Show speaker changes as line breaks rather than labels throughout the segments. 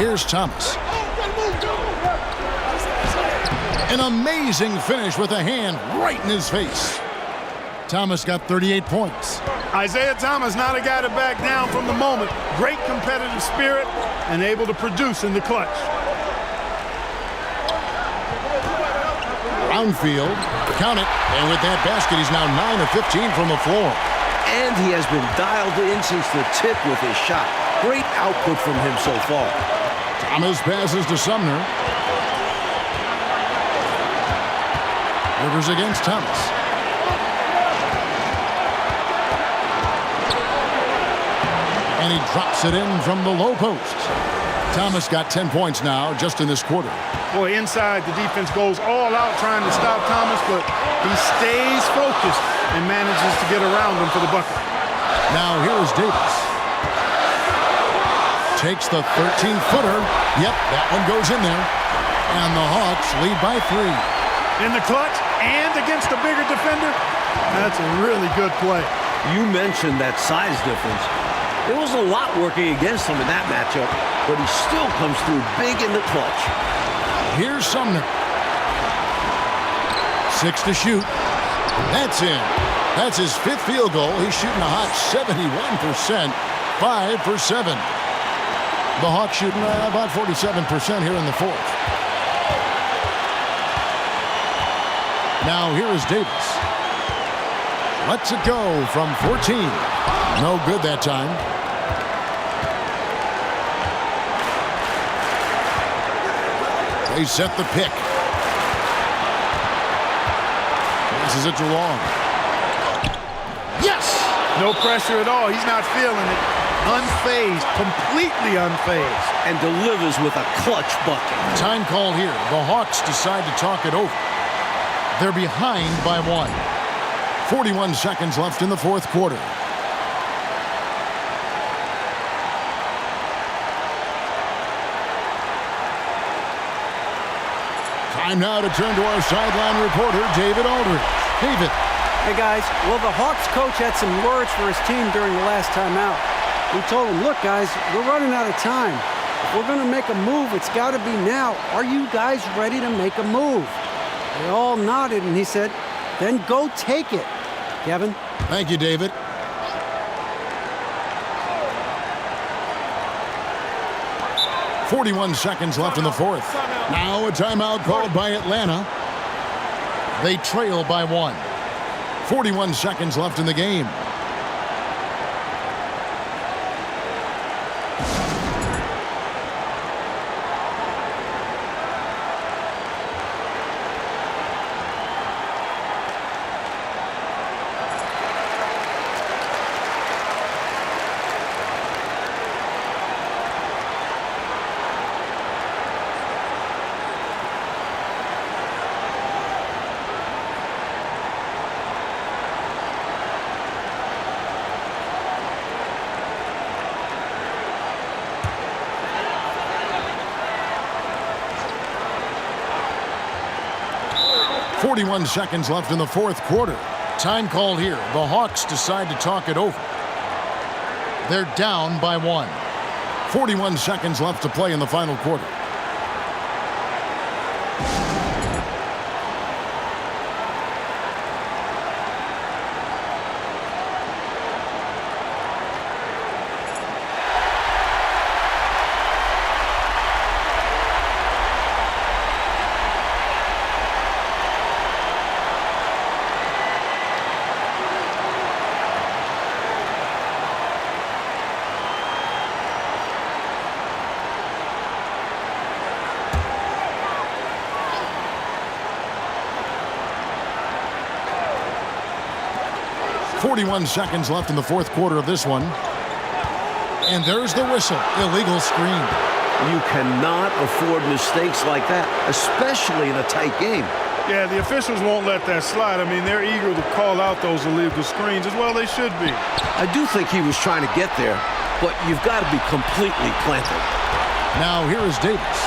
Here's Thomas. An amazing finish with a hand right in his face. Thomas got 38 points.
Isaiah Thomas, not a guy to back down from the moment. Great competitive spirit and able to produce in the clutch.
Brownfield, count it, and with that basket, he's now 9 of 15 from the floor.
And he has been dialed in since the tip with his shot. Great output from him so far.
Thomas passes to Sumner. Rivers against Thomas. And he drops it in from the low post. Thomas got 10 points now just in this quarter.
Boy, inside, the defense goes all out trying to stop Thomas, but he stays focused and manages to get around him for the bucket.
Now here's Davis. Takes the 13-footer. Yep, that one goes in there. And the Hawks lead by 3.
In the clutch and against a bigger defender, that's a really good play.
You mentioned that size difference. There was a lot working against him in that matchup, but he still comes through big in the clutch.
Here's Sumner. 6 to shoot. That's in. That's his 5th field goal. He's shooting a hot 71%. 5 for 7. The Hawks shooting about 47% here in the 4th. Now here is Davis. Lets it go from 14. No good that time. They set the pick. Passes it to Long.
Yes! No pressure at all. He's not feeling it. Unfazed, completely unfazed.
And delivers with a clutch bucket.
Time called here. The Hawks decide to talk it over. They're behind by 1. 41 seconds left in the 4th quarter. Time now to turn to our sideline reporter, David Aldridge. David.
Hey, guys. Well, the Hawks coach had some words for his team during the last timeout. He told them, look, guys, we're running out of time. If we're going to make a move, it's got to be now. Are you guys ready to make a move? They all nodded, and he said, then go take it. Kevin?
Thank you, David. .41 seconds left in the 4th. Now a timeout called by Atlanta. They trail by 1. 41 seconds left in the game. .41 seconds left in the 4th quarter. Time called here. The Hawks decide to talk it over. They're down by 1. 41 seconds left to play in the final quarter. .41 seconds left in the 4th quarter of this one. And there's the whistle. Illegal screen.
You cannot afford mistakes like that, especially in a tight game.
Yeah, the officials won't let that slide. I mean, they're eager to call out those illegal screens. As well, they should be.
I do think he was trying to get there, but you've got to be completely planted.
Now here is Davis.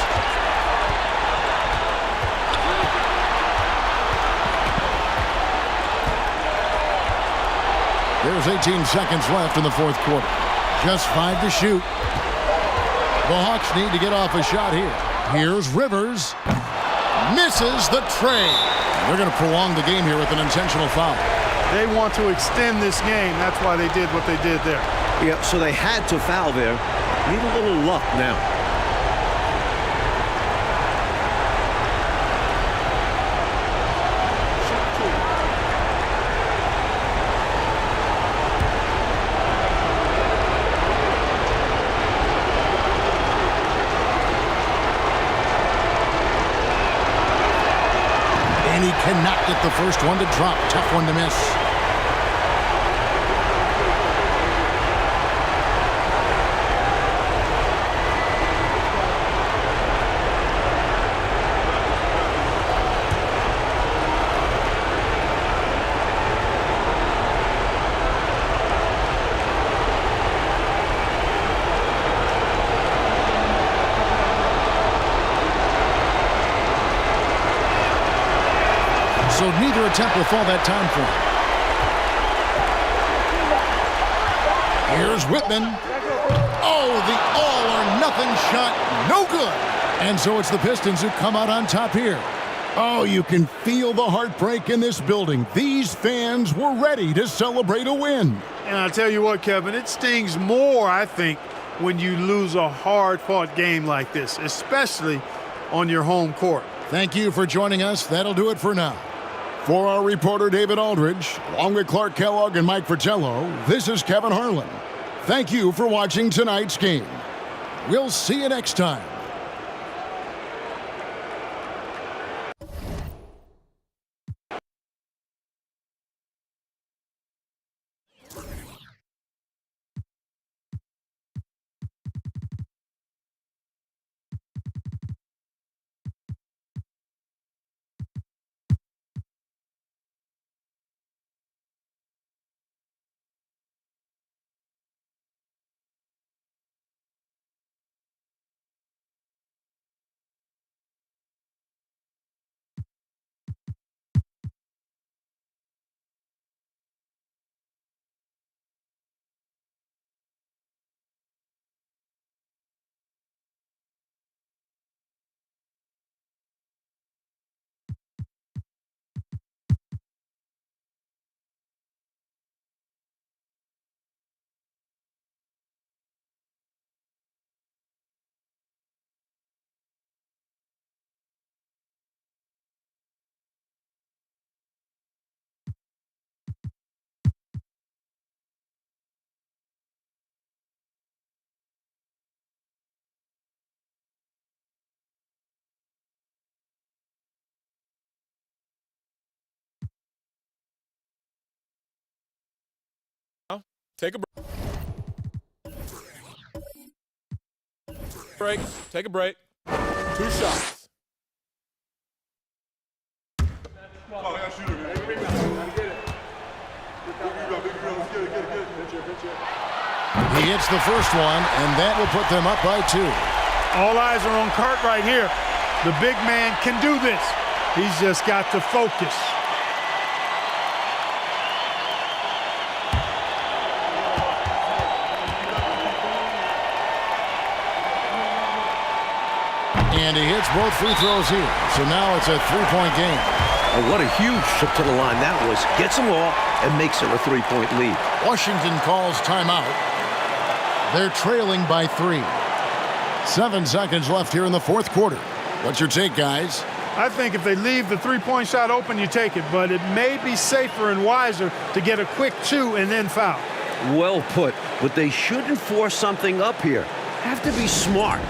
There's 18 seconds left in the 4th quarter. Just 5 to shoot. The Hawks need to get off a shot here. Here's Rivers. Misses the trade. They're going to prolong the game here with an intentional foul.
They want to extend this game. That's why they did what they did there.
Yeah, so they had to foul there. Need a little luck now.
And he cannot get the first one to drop. Tough one to miss. So neither attempt will fall that time for him. Here's Whitman. Oh, the all-or-nothing shot. No good. And so it's the Pistons who come out on top here. Oh, you can feel the heartbreak in this building. These fans were ready to celebrate a win.
And I'll tell you what, Kevin, it stings more, I think, when you lose a hard-fought game like this, especially on your home court.
Thank you for joining us. That'll do it for now. For our reporter, David Aldridge, along with Clark Kellogg and Mike Fratello, this is Kevin Harlan. Thank you for watching tonight's game. We'll see you next time.
Take a break. Take a break. 2 shots.
He hits the first one, and that will put them up by 2.
All eyes are on Cartwright here. The big man can do this. He's just got to focus.
And he hits both free throws here. So now it's a 3-point game.
Oh, what a huge trip to the line that was. Gets them all and makes it a 3-point lead.
Washington calls timeout. They're trailing by 3. 7 seconds left here in the fourth quarter. What's your take, guys?
I think if they leave the three-point shot open, you take it. But it may be safer and wiser to get a quick 2 and then foul.
Well put. But they shouldn't force something up here. Have to be smart.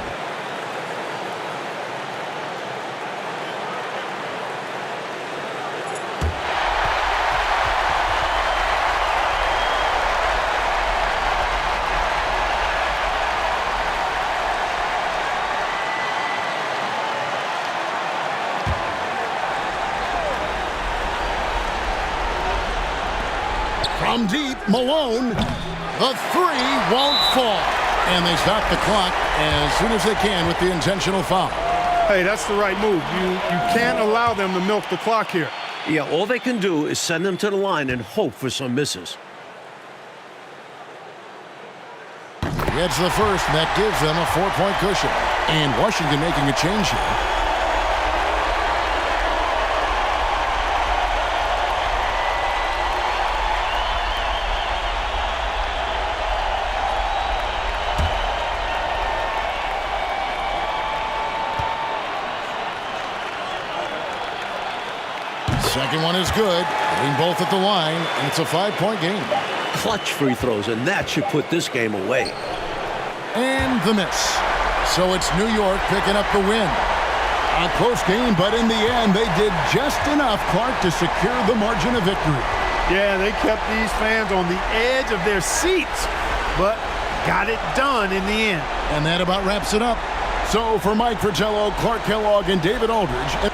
From deep, Malone. The 3 won't fall. And they stop the clock as soon as they can with the intentional foul.
Hey, that's the right move. You can't allow them to milk the clock here.
Yeah, all they can do is send them to the line and hope for some misses.
He gets the first, and that gives them a 4-point cushion. And Washington making a change here. Second one is good. Hitting both at the line, and it's a 5-point game.
Clutch free throws, and that should put this game away.
And the miss. So it's New York picking up the win. A close game, but in the end, they did just enough, Clark, to secure the margin of victory.
Yeah, they kept these fans on the edge of their seats, but got it done in the end.
And that about wraps it up. So for Mike Fratello, Clark Kellogg, and David Aldridge.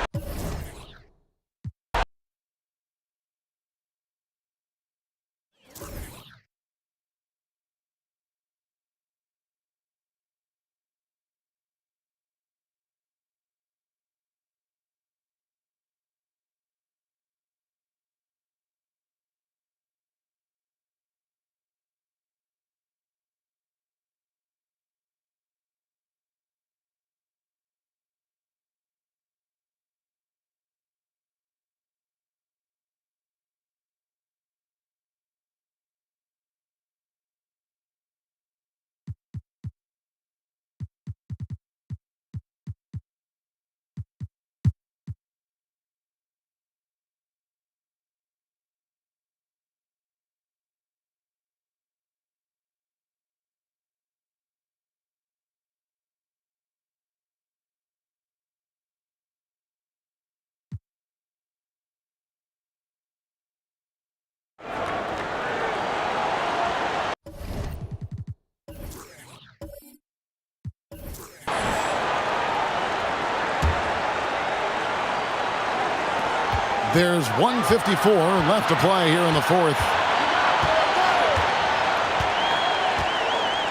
There's 1:54 left to play here in the fourth.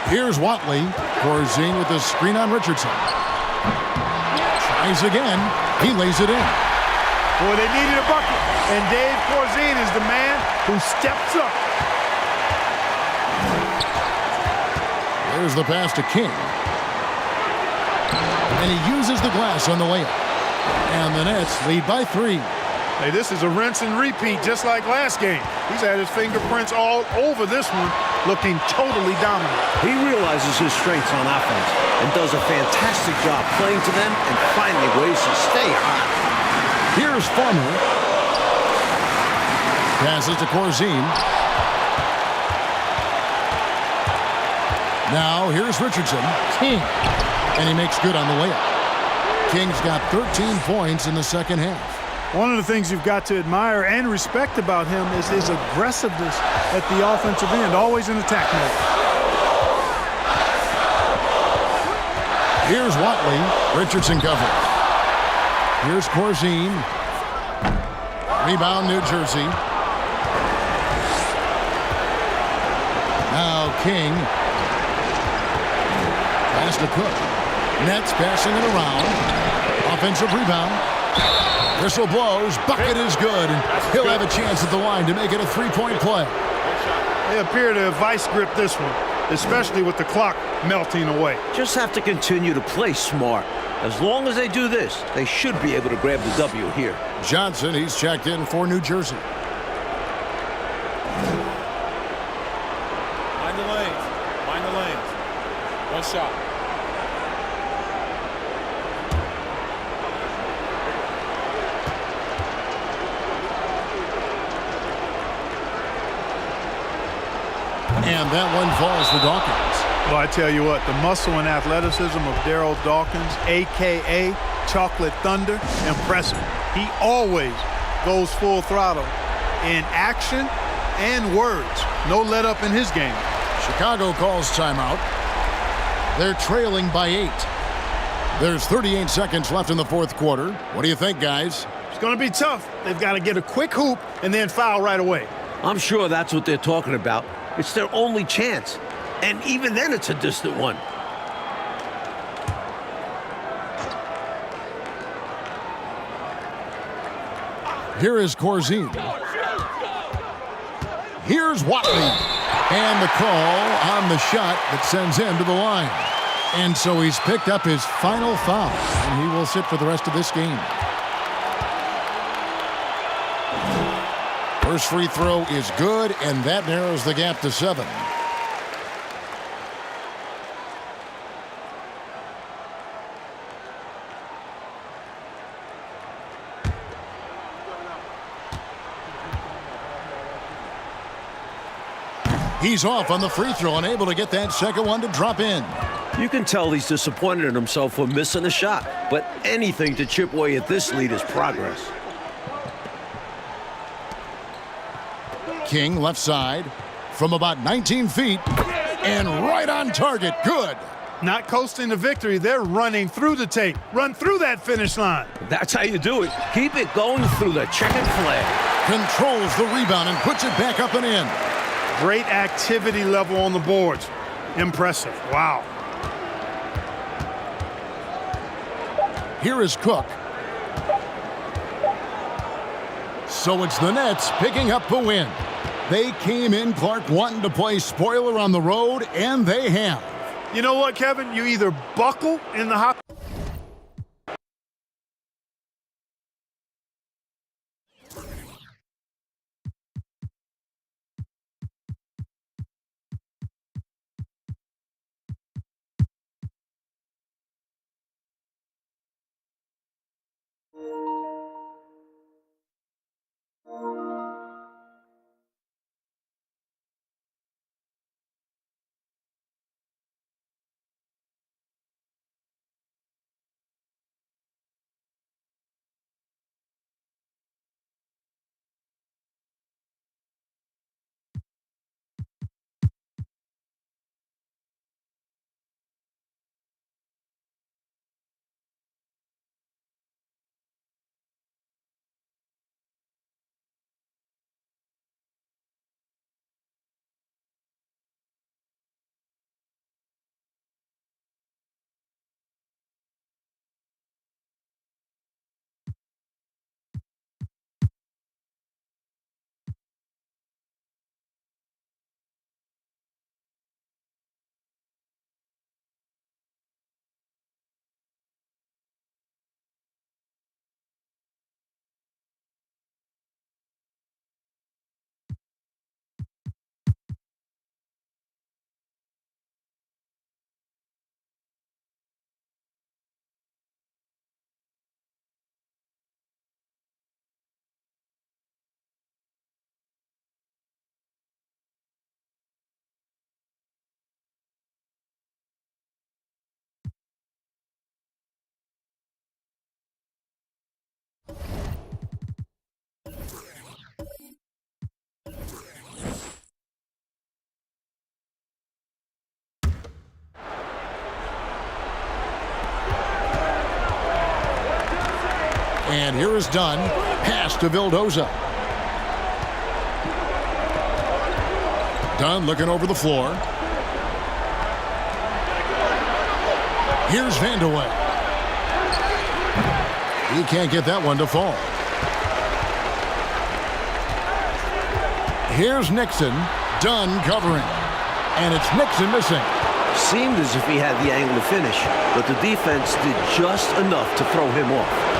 Here's Watley. Corzine with the screen on Richardson. Tries again. He lays it in.
Boy, they needed a bucket, and Dave Corzine is the man who steps up.
There's the pass to King. And he uses the glass on the layup. And the Nets lead by 3.
Hey, this is a rinse and repeat just like last game. He's had his fingerprints all over this one, looking totally dominant.
He realizes his strengths on offense and does a fantastic job playing to them and finding ways to stay hot.
Here's Farmer. Passes to Corzine. Now here's Richardson. King. And he makes good on the layup. King's got 13 points in the second half.
One of the things you've got to admire and respect about him is his aggressiveness at the offensive end, always in attack mode.
Here's Watley. Richardson covers. Here's Corzine. Rebound, New Jersey. Now King. Pass to Cook. Nets passing it around. Offensive rebound. Whistle blows. Bucket is good. And he'll have a chance at the line to make it a 3-point play.
They appear to have vice grip this one, especially with the clock melting away.
Just have to continue to play smart. As long as they do this, they should be able to grab the W here.
Johnson, he's checked in for New Jersey.
Mind the lanes. Mind the lanes. One shot.
And that one falls for Dawkins.
Well, I tell you what, the muscle and athleticism of Daryl Dawkins, a.k.a. Chocolate Thunder, impressive. He always goes full throttle in action and words. No let up in his game.
Chicago calls timeout. They're trailing by 8. There's 38 seconds left in the fourth quarter. What do you think, guys?
It's going to be tough. They've got to get a quick hoop and then foul right away.
I'm sure that's what they're talking about. It's their only chance. And even then, it's a distant one.
Here is Corzine. Here's Watley. And the call on the shot that sends him to the line. And so he's picked up his final foul, and he will sit for the rest of this game. First free throw is good, and that narrows the gap to 7. He's off on the free throw, unable to get that second one to drop in.
You can tell he's disappointed in himself for missing a shot, but anything to chip away at this lead is progress.
King left side from about 19 feet and right on target. Good.
Not coasting to victory. They're running through the tape. Run through that finish line.
That's how you do it. Keep it going through the checkered flag.
Controls the rebound and puts it back up and in.
Great activity level on the boards. Impressive. Wow.
Here is Cook. So it's the Nets picking up the win. They came in, Clark, wanting to play spoiler on the road, and they have.
You know what, Kevin? You either buckle in the hot...
And here is Dunn. Pass to Vildoza. Dunn looking over the floor. Here's Vandeweghe. He can't get that one to fall. Here's Nixon. Dunn covering. And it's Nixon missing.
Seemed as if he had the angle to finish, but the defense did just enough to throw him off.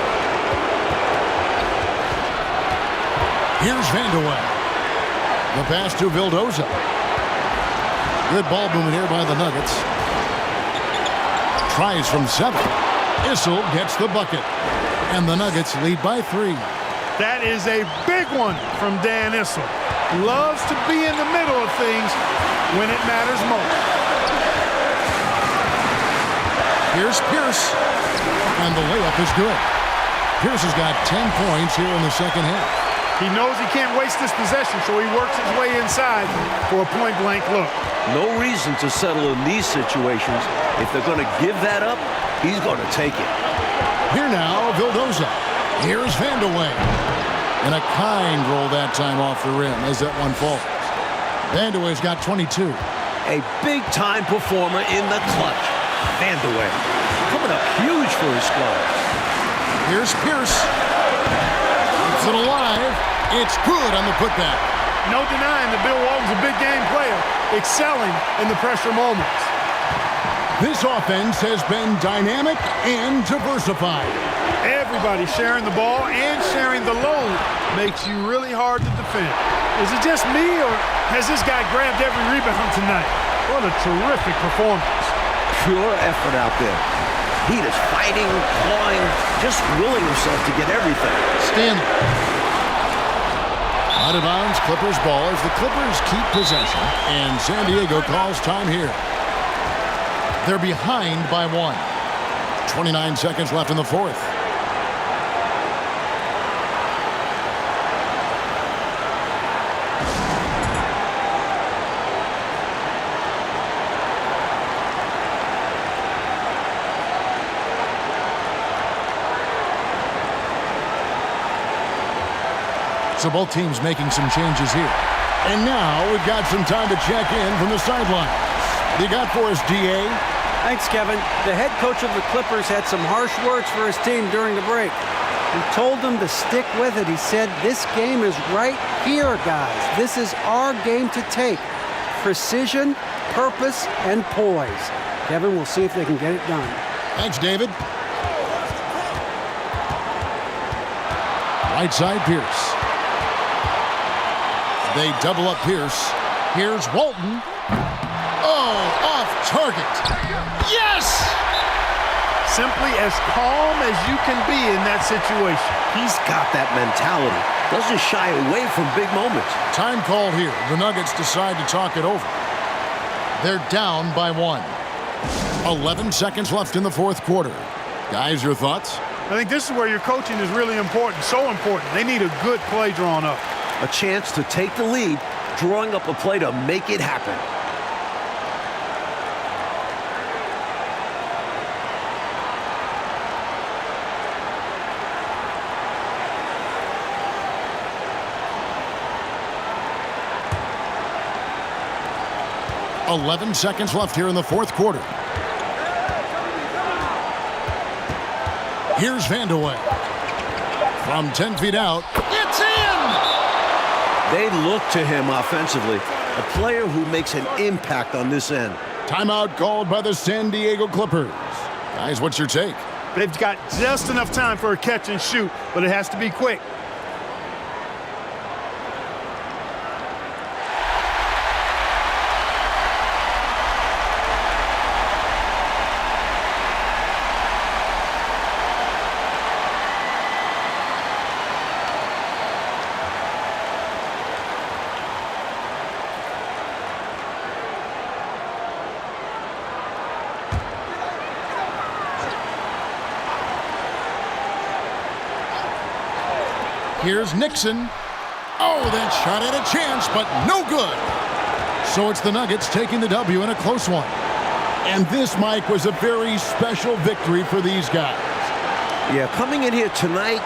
Here's Vandeweghe. The pass to Vildoza. Good ball movement here by the Nuggets. Tries from 7. Issel gets the bucket. And the Nuggets lead by 3.
That is a big one from Dan Issel. Loves to be in the middle of things when it matters most.
Here's Pierce. And the layup is good. Pierce has got 10 points here in the second half.
He knows he can't waste this possession, so he works his way inside for a point-blank look.
No reason to settle in these situations. If they're going to give that up, he's going to take it.
Here now, Vildoza. Here's Vandeweghe. And a kind roll that time off the rim as that one falls. Vandeweghe's got 22.
A big-time performer in the clutch. Vandeweghe coming up huge for his squad.
Here's Pierce. Keeps it alive. It's good on the putback.
No denying that Bill Walton's a big game player, excelling in the pressure moments.
This offense has been dynamic and diversified.
Everybody sharing the ball and sharing the load makes you really hard to defend. Is it just me, or has this guy grabbed every rebound tonight? What a terrific performance.
Pure effort out there. He is fighting, clawing, just willing himself to get everything.
Stanley. Out of bounds, Clippers ball as the Clippers keep possession, and San Diego calls time here. They're behind by 1. 29 seconds left in the fourth. So both teams making some changes here. And now we've got some time to check in from the sidelines. What you got for us, D.A.?
Thanks, Kevin. The head coach of the Clippers had some harsh words for his team during the break. He told them to stick with it. He said, this game is right here, guys. This is our game to take. Precision, purpose, and poise. Kevin, we'll see if they can get it done.
Thanks, David. Right side, Pierce. They double up Pierce. Here's Walton. Oh, off target. Yes!
Simply as calm as you can be in that situation.
He's got that mentality. Doesn't shy away from big moments.
Time called here. The Nuggets decide to talk it over. They're down by 1. 11 seconds left in the fourth quarter. Guys, your thoughts?
I think this is where your coaching is really important, so important. They need a good play drawn up.
A chance to take the lead, drawing up a play to make it happen.
.11 seconds left here in the fourth quarter. Here's Vandeweghe. From 10 feet out, it's in!
They look to him offensively, a player who makes an impact on this end.
Timeout called by the San Diego Clippers. Guys, what's your take?
They've got just enough time for a catch and shoot, but it has to be quick.
Here's Nixon. Oh, that shot had a chance, but no good. So it's the Nuggets taking the W in a close one. And this, Mike, was a very special victory for these guys.
Yeah, coming in here tonight,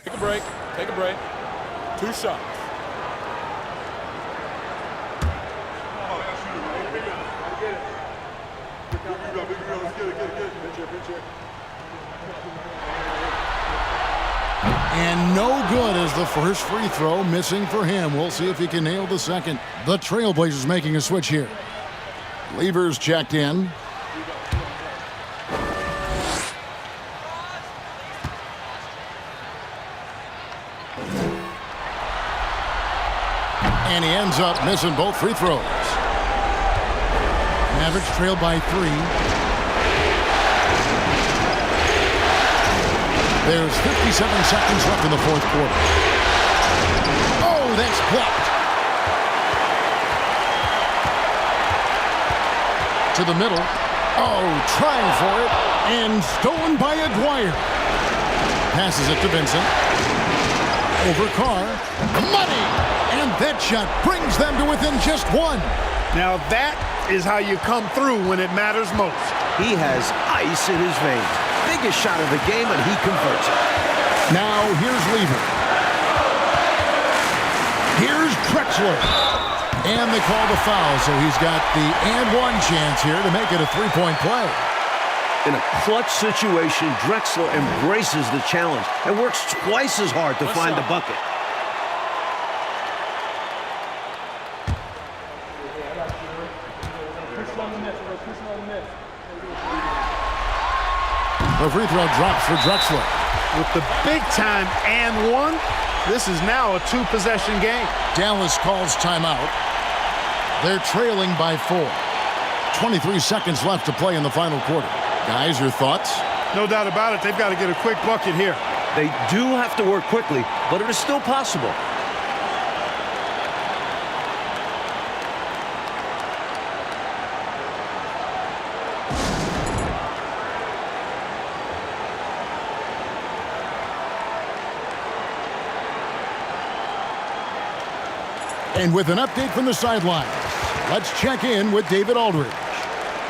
Take a break. Take a break. 2 shots.
And no good as the first free throw missing for him. We'll see if he can nail the second. The Trailblazers making a switch here. Levers checked in. And he ends up missing both free throws. Mavericks trail by 3. There's 57 seconds left in the fourth quarter. Oh, that's blocked. To the middle. Oh, trying for it. And stolen by Aguirre. Passes it to Vincent. Over Carr. Money! And that shot brings them to within just 1.
Now that is how you come through when it matters most.
He has ice in his veins. Biggest shot of the game, and he converts it.
Now here's Lever. Here's Drexler. And they call the foul, so he's got the and-one chance here to make it a three-point play.
In a clutch situation, Drexler embraces the challenge and works twice as hard to find the bucket.
The free throw drops for Drexler.
With the big-time and one, this is now a 2-possession game.
Dallas calls timeout. They're trailing by 4. 23 seconds left to play in the final quarter. Guys, your thoughts?
No doubt about it. They've got to get a quick bucket here.
They do have to work quickly, but it is still possible.
And with an update from the sidelines, let's check in with David Aldridge.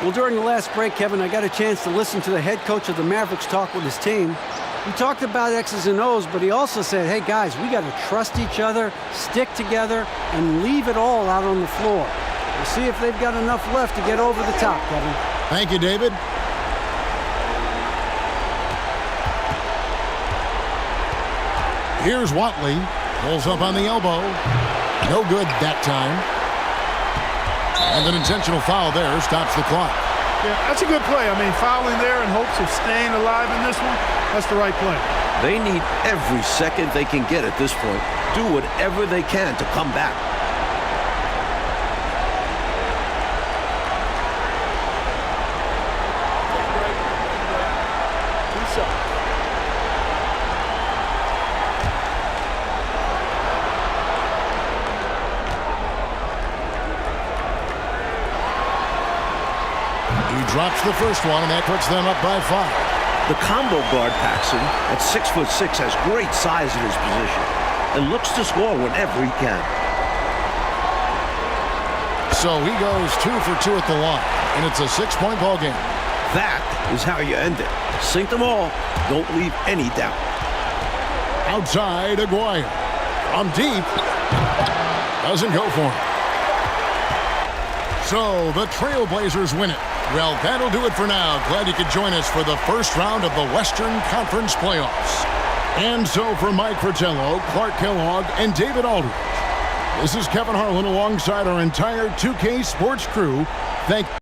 Well, during the last break, Kevin, I got a chance to listen to the head coach of the Mavericks talk with his team. He talked about X's and O's, but he also said, hey, guys, we got to trust each other, stick together, and leave it all out on the floor. We'll see if they've got enough left to get over the top, Kevin.
Thank you, David. Here's Watley. Pulls up on the elbow. No good that time. And an intentional foul there stops the clock.
Yeah, that's a good play. I mean, fouling there in hopes of staying alive in this one, that's the right play.
They need every second they can get at this point. Do whatever they can to come back.
Drops the first one, and that puts them up by 5.
The combo guard Paxson at 6'6" has great size in his position and looks to score whenever he can.
So he goes 2 for 2 at the line, and it's a 6-point ball game.
That is how you end it. Sink them all. Don't leave any doubt.
Outside, Aguirre. From deep. Doesn't go for him. So the Trailblazers win it. Well, that'll do it for now. Glad you could join us for the first round of the Western Conference playoffs. And so for Mike Fratello, Clark Kellogg, and David Aldridge, this is Kevin Harlan alongside our entire 2K Sports crew. Thank you.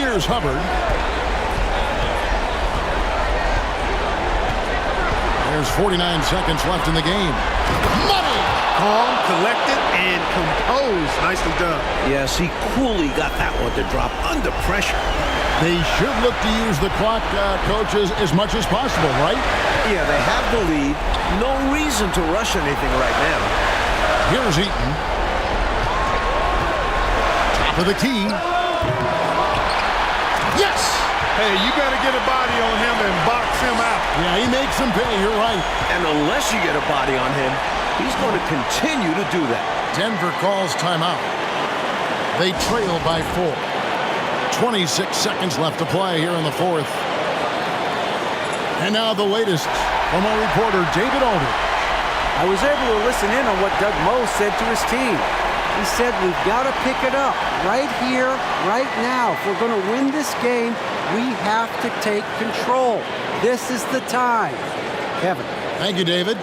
Here's Hubbard. There's 49 seconds left in the game. Money!
Calm, collected, and composed. Nicely done.
Yes, he coolly got that one to drop under pressure.
They should look to use the clock, coaches, as much as possible, right?
Yeah, they have the lead. No reason to rush anything right now.
Here's Eaton. Top of the key. Yes!
Hey, you better get a body on him and box him out.
Yeah, he makes him pay. You're right.
And unless you get a body on him, he's going to continue to do that.
Denver calls timeout. They trail by 4. 26 seconds left to play here in the fourth. And now the latest from our reporter, David Aldridge.
I was able to listen in on what Doug Moe said to his team. He said, we've got to pick it up right here, right now. If we're going to win this game, we have to take control. This is the time. Kevin.
Thank you, David.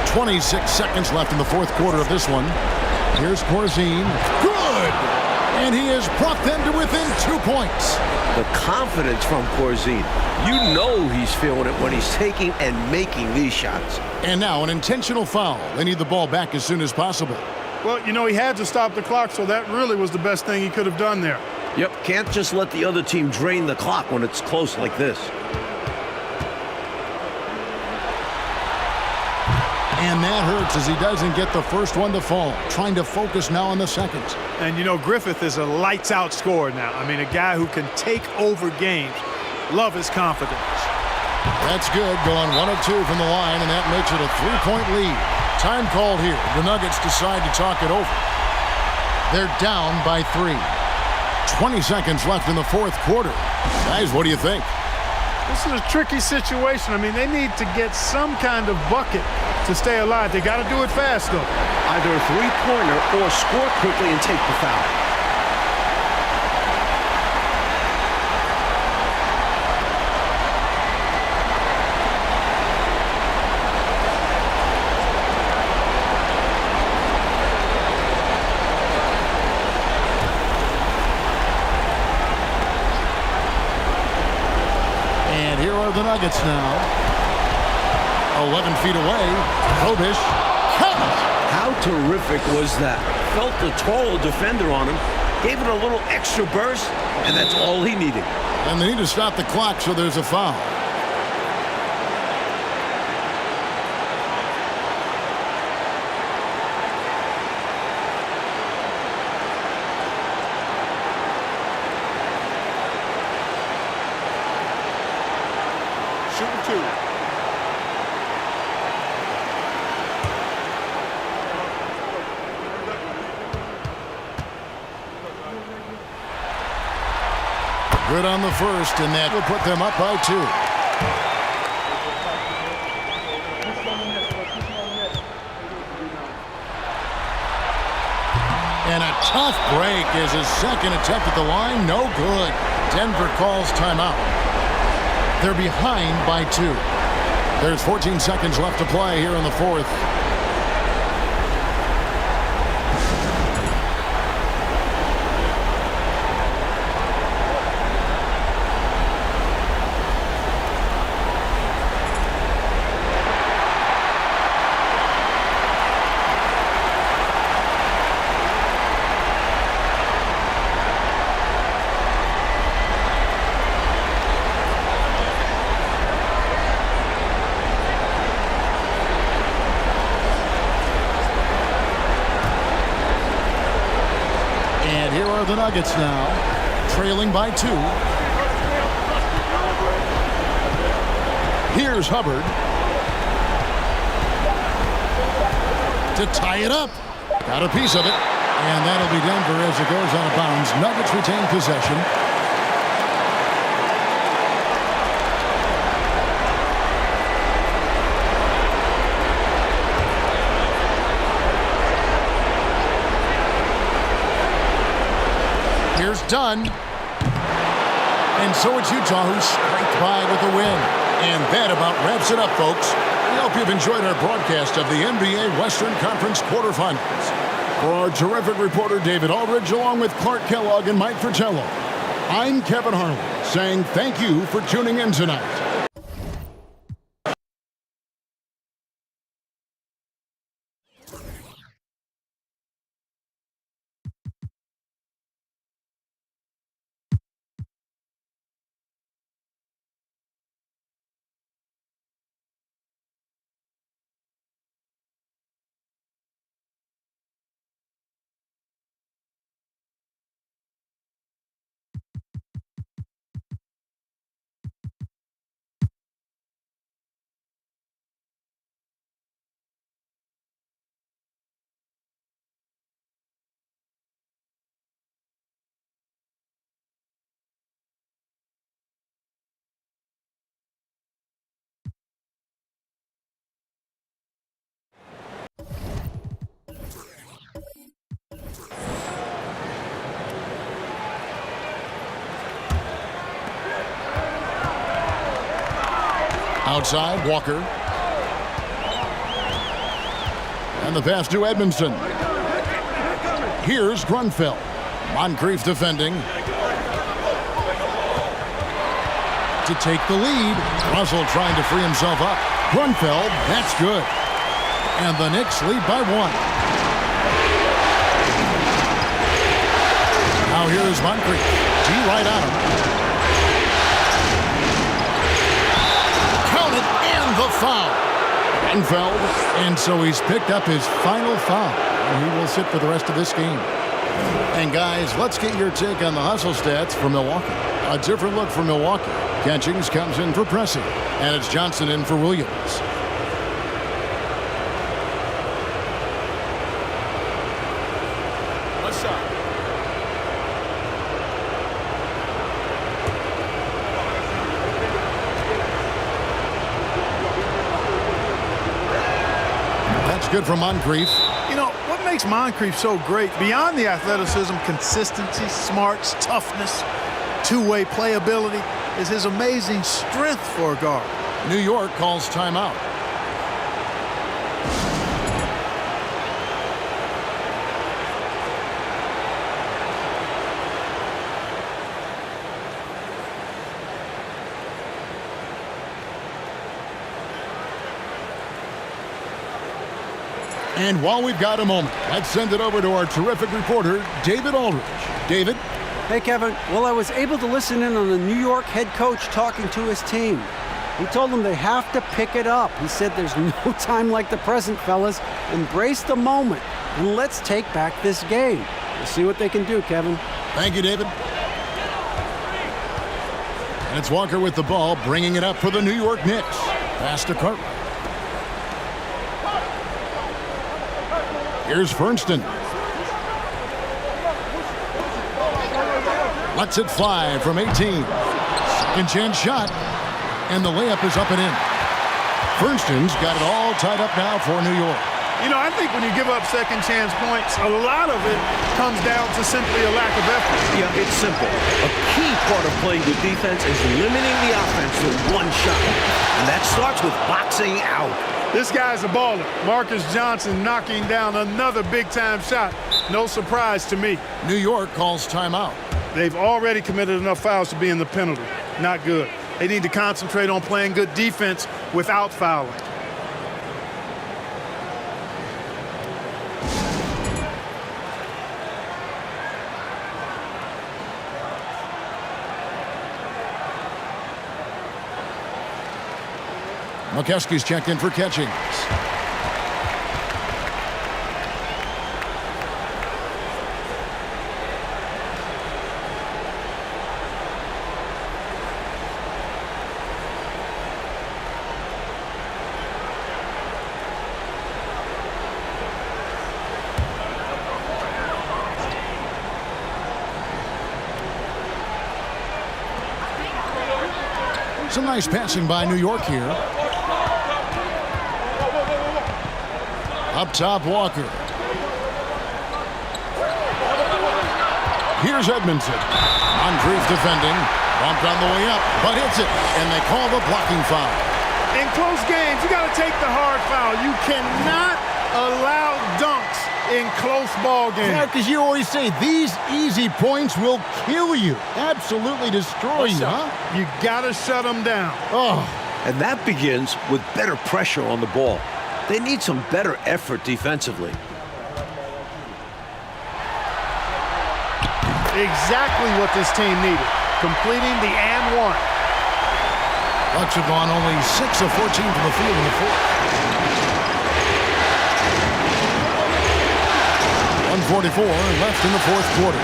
.26 seconds left in the fourth quarter of this one. Here's Corzine. Good! And he has brought them to within 2 points.
The confidence from Corzine. You know he's feeling it when he's taking and making these shots.
And now an intentional foul. They need the ball back as soon as possible.
Well, you know, he had to stop the clock, so that really was the best thing he could have done there.
Yep, can't just let the other team drain the clock when it's close like this.
And that hurts as he doesn't get the first one to fall. Trying to focus now on the second.
And, you know, Griffith is a lights-out scorer now. I mean, a guy who can take over games. Love his confidence.
That's good. Going 1 of 2 from the line, and that makes it a 3-point lead. Time called here. The Nuggets decide to talk it over. They're down by 3. 20 seconds left in the fourth quarter. Guys, what do you think?
This is a tricky situation. I mean, they need to get some kind of bucket to stay alive. They got to do it fast, though.
Either a three-pointer or score quickly and take the foul.
And here are the Nuggets now. 11 feet away. Kobish.
How terrific was that? Felt the taller defender on him, gave it a little extra burst, and that's all he needed.
And they need to stop the clock, so there's a foul.
Shooting 2.
Good on the first, and that will put them up by 2. And a tough break is his second attempt at the line. No good. Denver calls timeout. They're behind by 2. There's 14 seconds left to play here in the fourth. The Nuggets now trailing by 2. Here's Hubbard to tie it up. Got a piece of it, and that'll be Denver as it goes out of bounds. Nuggets retain possession. Here's Dunn. And so it's Utah who scraped by with the win. And that about wraps it up, folks. We hope you've enjoyed our broadcast of the NBA Western Conference quarterfinals. For our terrific reporter David Aldridge, along with Clark Kellogg and Mike Fratello, I'm Kevin Harlan, saying thank you for tuning in tonight. Outside, Walker. And the pass to Edmondson. Here's Grunfeld. Moncrief defending. To take the lead. Russell trying to free himself up. Grunfeld, that's good. And the Knicks lead by 1. Now here's Moncrief. G right at him. The foul. Grunfeld, and so he's picked up his final foul, and he will sit for the rest of this game. And guys, let's get your take on the hustle stats for Milwaukee. A different look for Milwaukee. Catchings comes in for Pressey, and it's Johnson in for Williams.
One shot.
Good for Moncrief.
You know, what makes Moncrief so great, beyond the athleticism, consistency, smarts, toughness, two-way playability, is his amazing strength for a guard.
New York calls timeout. And while we've got a moment, let's send it over to our terrific reporter, David Aldridge. David?
Hey, Kevin. Well, I was able to listen in on the New York head coach talking to his team. He told them they have to pick it up. He said there's no time like the present, fellas. Embrace the moment, and let's take back this game. We'll see what they can do, Kevin.
Thank you, David. And it's Walker with the ball, bringing it up for the New York Knicks. Pass to Cartwright. Here's Fernston. Lets it fly from 18. Second chance shot. And the layup is up and in. Fernston's got it all tied up now for New York.
You know, I think when you give up second chance points, a lot of it comes down to simply a lack of effort.
Yeah, it's simple. A key part of playing good defense is limiting the offense to one shot. And that starts with boxing out.
This guy's a baller. Marcus Johnson knocking down another big-time shot. No surprise to me.
New York calls timeout.
They've already committed enough fouls to be in the penalty. Not good. They need to concentrate on playing good defense without fouling.
McKeskey's checked in for Catchings. Some nice passing by New York here. Up top, Walker. Here's Edmondson. Moncrief defending. Bumped on the way up, but hits it. And they call the blocking foul.
In close games, you got to take the hard foul. You cannot allow dunks in close ball games.
Yeah, because you always say these easy points will kill you. Absolutely destroy you, huh?
You got to shut them down.
Oh,
And that begins with better pressure on the ball. They need some better effort defensively.
Exactly what this team needed. Completing the and one.
Bucks have gone only 6 of 14 from the field in the fourth. 1:44 left in the fourth quarter.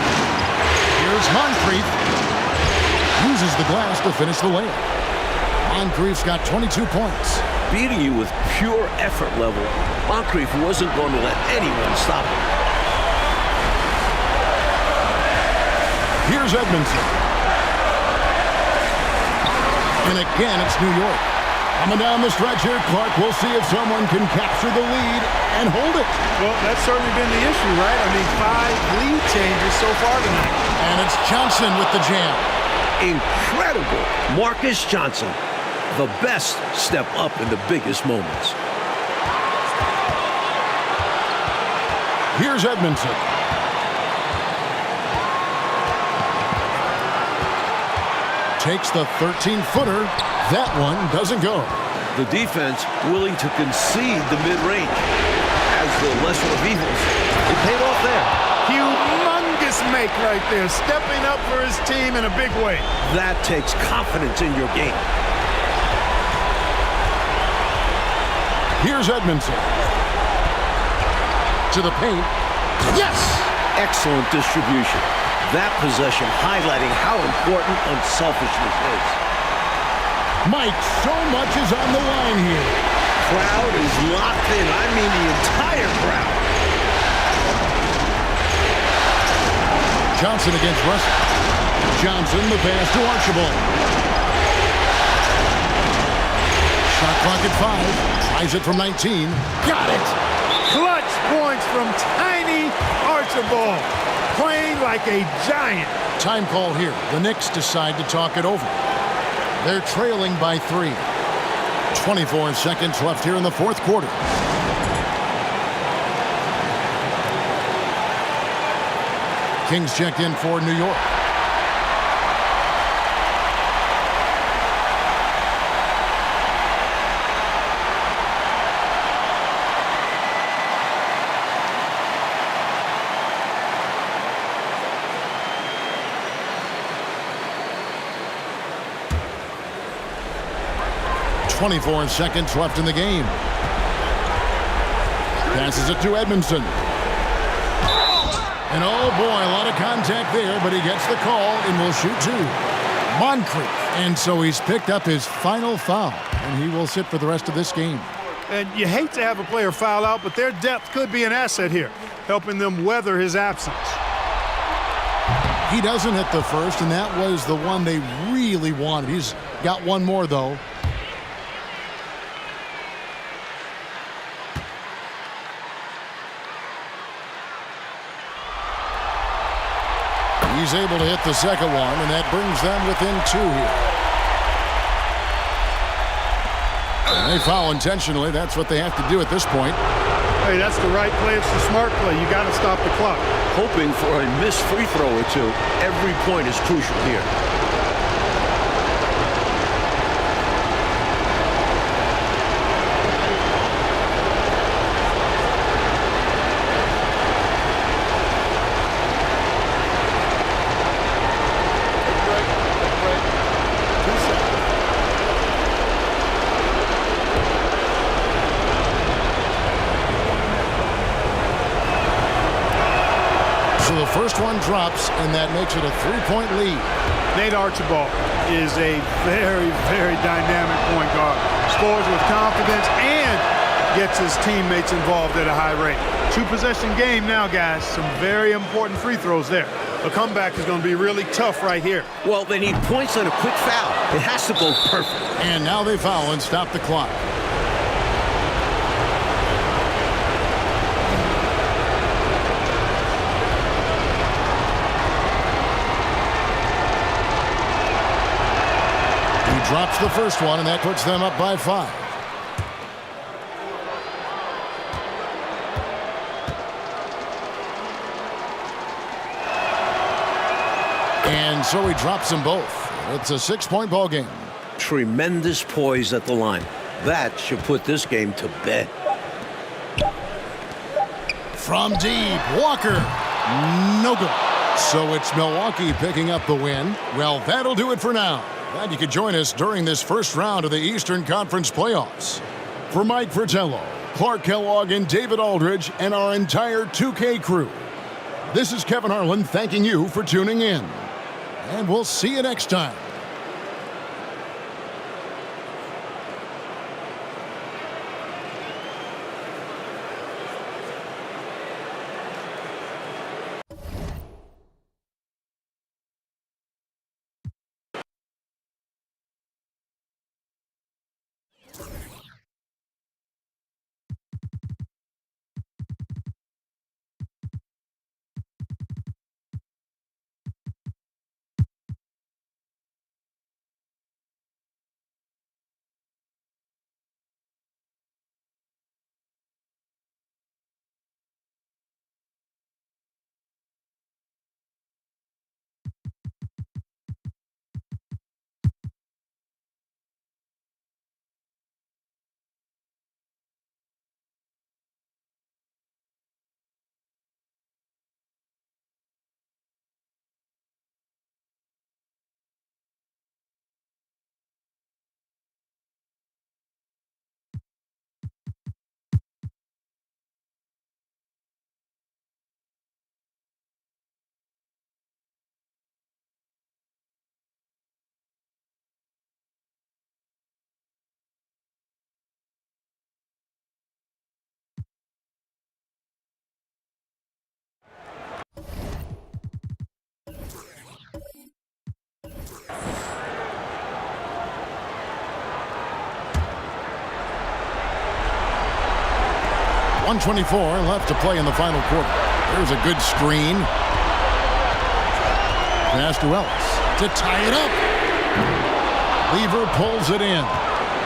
Here's Moncrief. Uses the glass to finish the layup. Moncrief's got 22 points.
Beating you with pure effort level, Moncrief wasn't going to let anyone stop him.
Here's Edmondson. And again, it's New York. Coming down the stretch here, Clark. We'll see if someone can capture the lead and hold it.
Well, that's certainly been the issue, right? I mean, 5 lead changes so far tonight.
And it's Johnson with the jam.
Incredible. Marcus Johnson, the best step up in the biggest moments.
Here's Edmondson. Takes the 13-footer. That one doesn't go.
The defense willing to concede the mid-range. As the lesser of evils, it paid off there.
Humongous make right there. Stepping up for his team in a big way.
That takes confidence in your game.
Here's Edmondson. To the paint. Yes!
Excellent distribution. That possession highlighting how important unselfishness is.
Mike, so much is on the line here.
Crowd is locked in. I mean the entire crowd.
Johnson against Russell. Johnson, the pass to Archibald. Shot clock at 5. Tries it from 19. Got it!
Clutch points from tiny Archibald. Playing like a giant.
Time call here. The Knicks decide to talk it over. They're trailing by 3. 24 seconds left here in the fourth quarter. Kings check in for New York. .24 seconds left in the game. Passes it to Edmondson. And oh boy, a lot of contact there, but he gets the call and will shoot 2. Moncrief. And so he's picked up his final foul, and he will sit for the rest of this game.
And you hate to have a player foul out, but their depth could be an asset here, helping them weather his absence.
He doesn't hit the first, and that was the one they really wanted. He's got one more, though. He's able to hit the second one, and that brings them within 2 here. And they foul intentionally. That's what they have to do at this point.
Hey, that's the right play. It's the smart play. You got to stop the clock.
Hoping for a missed free throw or 2. Every point is crucial here.
First one drops, and that makes it a 3-point lead.
Nate Archibald is a very, very dynamic point guard. Scores with confidence and gets his teammates involved at a high rate. 2-possession game now, guys. Some very important free throws there. A comeback is going to be really tough right here.
Well, they need points and a quick foul. It has to go perfect.
And now they foul and stop the clock. drops the first one, and that puts them up by 5. And so he drops them both. It's a 6-point ball game.
Tremendous poise at the line. That should put this game to bed.
From deep, Walker. No good. So it's Milwaukee picking up the win. Well, that'll do it for now. Glad you could join us during this first round of the Eastern Conference playoffs. For Mike Fratello, Clark Kellogg, and David Aldridge, and our entire 2K crew, this is Kevin Harlan thanking you for tuning in. And we'll see you next time. .124 left to play in the final quarter. There's a good screen. Pass to Ellis to tie it up. Lever pulls it in.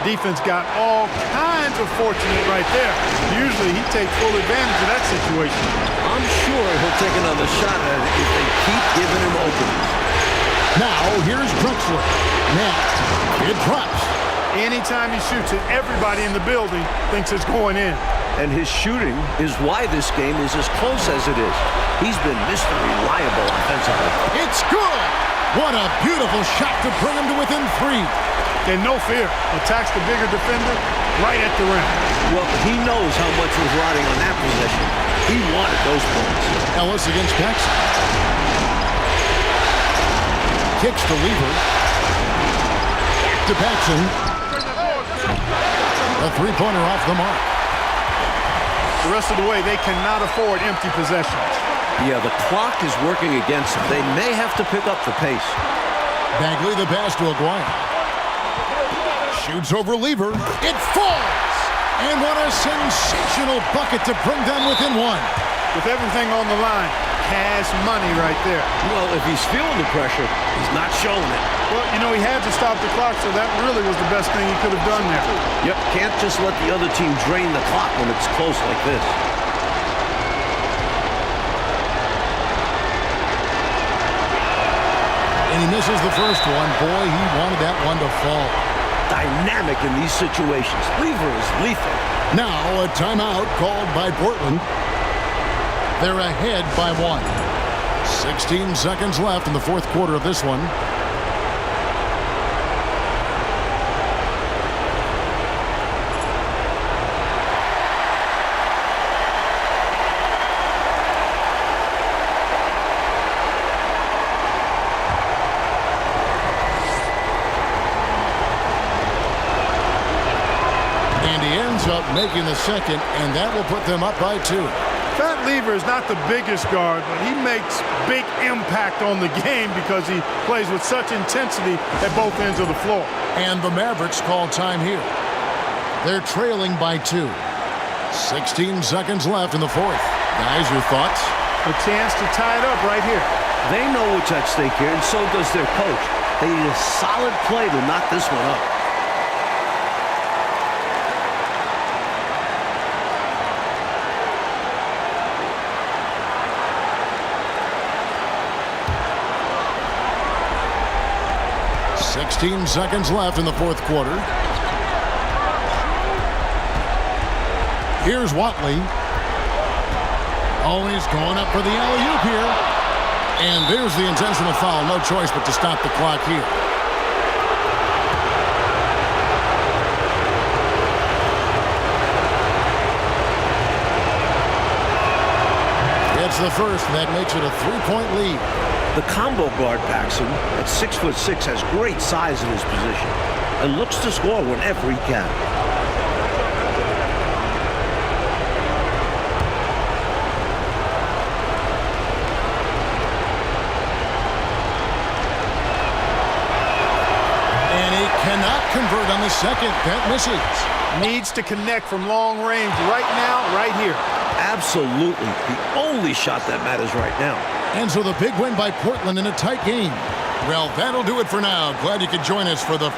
Defense got all kinds of fortunate right there. Usually he takes full advantage of that situation.
I'm sure he'll take another shot at it if they keep giving him openings.
Now here's Drexler. Now it drops.
Anytime he shoots it, everybody in the building thinks it's going in.
And his shooting is why this game is as close as it is. He's been Mr. Reliable offensively.
It's good! What a beautiful shot to bring him to within 3.
And no fear, attacks the bigger defender right at the rim.
Well, he knows how much was riding on that possession. He wanted those points.
Ellis against Paxson. Kicks to Lever. Back to Paxson. A three-pointer off the mark.
The rest of the way, they cannot afford empty possessions.
Yeah, the clock is working against them. They may have to pick up the pace.
Bagley the pass to Aguirre. Shoots over Lever. It falls! And what a sensational bucket to bring them within 1.
With everything on the line, cash money right there.
Well, if he's feeling the pressure, he's not showing it.
Well, you know, he had to stop the clock, so that really was the best thing he could have done there.
Yep, can't just let the other team drain the clock when it's close like this.
And he misses the first one. Boy, he wanted that one to fall.
Dynamic in these situations. Lever is lethal.
Now a timeout called by Portland. They're ahead by 1. 16 seconds left in the fourth quarter of this one. And he ends up making the second, and that will put them up by 2.
Fat Lever is not the biggest guard, but he makes big impact on the game because he plays with such intensity at both ends of the floor.
And the Mavericks call time here. They're trailing by 2. 16 seconds left in the fourth. Guys, your thoughts?
A chance to tie it up right here.
They know what's at stake here, and so does their coach. They need a solid play to knock this one up.
Seconds left in the fourth quarter. Here's Watley. Oh, he's going up for the alley-oop here. And there's the intentional foul. No choice but to stop the clock here. It's the first, and that makes it a 3-point lead.
The combo guard, Paxson, at 6'6", has great size in his position and looks to score whenever he can.
And he cannot convert on the second. That misses.
Needs to connect from long range right now, right here.
Absolutely. The only shot that matters right now.
And so the big win by Portland in a tight game. Well, that'll do it for now. Glad you could join us for the...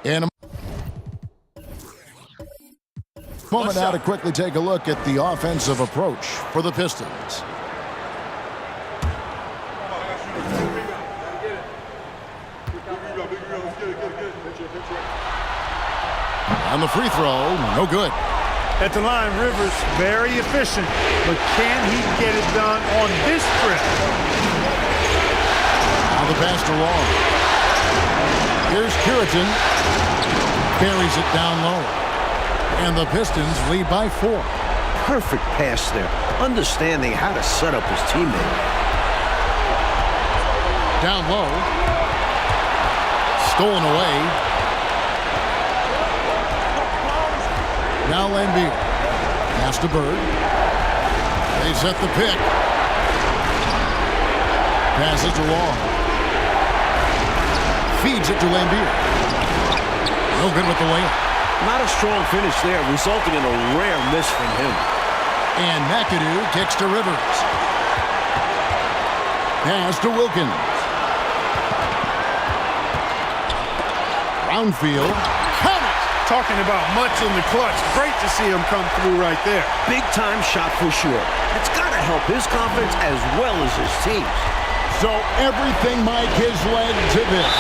And a moment now to quickly take a look at the offensive approach for the Pistons. On the free throw, no good.
At the line, Rivers very efficient, but can he get it done on this trip?
Now the pass to Long. Here's Curitan. Carries it down low. And the Pistons lead by 4.
Perfect pass there, understanding how to set up his teammate.
Down low. Stolen away. Now Lambier. Pass to Bird. They set the pick. Passes to Long. Feeds it to Lambier. No good with the layup.
Not a strong finish there, resulting in a rare miss from him.
And McAdoo kicks to Rivers. Pass to Wilkins. Brownfield. Count it!
Talking about much in the clutch. Great to see him come through right there.
Big time shot for sure. It's got to help his confidence as well as his team's.
So everything, Mike, has led to this.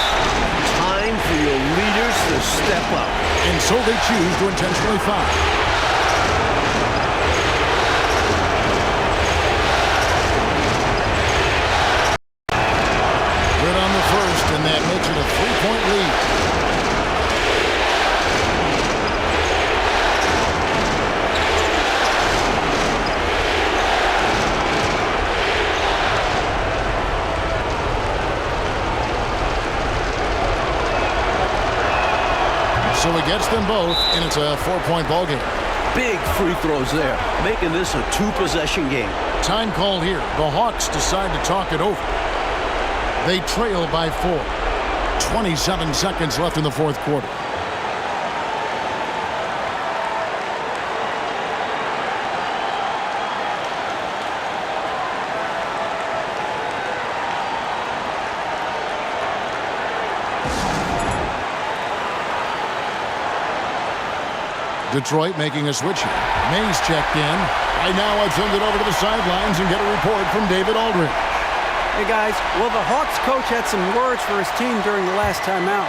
Time time for your leaders to step up.
And so they choose to intentionally foul. Good on the first, and that makes it a 3-point lead. So he gets them both, and it's a 4-point ball game.
Big free throws there, making this a 2-possession game.
Time called here. The Hawks decide to talk it over. They trail by 4. 27 seconds left in the fourth quarter. Detroit making a switch here. Mays checked in. Right now I've send it over to the sidelines and get a report from David Aldridge.
Hey, guys, well, the Hawks coach had some words for his team during the last time out.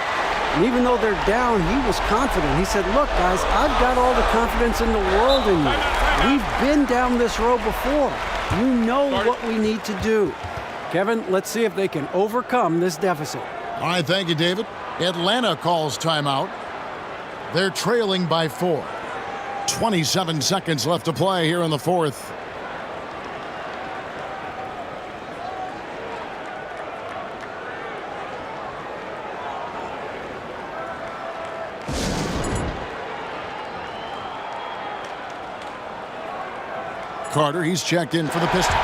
And even though they're down, he was confident. He said, look, guys, I've got all the confidence in the world in you. We've been down this road before. You know what we need to do. Kevin, let's see if they can overcome this deficit.
All right, thank you, David. Atlanta calls timeout. They're trailing by 4. 27 seconds left to play here in the fourth. Carter, he's checked in for the Pistons.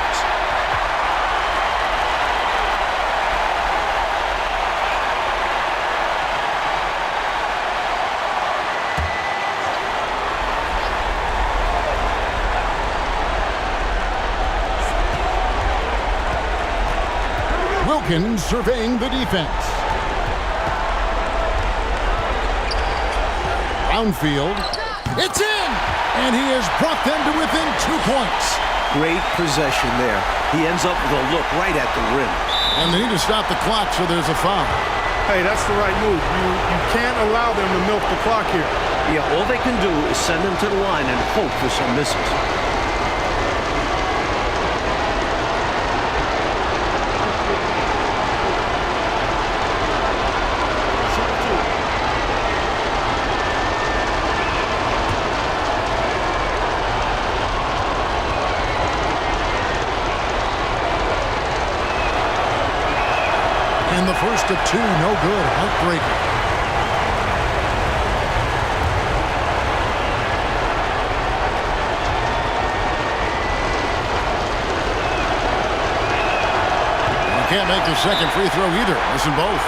Wilkins surveying the defense. Brownfield. It's in! And he has brought them to within 2 points.
Great possession there. He ends up with a look right at the rim.
And they need to stop the clock, so there's a foul.
Hey, that's the right move. You can't allow them to milk the clock here.
Yeah, all they can do is send him to the line and hope for some misses.
And the first of 2, no good. Heartbreaker. You can't make the second free throw either. Missing both.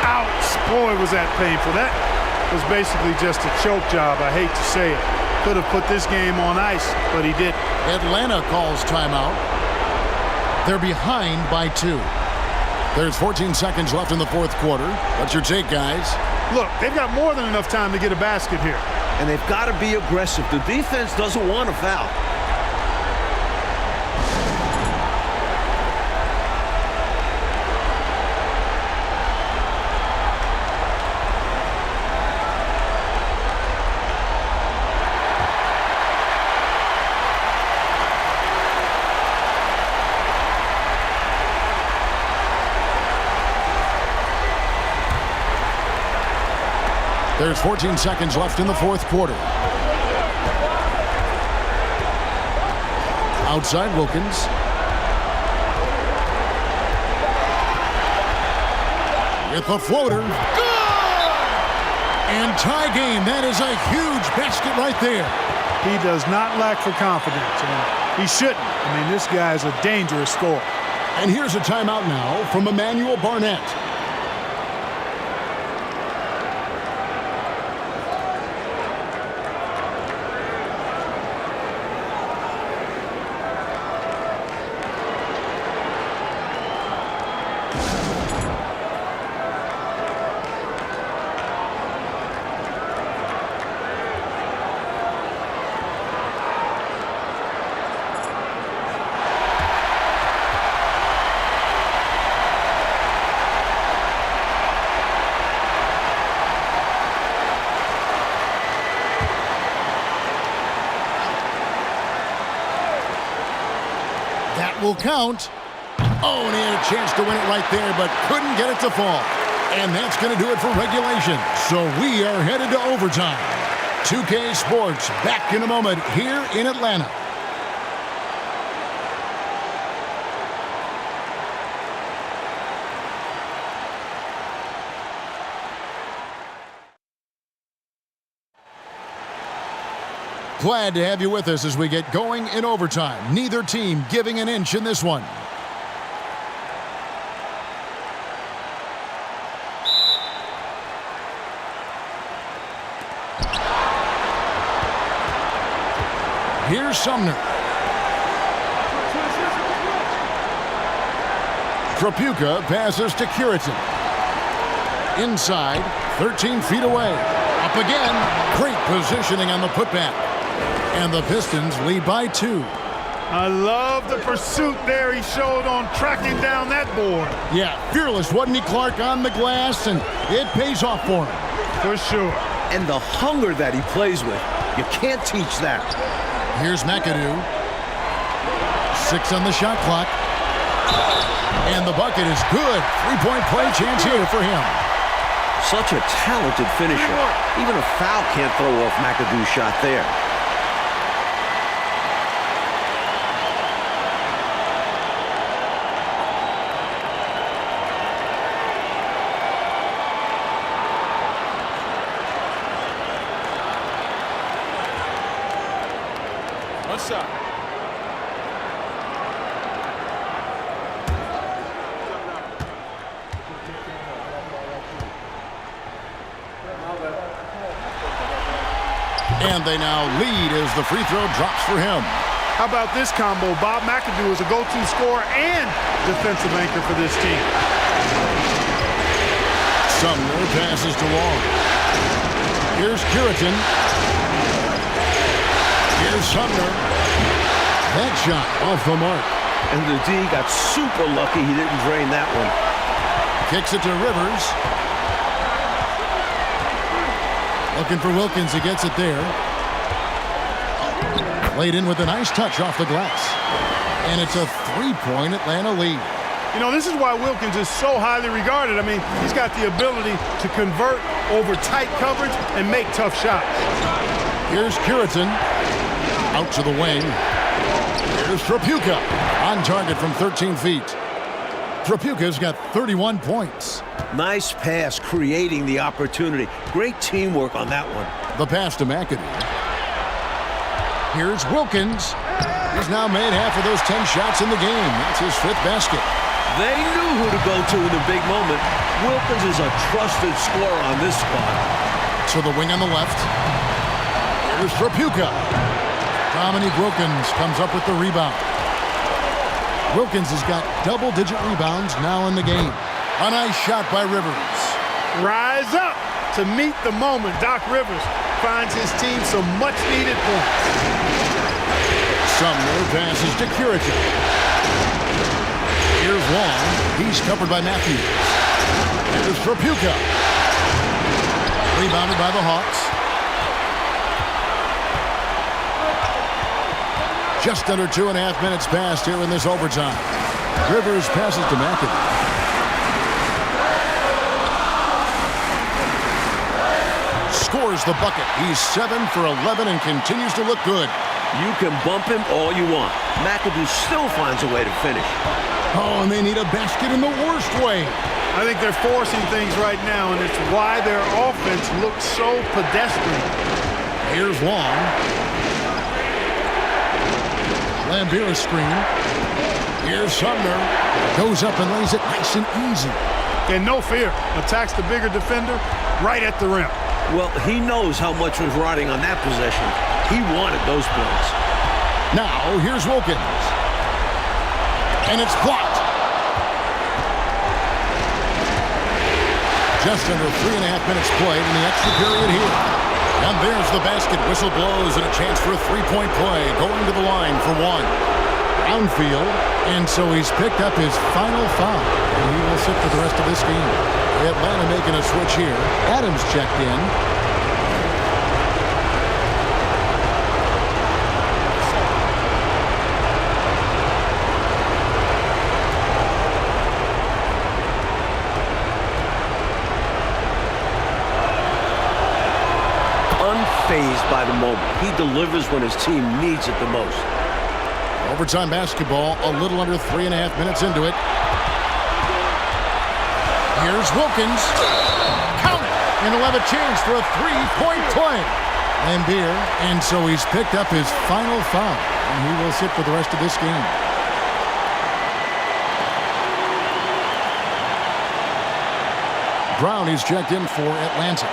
Ouch! Boy, was that painful. That was basically just a choke job. I hate to say it. Could have put this game on ice, but he didn't.
Atlanta calls timeout. They're behind by 2. There's 14 seconds left in the fourth quarter. What's your take, guys?
Look, they've got more than enough time to get a basket here.
And they've got to be aggressive. The defense doesn't want to foul.
There's 14 seconds left in the fourth quarter. Outside Wilkins. With the floater. Good! And tie game. That is a huge basket right there.
He does not lack for confidence, and he shouldn't. I mean, this guy is a dangerous scorer.
And here's a timeout now from Emmanuel Barnett. Full count. Oh, and he had a chance to win it right there, but couldn't get it to fall. And that's going to do it for regulation. So we are headed to overtime. 2K Sports back in a moment here in Atlanta. Glad to have you with us as we get going in overtime. Neither team giving an inch in this one. Here's Sumner. Trapuka passes to Curitin. Inside, 13 feet away. Up again. Great positioning on the putback. And the Pistons lead by 2.
I love the pursuit there he showed on tracking down that board.
Yeah, fearless, wasn't he, Clark, on the glass, and it pays off for him.
For sure.
And the hunger that he plays with. You can't teach that.
Here's McAdoo. 6 on the shot clock. And the bucket is good. 3-point play chance here for him.
Such a talented finisher. Even a foul can't throw off McAdoo's shot there.
One shot.
And they now lead as the free throw drops for him.
How about this combo? Bob McAdoo is a go-to scorer and defensive anchor for this team.
Sumner passes to Long. Here's Curitin. Here's Sumner. That shot off the mark.
And the D got super lucky he didn't drain that one.
Kicks it to Rivers. Looking for Wilkins. He gets it there. Laid in with a nice touch off the glass. And it's a 3-point Atlanta lead.
You know, this is why Wilkins is so highly regarded. I mean, he's got the ability to convert over tight coverage and make tough shots.
Here's Curitin. Out to the wing. Here's Trapuka. On target from 13 feet. Trapuka's got 31 points.
Nice pass, creating the opportunity. Great teamwork on that one.
The pass to McAdoo. Here's Wilkins. He's now made half of those 10 shots in the game. That's his 5th basket.
They knew who to go to in the big moment. Wilkins is a trusted scorer on this spot.
To the wing on the left. Here's Trapuka. Dominique Wilkins comes up with the rebound. Wilkins has got double-digit rebounds now in the game. A nice shot by Rivers.
Rise up to meet the moment. Doc Rivers finds his team some much-needed points.
Sumner passes to Curitin. Here's Long. He's covered by Matthews. Here's Trapuka. Rebounded by the Hawks. Just under 2.5 minutes passed here in this overtime. Rivers passes to McAdoo. Scores the bucket. He's 7 for 11 and continues to look good.
You can bump him all you want. McAdoo still finds a way to finish.
Oh, and they need a basket in the worst way.
I think they're forcing things right now, and it's why their offense looks so pedestrian.
Here's Long. Lambeer screen. Here's Sumner. Goes up and lays it nice and easy.
And no fear. Attacks the bigger defender right at the rim.
Well, he knows how much was riding on that possession. He wanted those points.
Now, here's Wilkins. And it's blocked. Just under 3.5 minutes played in the extra period here. And there's the basket. Whistle blows and a chance for a 3-point play. Going to the line for 1. Downfield. And so he's picked up his final foul. And he will sit for the rest of this game. Atlanta making a switch here. Adams checked in.
plays by the moment. He delivers when his team needs it the most.
Overtime basketball, a little under 3.5 minutes into it. Here's Wilkins. Count it! And he'll have a chance for a three-point play. Lambier, and so he's picked up his final foul, and he will sit for the rest of this game. Brown is checked in for Atlanta.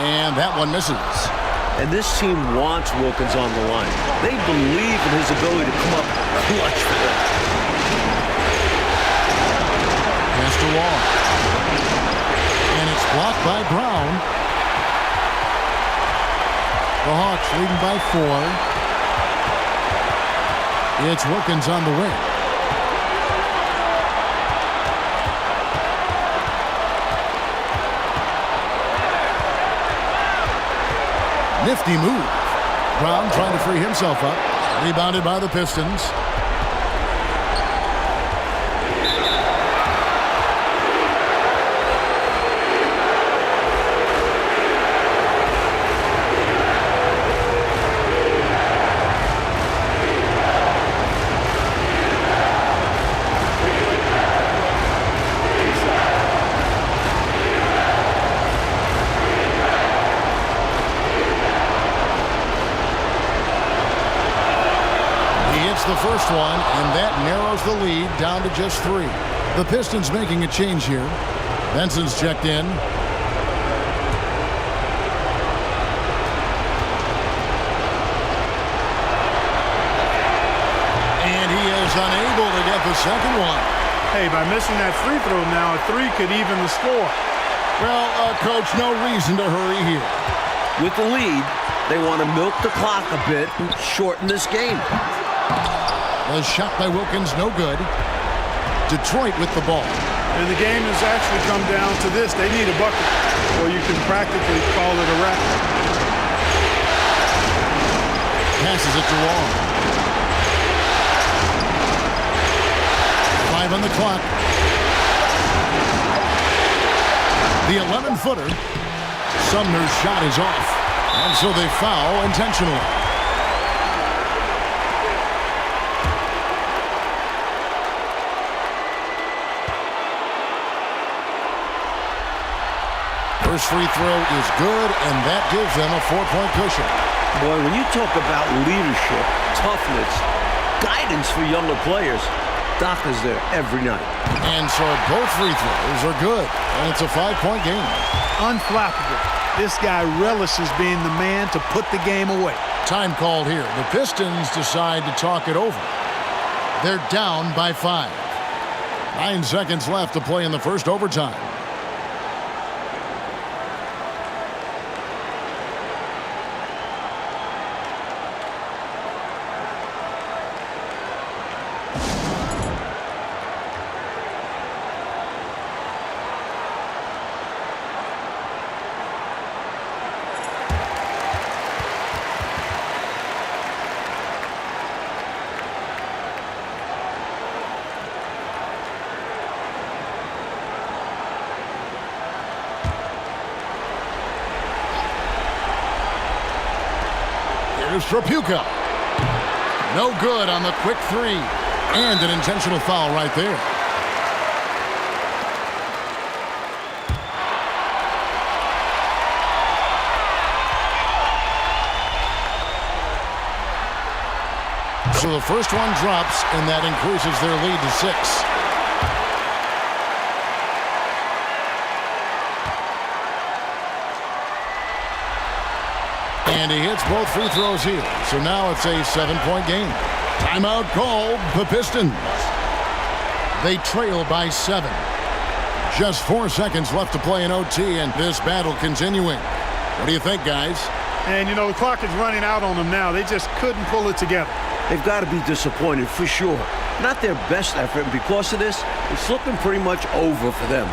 And that one misses.
And this team wants Wilkins on the line. They believe in his ability to come up clutch for them.
Pass to Wall. And it's blocked by Brown. The Hawks leading by 4. It's Wilkins on the wing. Nifty move. Brown trying to free himself up. Rebounded by the Pistons. The first one, and that narrows the lead down to just 3. The Pistons making a change here. Benson's checked in. And he is unable to get the second one.
Hey, by missing that free throw now, a 3 could even the score.
Well, Coach, no reason to hurry here.
With the lead, they want to milk the clock a bit and shorten this game.
The shot by Wilkins, no good. Detroit with the ball.
And the game has actually come down to this. They need a bucket, or you can practically call it a wrap.
Passes it to Wall. 5 on the clock. The 11-footer. Sumner's shot is off. And so they foul intentionally. First free throw is good, and that gives them a 4-point cushion.
Boy, when you talk about leadership, toughness, guidance for younger players, Doc is there every night.
And so both free throws are good, and it's a 5-point game.
Unflappable. This guy relishes being the man to put the game away.
Time called here. The Pistons decide to talk it over. They're down by 5. 9 seconds left to play in the first overtime. Here's Trapuka. No good on the quick 3. And an intentional foul right there. So the first one drops, and that increases their lead to 6. And he hits both free throws here. So now it's a 7-point game. Timeout called the Pistons. They trail by 7. Just 4 seconds left to play in OT, and this battle continuing. What do you think, guys?
And, you know, the clock is running out on them now. They just couldn't pull it together.
They've got to be disappointed for sure. Not their best effort, and because of this, it's looking pretty much over for them.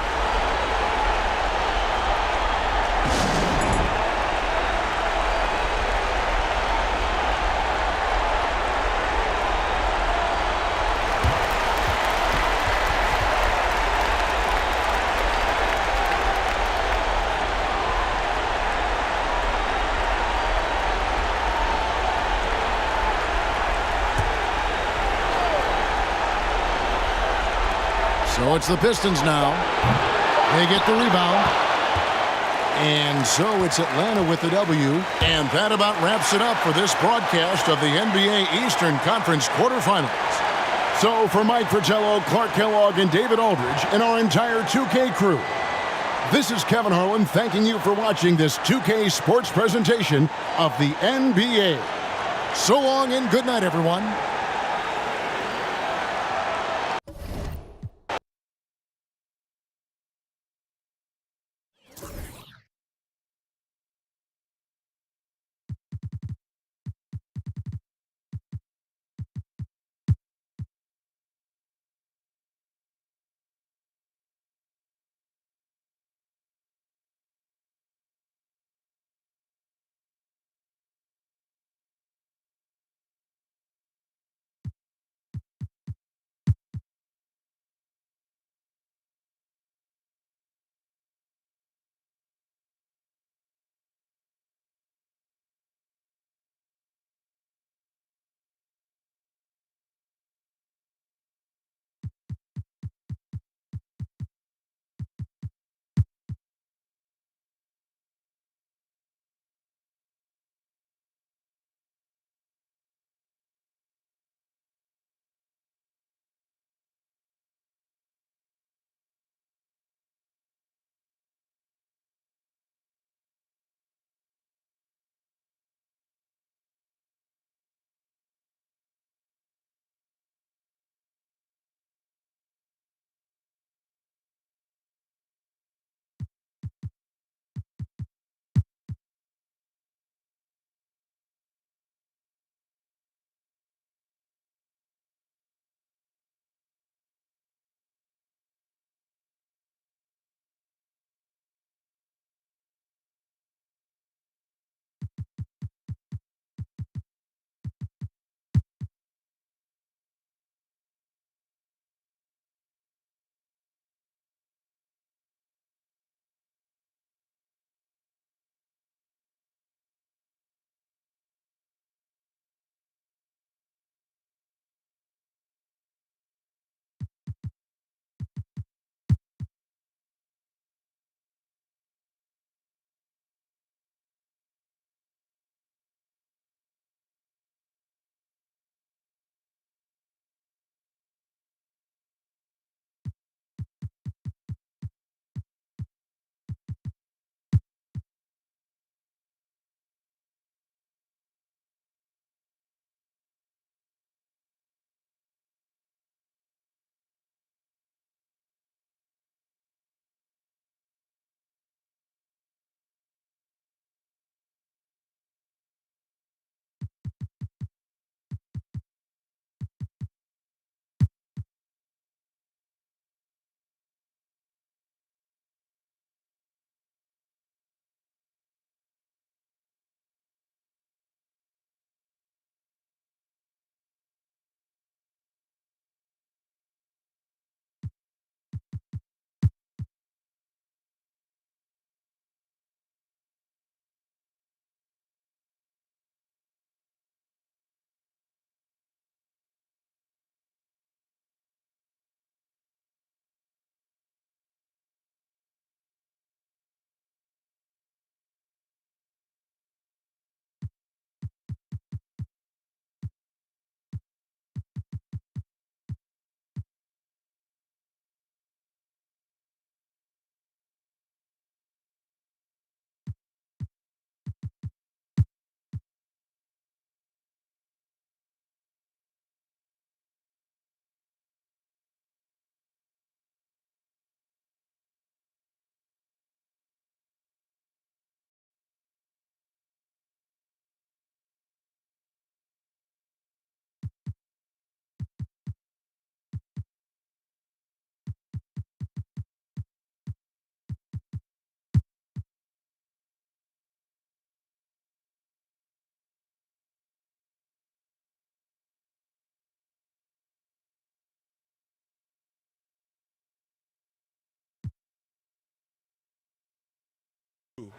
So it's the Pistons now. They get the rebound. And so it's Atlanta with the W. And that about wraps it up for this broadcast of the NBA Eastern Conference quarterfinals. So for Mike Fratello, Clark Kellogg, and David Aldridge, and our entire 2K crew, this is Kevin Harlan thanking you for watching this 2K sports presentation of the NBA. So long and good night, everyone.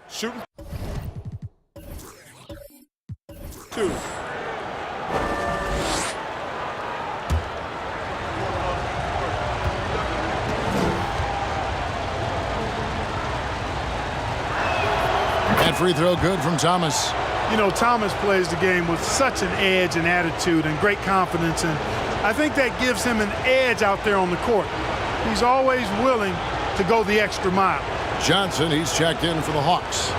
Shooting. Two.
That free throw good from Thomas.
You know, Thomas plays the game with such an edge and attitude and great confidence, and I think that gives him an edge out there on the court. He's always willing to go the extra mile.
Johnson, he's checked in for the Hawks.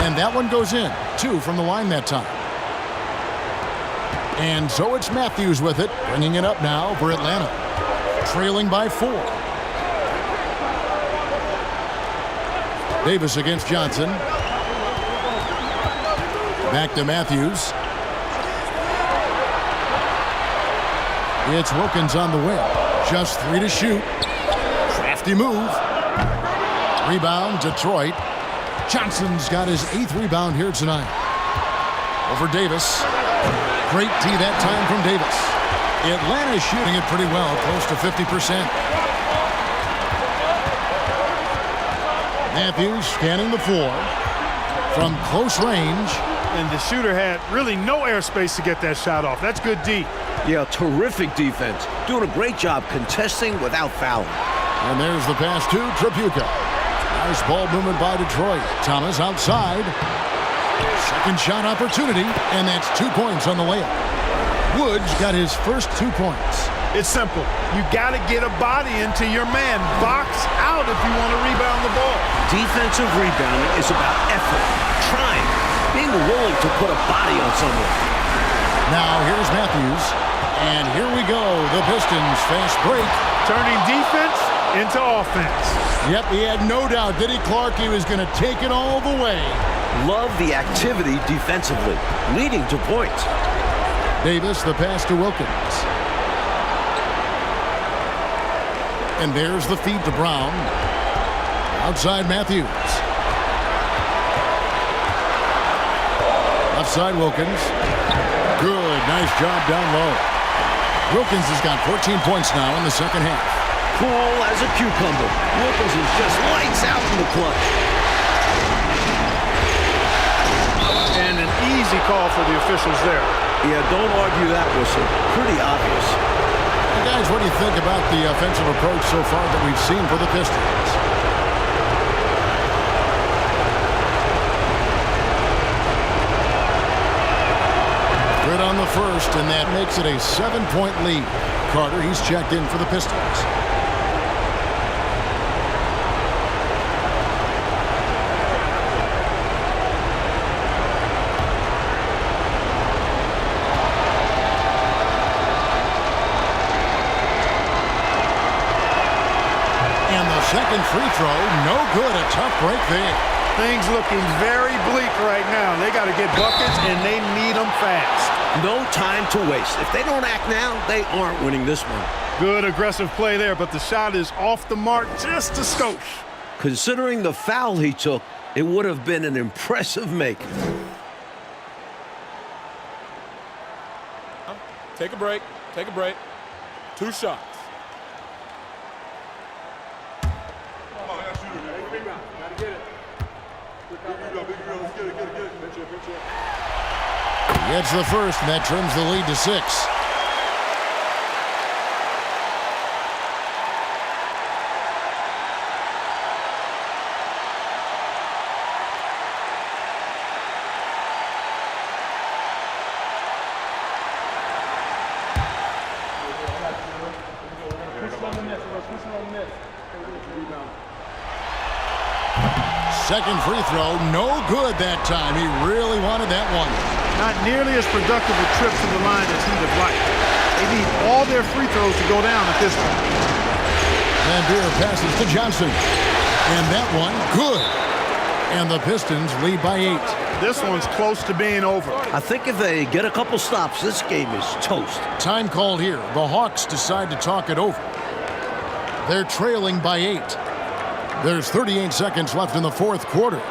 And that one goes in. 2 from the line that time. And so it's Matthews with it, bringing it up now for Atlanta. Trailing by 4. Davis against Johnson. Back to Matthews. It's Wilkins on the wing. Just 3 to shoot. Crafty move. Rebound, Detroit. Johnson's got his 8th rebound here tonight. Over Davis. Great D that time from Davis. Atlanta's shooting it pretty well, close to 50%. Matthews scanning the floor from close range.
And the shooter had really no airspace to get that shot off. That's good D.
Yeah, terrific defense. Doing a great job contesting without fouling.
And there's the pass to Tripucka. Nice ball movement by Detroit. Thomas outside. Second shot opportunity, and that's 2 points on the layup. Woods got his first 2 points.
It's simple. You got to get a body into your man. Box out if you want to rebound the ball.
Defensive rebounding is about effort, trying, being willing to put a body on someone.
Now here's Matthews, and here we go. The Pistons fast break.
Turning defense into offense.
Yep, he had no doubt, did he, Clark? He was going to take it all the way.
Love the activity defensively, leading to points.
Davis, the pass to Wilkins. And there's the feed to Brown. Outside Matthews. Left side Wilkins. Good, nice job down low. Wilkins has got 14 points now in the second half.
Cool as a cucumber. Wilkins is just lights out in the clutch.
And an easy call for the officials there.
Yeah, don't argue that whistle. Pretty obvious.
Guys, what do you think about the offensive approach so far that we've seen for the Pistons? Good on the first, and that makes it a 7-point lead. Carter, he's checked in for the Pistons. Second free throw, no good. A tough break there.
Things looking very bleak right now. They got to get buckets, and they need them fast.
No time to waste. If they don't act now, they aren't winning this one.
Good aggressive play there, but the shot is off the mark just a skosh.
Considering the foul he took, it would have been an impressive make.
Take a break. Take a break. 2 shots.
Gets the first, and that trims the lead to 6. Second free throw, no good that time. He really wanted that one.
Not nearly as productive a trip to the line as he'd have liked. They need all their free throws to go down at this point.
Van Beer passes to Johnson. And that one, good. And the Pistons lead by 8.
This one's close to being over.
I think if they get a couple stops, this game is toast.
Time called here. The Hawks decide to talk it over. They're trailing by 8. There's 38 seconds left in the fourth quarter.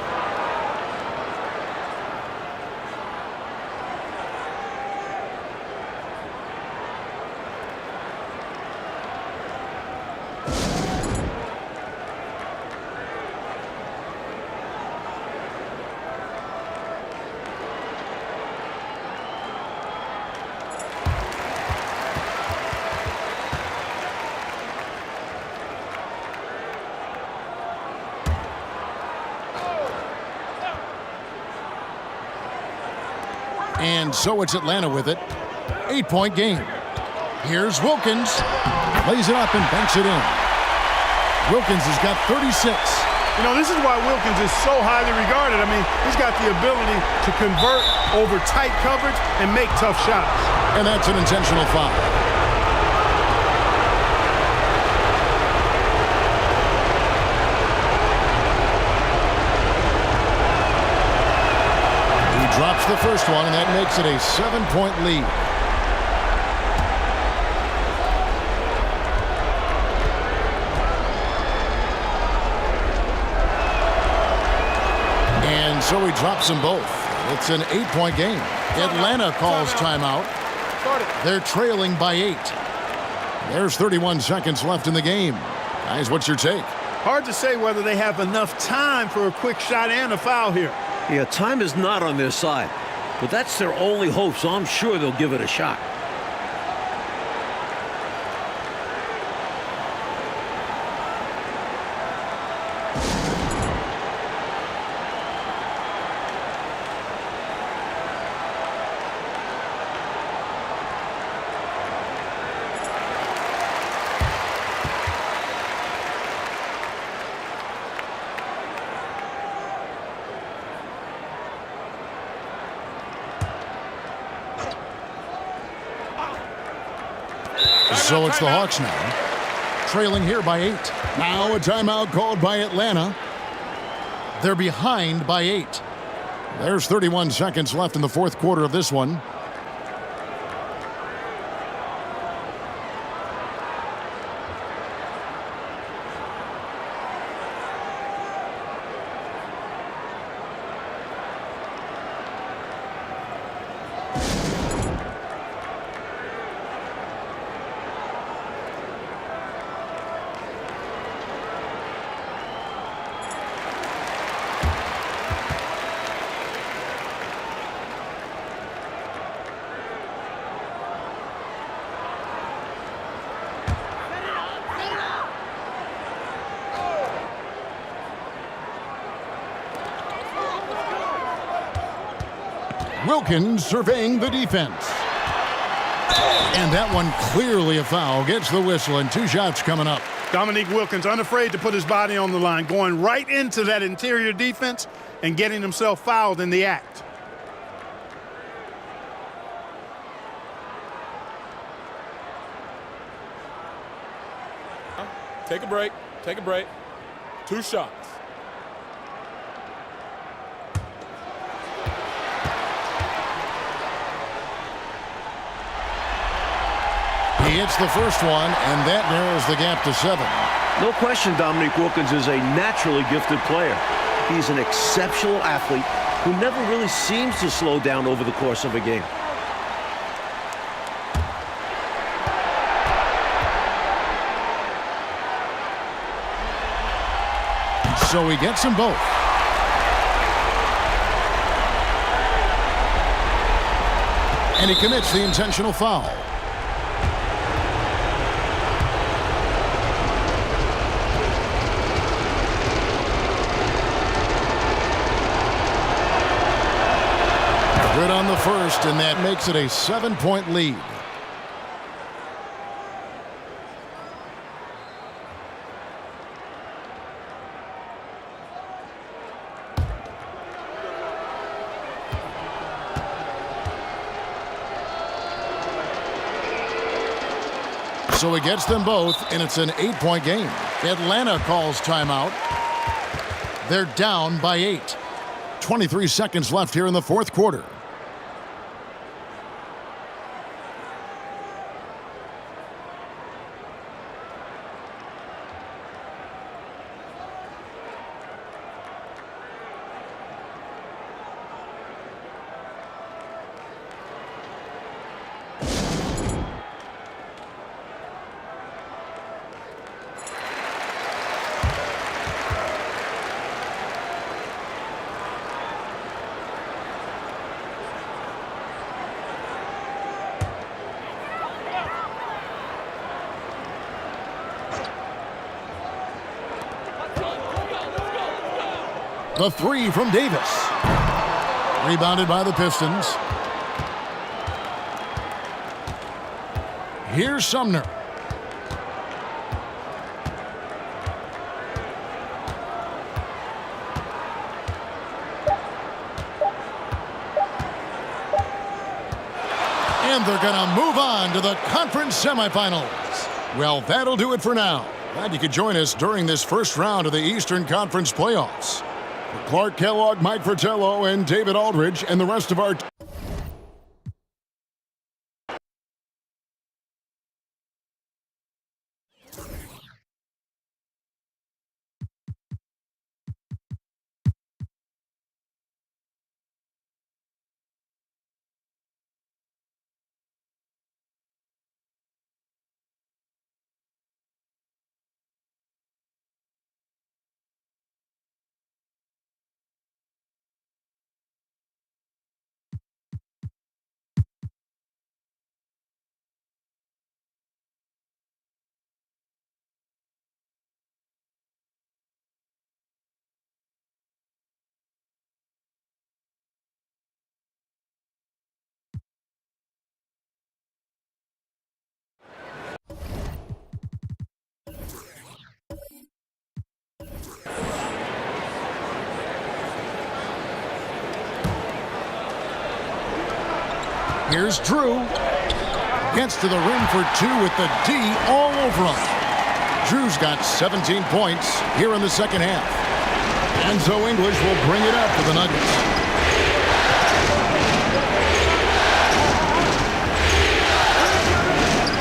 And so it's Atlanta with it. 8-point game. Here's Wilkins. Lays it up and banks it in. Wilkins has got 36.
You know, this is why Wilkins is so highly regarded. I mean, he's got the ability to convert over tight coverage and make tough shots.
And that's an intentional foul. He drops the first one, and that makes it a 7-point lead. So he drops them both. It's an 8-point game. Atlanta calls timeout. They're trailing by 8. There's 31 seconds left in the game. Guys, what's your take?
Hard to say whether they have enough time for a quick shot and a foul here.
Yeah, time is not on their side. But that's their only hope, so I'm sure they'll give it a shot.
So it's the Hawks now, trailing here by 8. Now a timeout called by Atlanta. They're behind by 8. There's 31 seconds left in the fourth quarter of this one. Wilkins surveying the defense. And that one clearly a foul. Gets the whistle, and 2 shots coming up.
Dominique Wilkins unafraid to put his body on the line, going right into that interior defense and getting himself fouled in the act.
Take a break. Take a break. 2 shots.
He hits the first one, and that narrows the gap to 7.
No question Dominique Wilkins is a naturally gifted player. He's an exceptional athlete who never really seems to slow down over the course of a game.
So he gets them both. And he commits the intentional foul. Good on the first, and that makes it a 7-point lead. So he gets them both, and it's an 8-point game. Atlanta calls timeout. They're down by 8. 23 seconds left here in the fourth quarter. The 3 from Davis. Rebounded by the Pistons. Here's Sumner. And they're going to move on to the conference semifinals. Well, that'll do it for now. Glad you could join us during this first round of the Eastern Conference playoffs. For Clark Kellogg, Mike Fratello, and David Aldridge, and the rest of our Here's Drew. Gets to the rim for two with the D all over him. Drew's got 17 points here in the second half. Enzo English will bring it up for the Nuggets.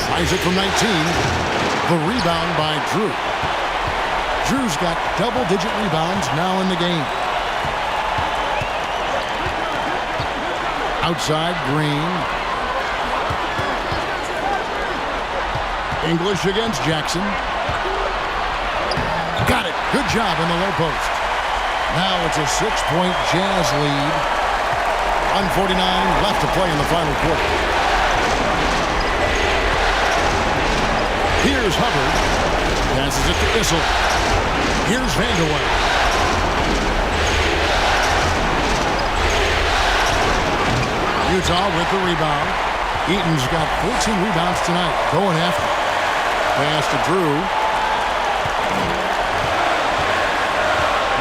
Tries it from 19. The rebound by Drew. Drew's got double-digit rebounds now in the game. Outside, Green. English against Jackson. Got it. Good job in the low post. Now it's a 6-point Jazz lead. 1:49 left to play in the final quarter. Here's Hubbard. Passes it to Issel. Here's Vanderway. Utah with the rebound. Eaton's got 14 rebounds tonight. Going after. Pass to Drew.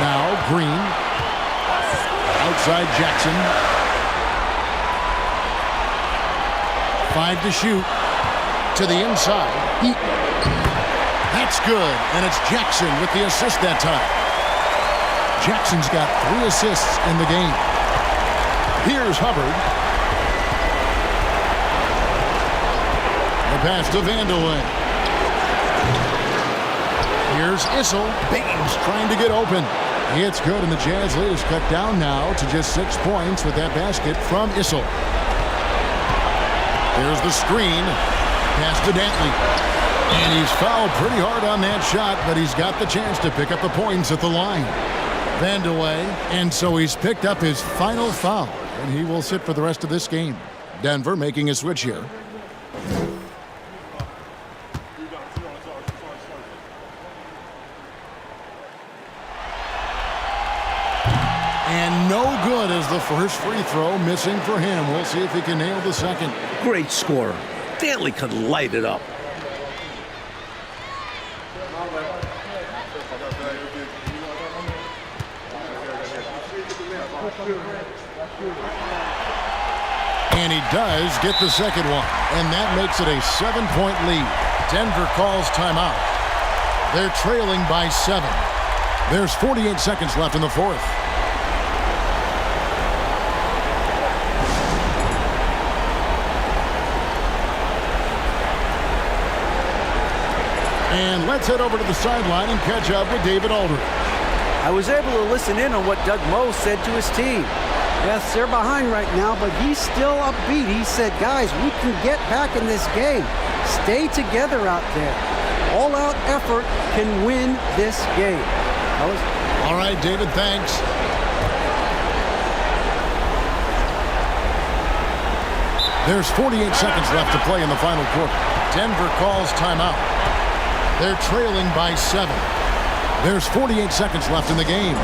Now Green. Outside Jackson. 5 to shoot. To the inside. Eaton. That's good. And it's Jackson with the assist that time. Jackson's got 3 assists in the game. Here's Hubbard. Pass to Vanderway. Here's Issel. Baines trying to get open. It's good, and the Jazz lead is cut down now to just 6 points with that basket from Issel. Here's the screen. Pass to Dantley. And he's fouled pretty hard on that shot, but he's got the chance to pick up the points at the line. Vanderway, and so he's picked up his final foul, and he will sit for the rest of this game. Denver making a switch here. And no good as the first free throw missing for him. We'll see if he can nail the second.
Great scorer. Dantley could light it up.
And he does get the second one. And that makes it a 7-point lead. Denver calls timeout. They're trailing by 7. There's 48 seconds left in the fourth. And let's head over to the sideline and catch up with David Aldridge.
I was able to listen in on what Doug Moe said to his team. Yes, they're behind right now, but he's still upbeat. He said, guys, we can get back in this game. Stay together out there. All-out effort can win this game.
All right, David, thanks. There's 48 seconds left to play in the final quarter. Denver calls timeout. They're trailing by 7. There's 48 seconds left in the game.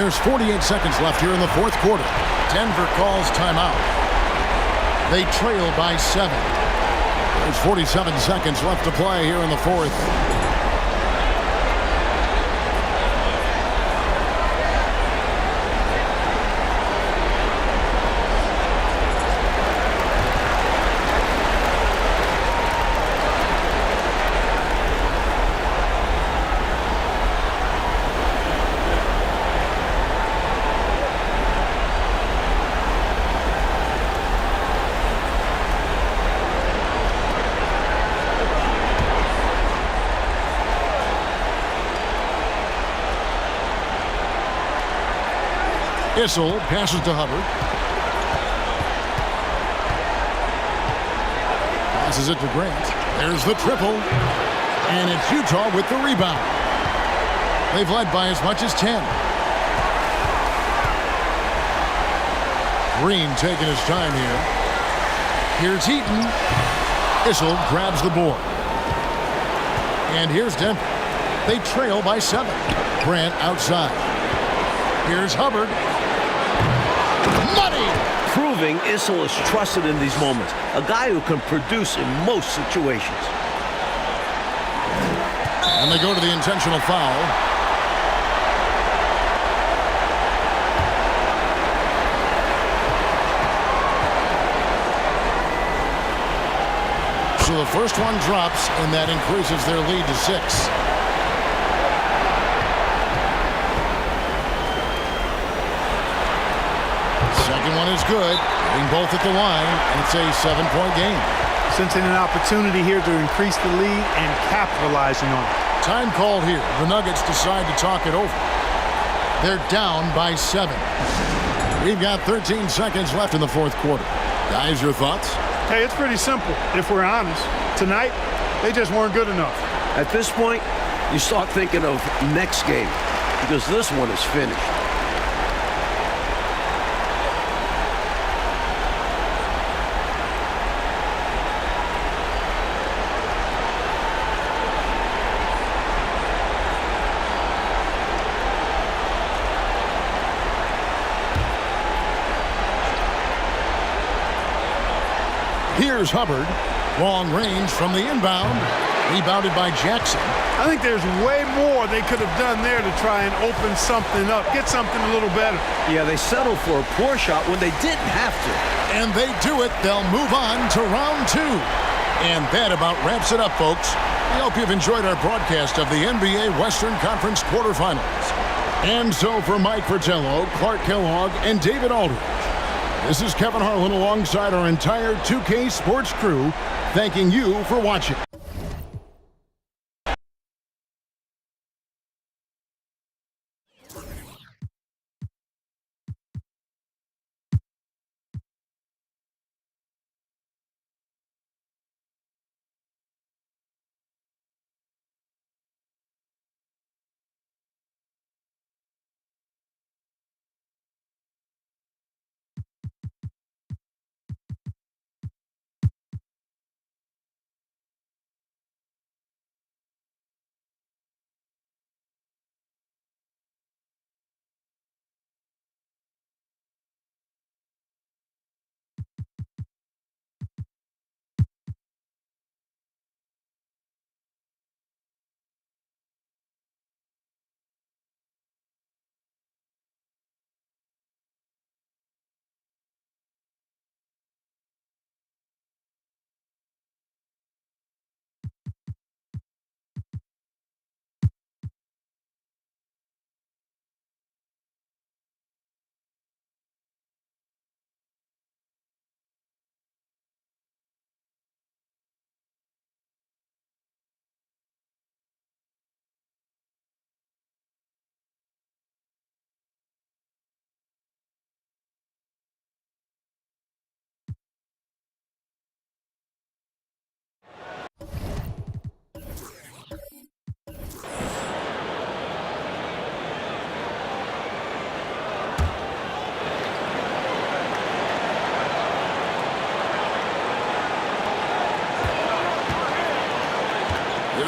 There's 48 seconds left here in the fourth quarter. Denver calls timeout. They trail by 7. There's 47 seconds left to play here in the fourth. Issel passes to Hubbard. Passes it to Grant. There's the triple. And it's Utah with the rebound. They've led by as much as 10. Green taking his time here. Here's Heaton. Issel grabs the board. And here's Denver. They trail by 7. Grant outside. Here's Hubbard. Money!
Proving Issel is trusted in these moments. A guy who can produce in most situations.
And they go to the intentional foul. So the first one drops, and that increases their lead to 6. Second one is good. Hitting both at the line, and it's a 7-point game.
Sensing an opportunity here to increase the lead and capitalizing on it.
Time called here. The Nuggets decide to talk it over. They're down by 7. We've got 13 seconds left in the fourth quarter. Guys, your thoughts?
Hey, it's pretty simple, if we're honest. Tonight, they just weren't good enough.
At this point, you start thinking of next game because this one is finished.
Here's Hubbard. Long range from the inbound. Rebounded by Jackson.
I think there's way more they could have done there to try and open something up, get something a little better.
Yeah, they settled for a poor shot when they didn't have to.
And they do it. They'll move on to round 2. And that about wraps it up, folks. We hope you've enjoyed our broadcast of the NBA Western Conference quarterfinals. And so for Mike Fratello, Clark Kellogg, and David Aldridge, this is Kevin Harlan alongside our entire 2K Sports crew, thanking you for watching.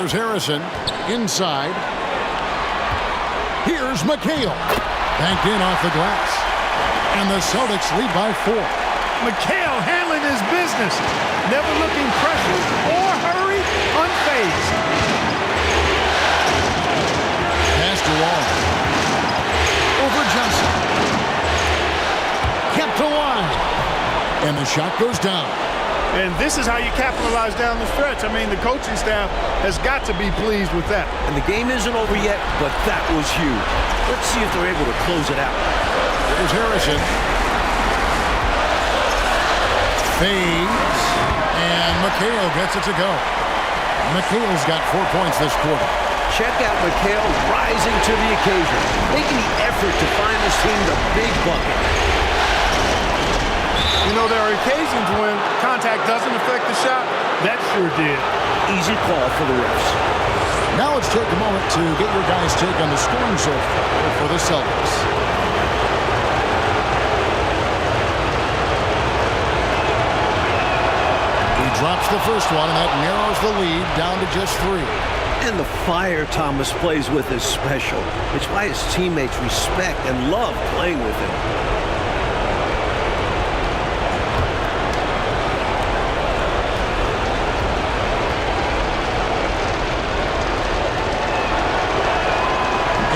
Here's Harrison inside. Here's McHale. Banked in off the glass. And the Celtics lead by 4.
McHale handling his business. Never looking pressured or hurried, unfazed.
Pass to Wall. Over Johnson. Kept to line. And the shot goes down.
And this is how you capitalize down the stretch. I mean, the coaching staff has got to be pleased with that.
And the game isn't over yet, but that was huge. Let's see if they're able to close it out.
Here's Harrison. Fades. And McHale gets it to go. McHale's got 4 points this quarter.
Check out McHale rising to the occasion, making the effort to find his team the big bucket.
You know, there are occasions when contact doesn't affect the shot. That sure did.
Easy call for the refs.
Now let's take a moment to get your guys' take on the scoring so far for the Celtics. He drops the first one, and that narrows the lead down to just 3.
And the fire Thomas plays with is special. It's why his teammates respect and love playing with him.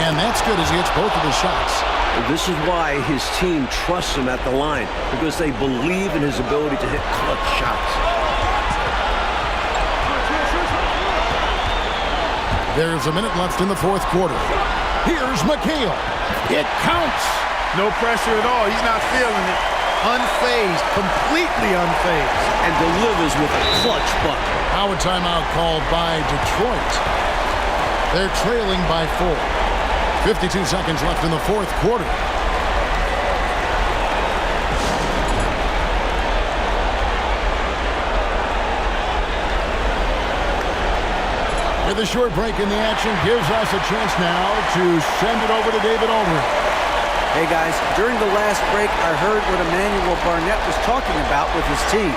And that's good as he hits both of the shots.
And this is why his team trusts him at the line, because they believe in his ability to hit clutch shots.
There's a minute left in the fourth quarter. Here's McHale. It counts.
No pressure at all. He's not feeling it. Unfazed, completely unfazed.
And delivers with a clutch bucket.
Now a timeout called by Detroit. They're trailing by 4. 52 seconds left in the fourth quarter. With a short break in the action gives us a chance now to send it over to David Aldridge.
Hey guys, during the last break, I heard what Emmanuel Barnett was talking about with his team.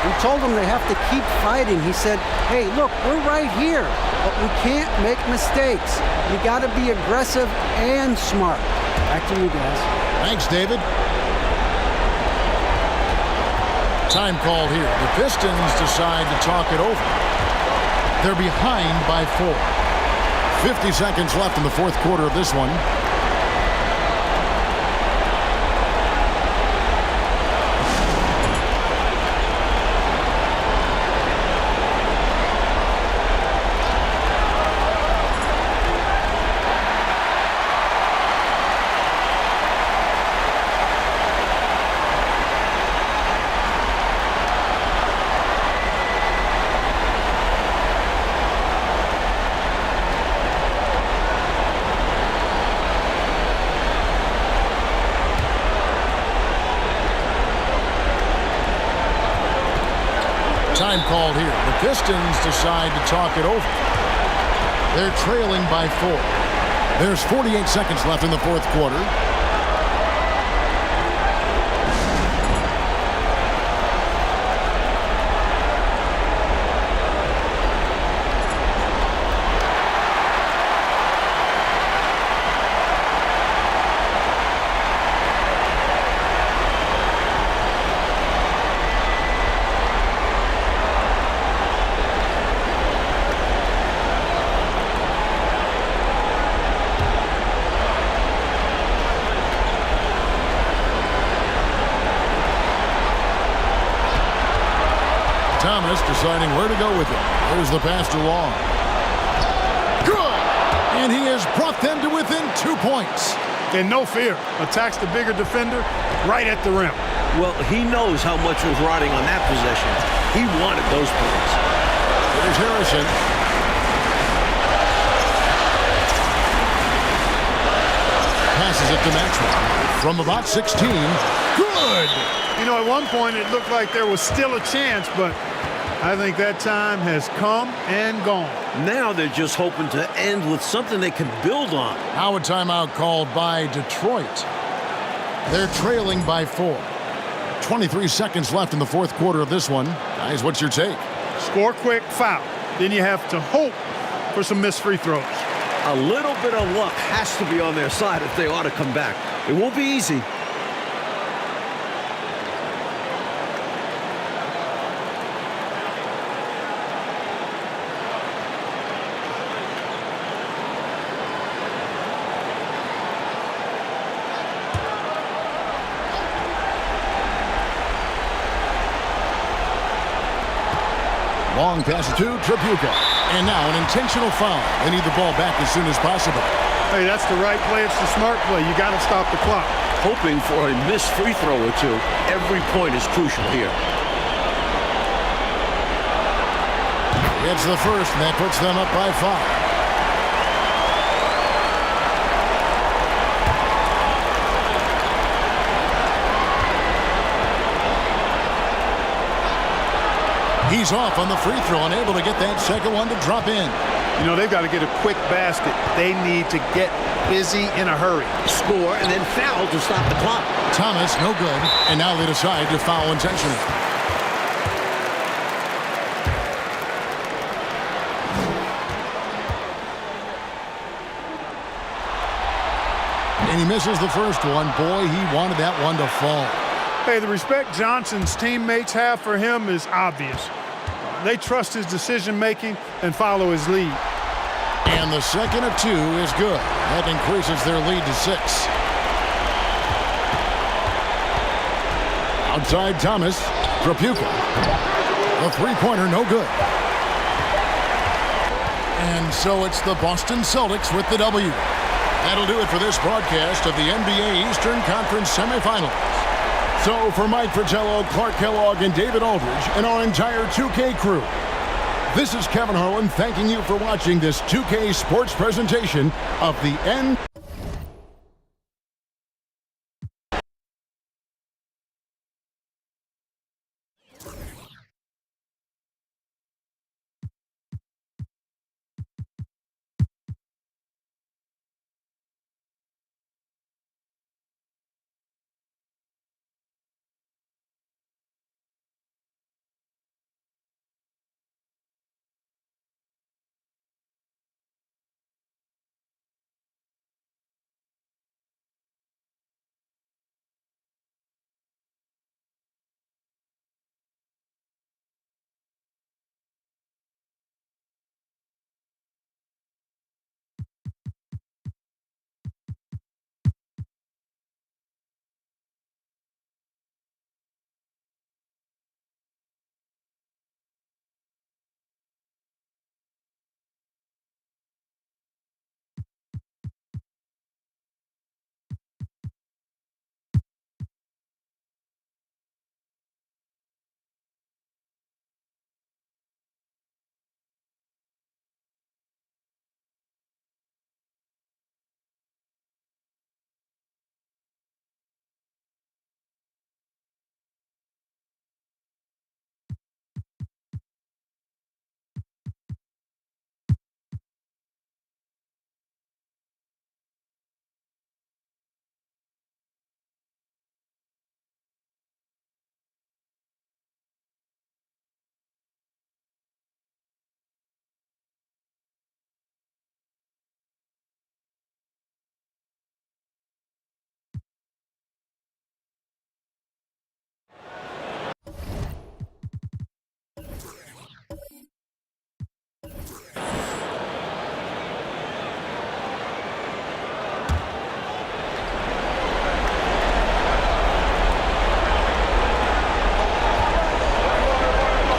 He told them they have to keep fighting. He said, hey, look, we're right here, but we can't make mistakes. You got to be aggressive and smart. Back to you guys.
Thanks, David. Time called here. The Pistons decide to talk it over. They're behind by 4. 50 seconds left in the fourth quarter of this one. Time called here. The Pistons decide to talk it over. They're trailing by 4. There's 48 seconds left in the fourth quarter. Thomas deciding where to go with it. There's the pass to Long. Good! And he has brought them to within 2 points.
And no fear. Attacks the bigger defender right at the rim.
Well, he knows how much was riding on that possession. He wanted those points.
There's Harrison. Passes it to Maxwell. From about 16. Good!
You know, at one point it looked like there was still a chance, but I think that time has come and gone.
Now they're just hoping to end with something they can build on.
Now a timeout called by Detroit. They're trailing by 4. 23 seconds left in the fourth quarter of this one. Guys, what's your take?
Score quick, foul. Then you have to hope for some missed free throws.
A little bit of luck has to be on their side if they ought to come back. It won't be easy.
Long pass to Tripucka. And now an intentional foul. They need the ball back as soon as possible.
Hey, that's the right play. It's the smart play. You got to stop the clock.
Hoping for a missed free throw or two. Every point is crucial here.
It's the first, and that puts them up by 5. He's off on the free throw, unable to get that second one to drop in.
You know, they've got to get a quick basket. They need to get busy in a hurry.
Score and then foul to stop the clock.
Thomas, no good. And now they decide to foul intentionally. And he misses the first one. Boy, he wanted that one to fall.
Hey, the respect Johnson's teammates have for him is obvious. They trust his decision-making and follow his lead.
And the second of 2 is good. That increases their lead to 6. Outside Thomas. Tripucka. The three-pointer, no good. And so it's the Boston Celtics with the W. That'll do it for this broadcast of the NBA Eastern Conference semifinals. So for Mike Fratello, Clark Kellogg, and David Aldridge, and our entire 2K crew, this is Kevin Harlan thanking you for watching this 2K sports presentation of the NBA.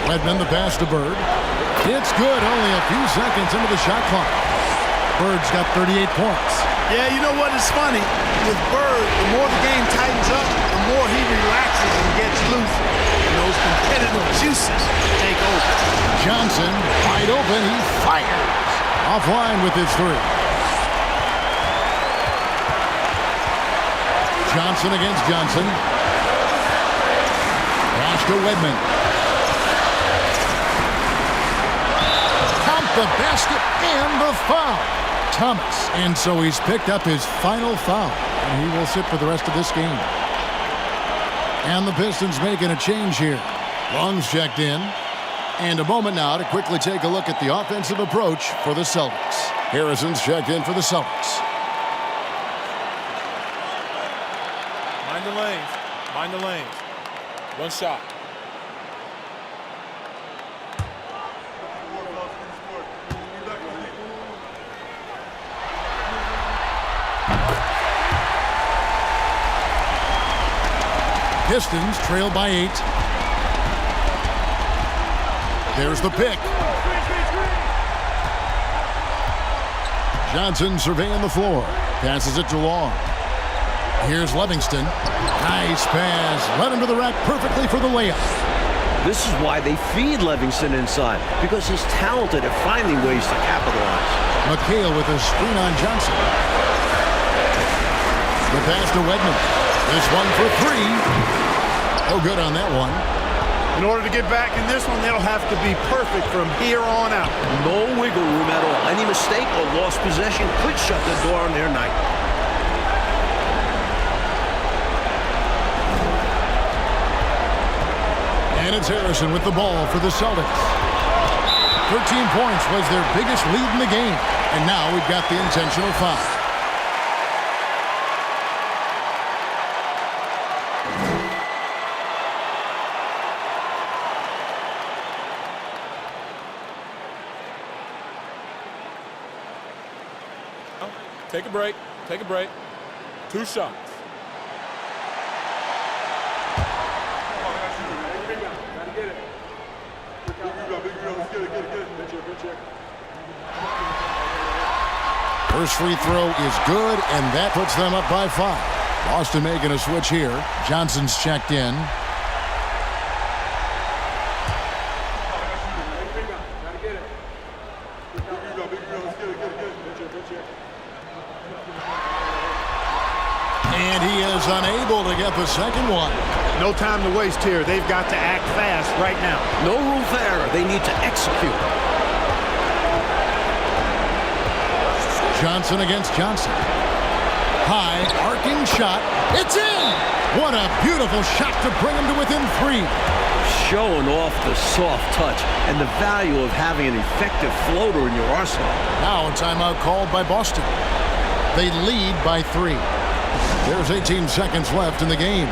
Redmond, the pass to Bird. It's good, only a few seconds into the shot clock. Bird's got 38 points.
Yeah, you know what is funny? With Bird, the more the game tightens up, the more he relaxes and gets loose. And those competitive juices take over.
Johnson, wide open, he fires. Offline with his 3. Johnson against Johnson. Pass to Wedman. The basket and the foul. Thomas. And so he's picked up his final foul. And he will sit for the rest of this game. And the Pistons making a change here. Long's checked in. And a moment now to quickly take a look at the offensive approach for the Celtics. Harrison's checked in for the Celtics.
Mind the lanes. Mind the lanes. One shot.
Pistons trail by 8. There's the pick. Johnson surveying the floor. Passes it to Long. Here's Livingston. Nice pass. Led him to the rack perfectly for the layup.
This is why they feed Livingston inside, because he's talented at finding ways to capitalize.
McHale with a screen on Johnson. The pass to Wedman. This one for 3. Oh, good on that one.
In order to get back in this one, they'll have to be perfect from here on out.
No wiggle room at all. Any mistake or lost possession could shut the door on their night.
And it's Harrison with the ball for the Celtics. 13 points was their biggest lead in the game. And now we've got the intentional foul.
Take a break. Take a break. 2 shots.
First free throw is good, and that puts them up by 5. Boston making a switch here. Johnson's checked in. And he is unable to get the second one.
No time to waste here. They've got to act fast right now.
No room for error. They need to execute.
Johnson against Johnson. High, arcing shot. It's in! What a beautiful shot to bring him to within 3.
Showing off the soft touch and the value of having an effective floater in your arsenal.
Now a timeout called by Boston. They lead by 3. There's 18 seconds left in the game.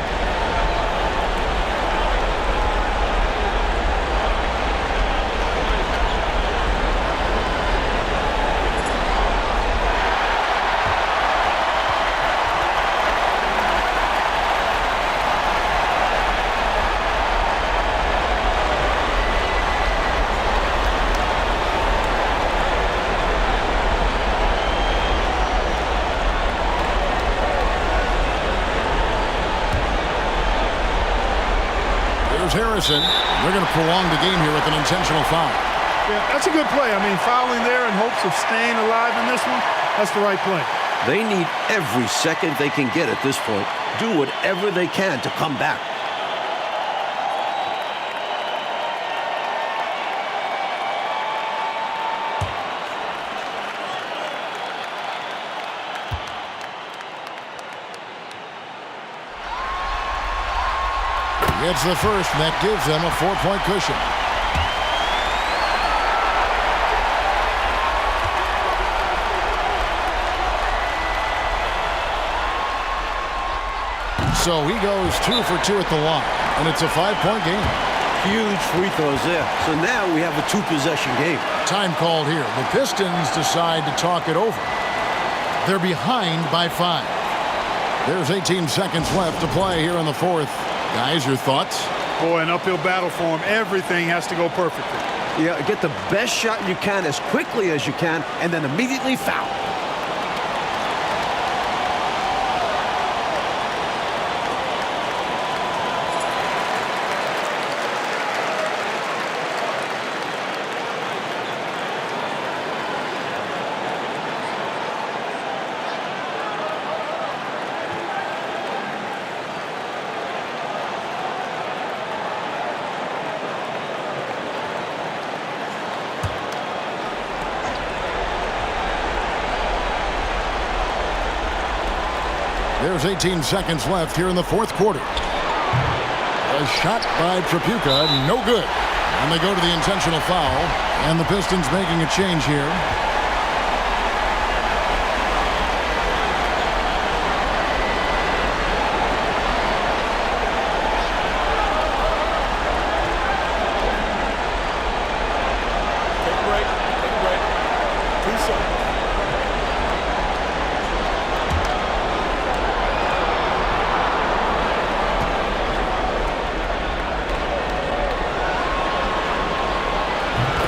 Harrison. They're going to prolong the game here with an intentional foul.
Yeah, that's a good play. I mean, fouling there in hopes of staying alive in this one, that's the right play.
They need every second they can get at this point. Do whatever they can to come back.
It's the first, and that gives them a 4-point cushion. So he goes 2 for 2 at the line, and it's a 5-point game.
Huge free throws there. So now we have a 2-possession game.
Time called here. The Pistons decide to talk it over. They're behind by 5. There's 18 seconds left to play here in the 4th. Guys, your thoughts?
Boy, an uphill battle for him. Everything has to go perfectly.
Yeah, get the best shot you can as quickly as you can, and then immediately foul.
There's 18 seconds left here in the 4th quarter. A shot by Tripucka, no good. And they go to the intentional foul, and the Pistons making a change here.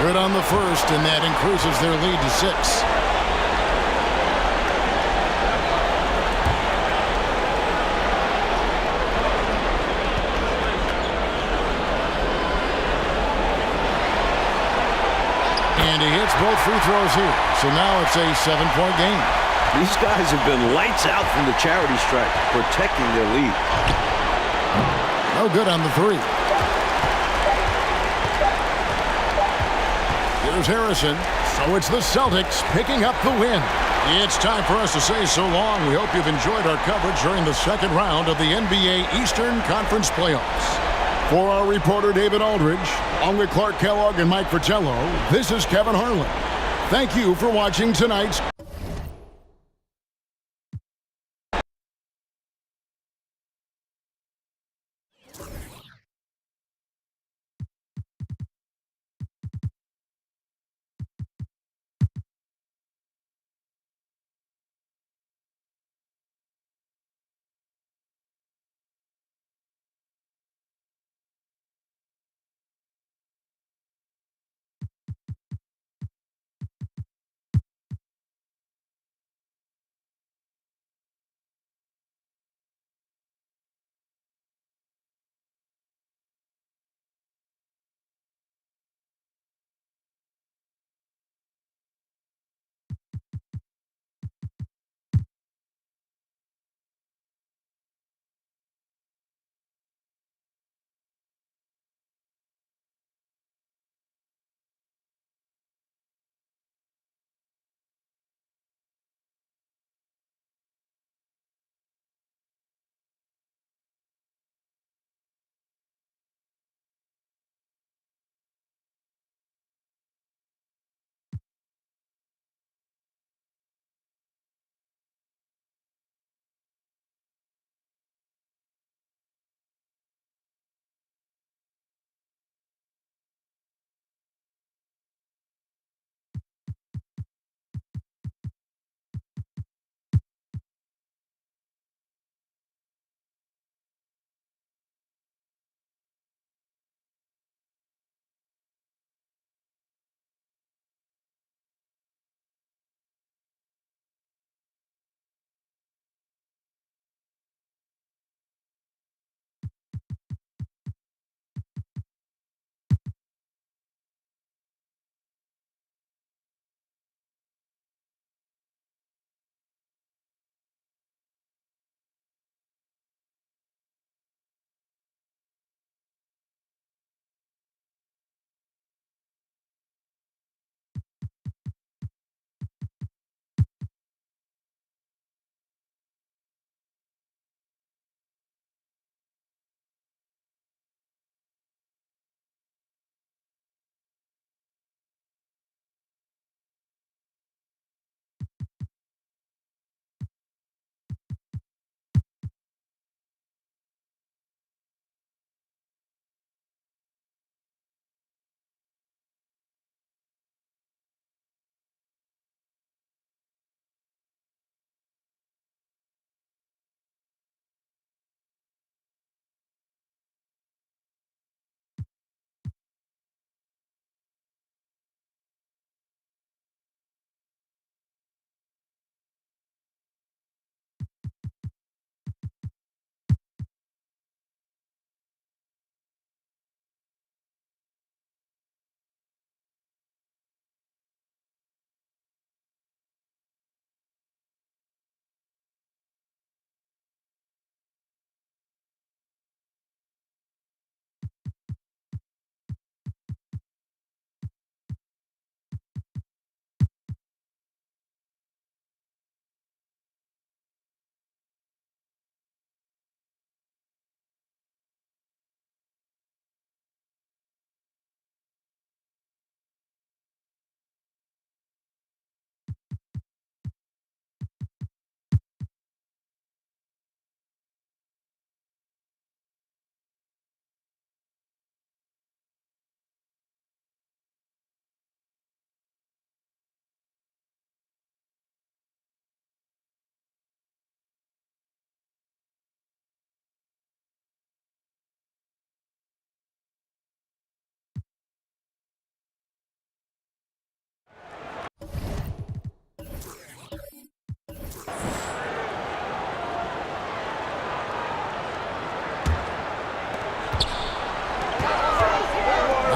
Good on the first, and that increases their lead to 6. And he hits both free throws here. So now it's a 7-point game.
These guys have been lights out from the charity stripe, protecting their lead.
No good on the 3. Here's Harrison. So it's the Celtics picking up the win. It's time for us to say so long. We hope you've enjoyed our coverage during the second round of the NBA Eastern Conference Playoffs. For our reporter David Aldridge, along with Clark Kellogg and Mike Fratello, this is Kevin Harlan. Thank you for watching tonight's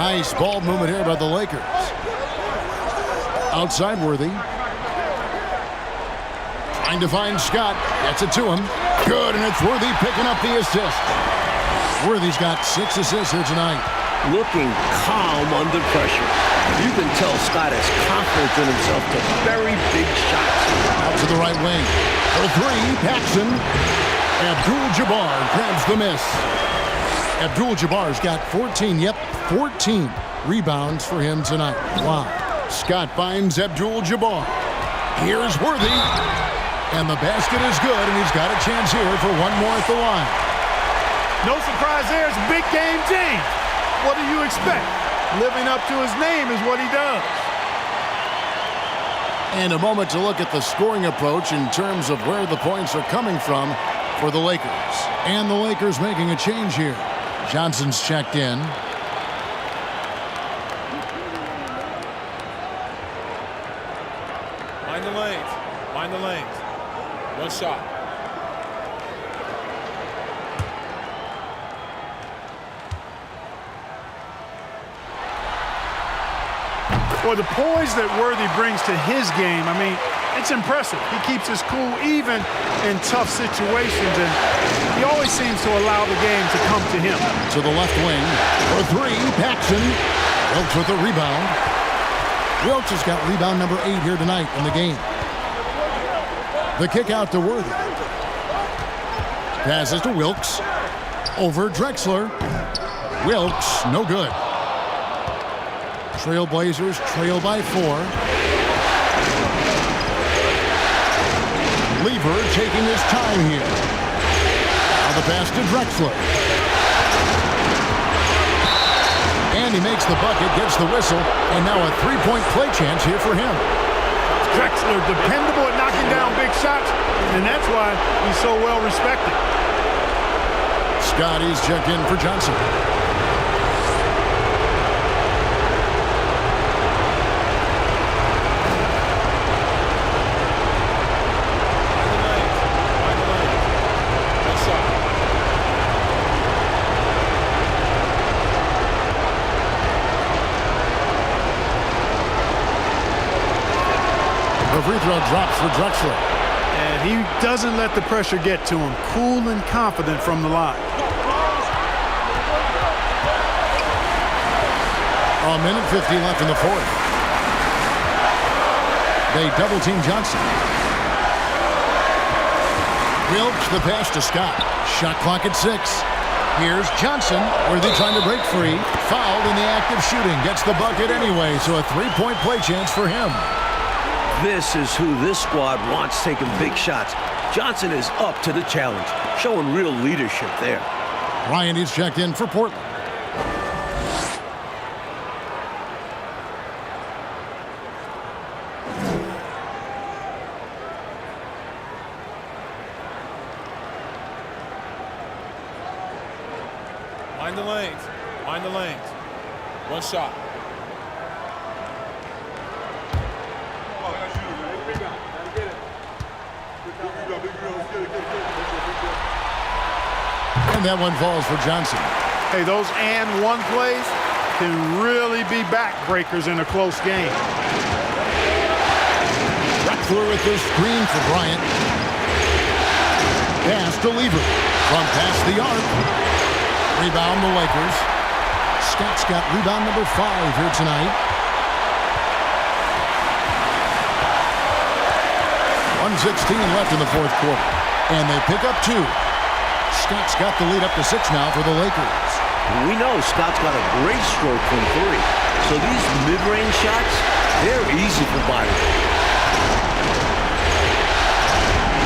Nice ball movement here by the Lakers. Outside Worthy. Trying to find Scott. Gets it to him. Good, and it's Worthy picking up the assist. Worthy's got 6 assists here tonight.
Looking calm under pressure. You can tell Scott has confidence in himself to very big shots.
Out to the right wing. For 3, Paxson. Abdul-Jabbar grabs the miss. Abdul-Jabbar's got 14 rebounds for him tonight. Wow. Scott finds Abdul-Jabbar. Here's Worthy. And the basket is good, and he's got a chance here for one more at the line.
No surprise there. It's a big game, James. What do you expect? Living up to his name is what he does.
And a moment to look at the scoring approach in terms of where the points are coming from for the Lakers. And the Lakers making a change here. Johnson's checked in.
Mind the lanes. Mind the lanes. One shot.
Well, the poise that Worthy brings to his game, I mean, it's impressive. He keeps his cool even in tough situations, and he always seems to allow the game to come to him.
To the left wing. For 3, Paxson. Wilkes with a rebound. Wilkes has got rebound number 8 here tonight in the game. The kick out to Worthy. Passes to Wilkes. Over Drexler. Wilkes, no good. Trailblazers trail by 4. Lever taking his time here. Now the pass to Drexler. And he makes the bucket, gets the whistle, and now a 3-point play chance here for him.
Drexler dependable at knocking down big shots, and that's why he's so well respected.
Scotty's checked in for Johnson. The free throw drops for Drexler.
And he doesn't let the pressure get to him. Cool and confident from the line.
A minute 50 left in the fourth. They double team Johnson. Wilkes the pass to Scott. Shot clock at 6. Here's Johnson. Worthy trying to break free. Fouled in the act of shooting. Gets the bucket anyway, so a 3-point play chance for him.
This is who this squad wants taking big shots. Johnson is up to the challenge, showing real leadership there.
Ryan is checked in for Portland.
Mind the lanes. Mind the lanes. One shot.
And that one falls for Johnson.
Hey, those and one plays can really be backbreakers in a close game.
Drexler with the screen for Bryant. Pass to Lever. From past the arc. Rebound the Lakers. Scott's got rebound number 5 here tonight. 1:16 left in the fourth quarter. And they pick up 2. Scott's got the lead up to 6 now for the Lakers.
We know Scott's got a great stroke from 3. So these mid-range shots, they're easy for Byron.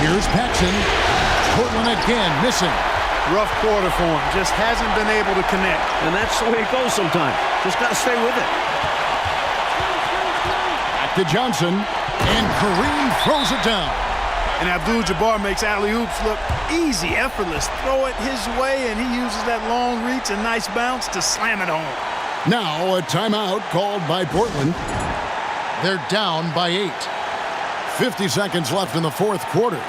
Here's Paxson. Portland again missing.
Rough quarter for him. Just hasn't been able to connect.
And that's the way it goes sometimes. Just got to stay with it.
Back to Johnson. And Kareem throws it down.
And Abdul-Jabbar makes alley-oops look easy, effortless. Throw it his way, and he uses that long reach and nice bounce to slam it home.
Now a timeout called by Portland. They're down by 8. 50 seconds left in the fourth quarter.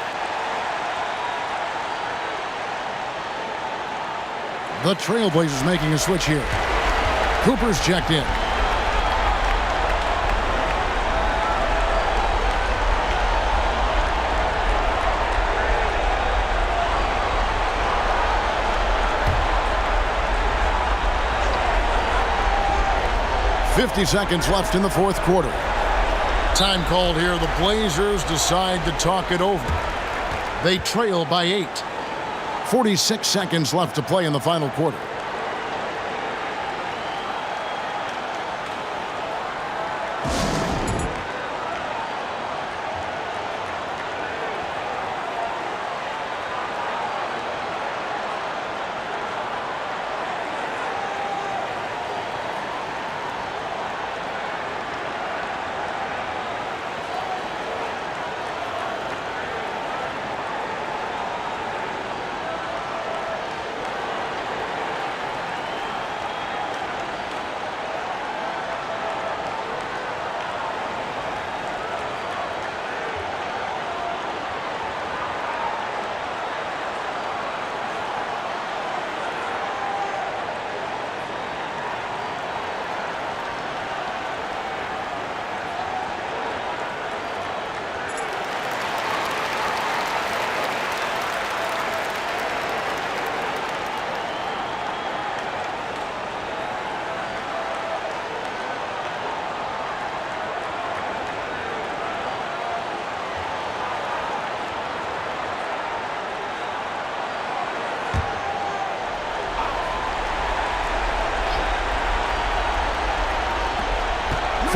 The Trailblazers making a switch here. Cooper's checked in. .50 seconds left in the fourth quarter. Time called here. The Blazers decide to talk it over. They trail by 8. 46 seconds left to play in the final quarter.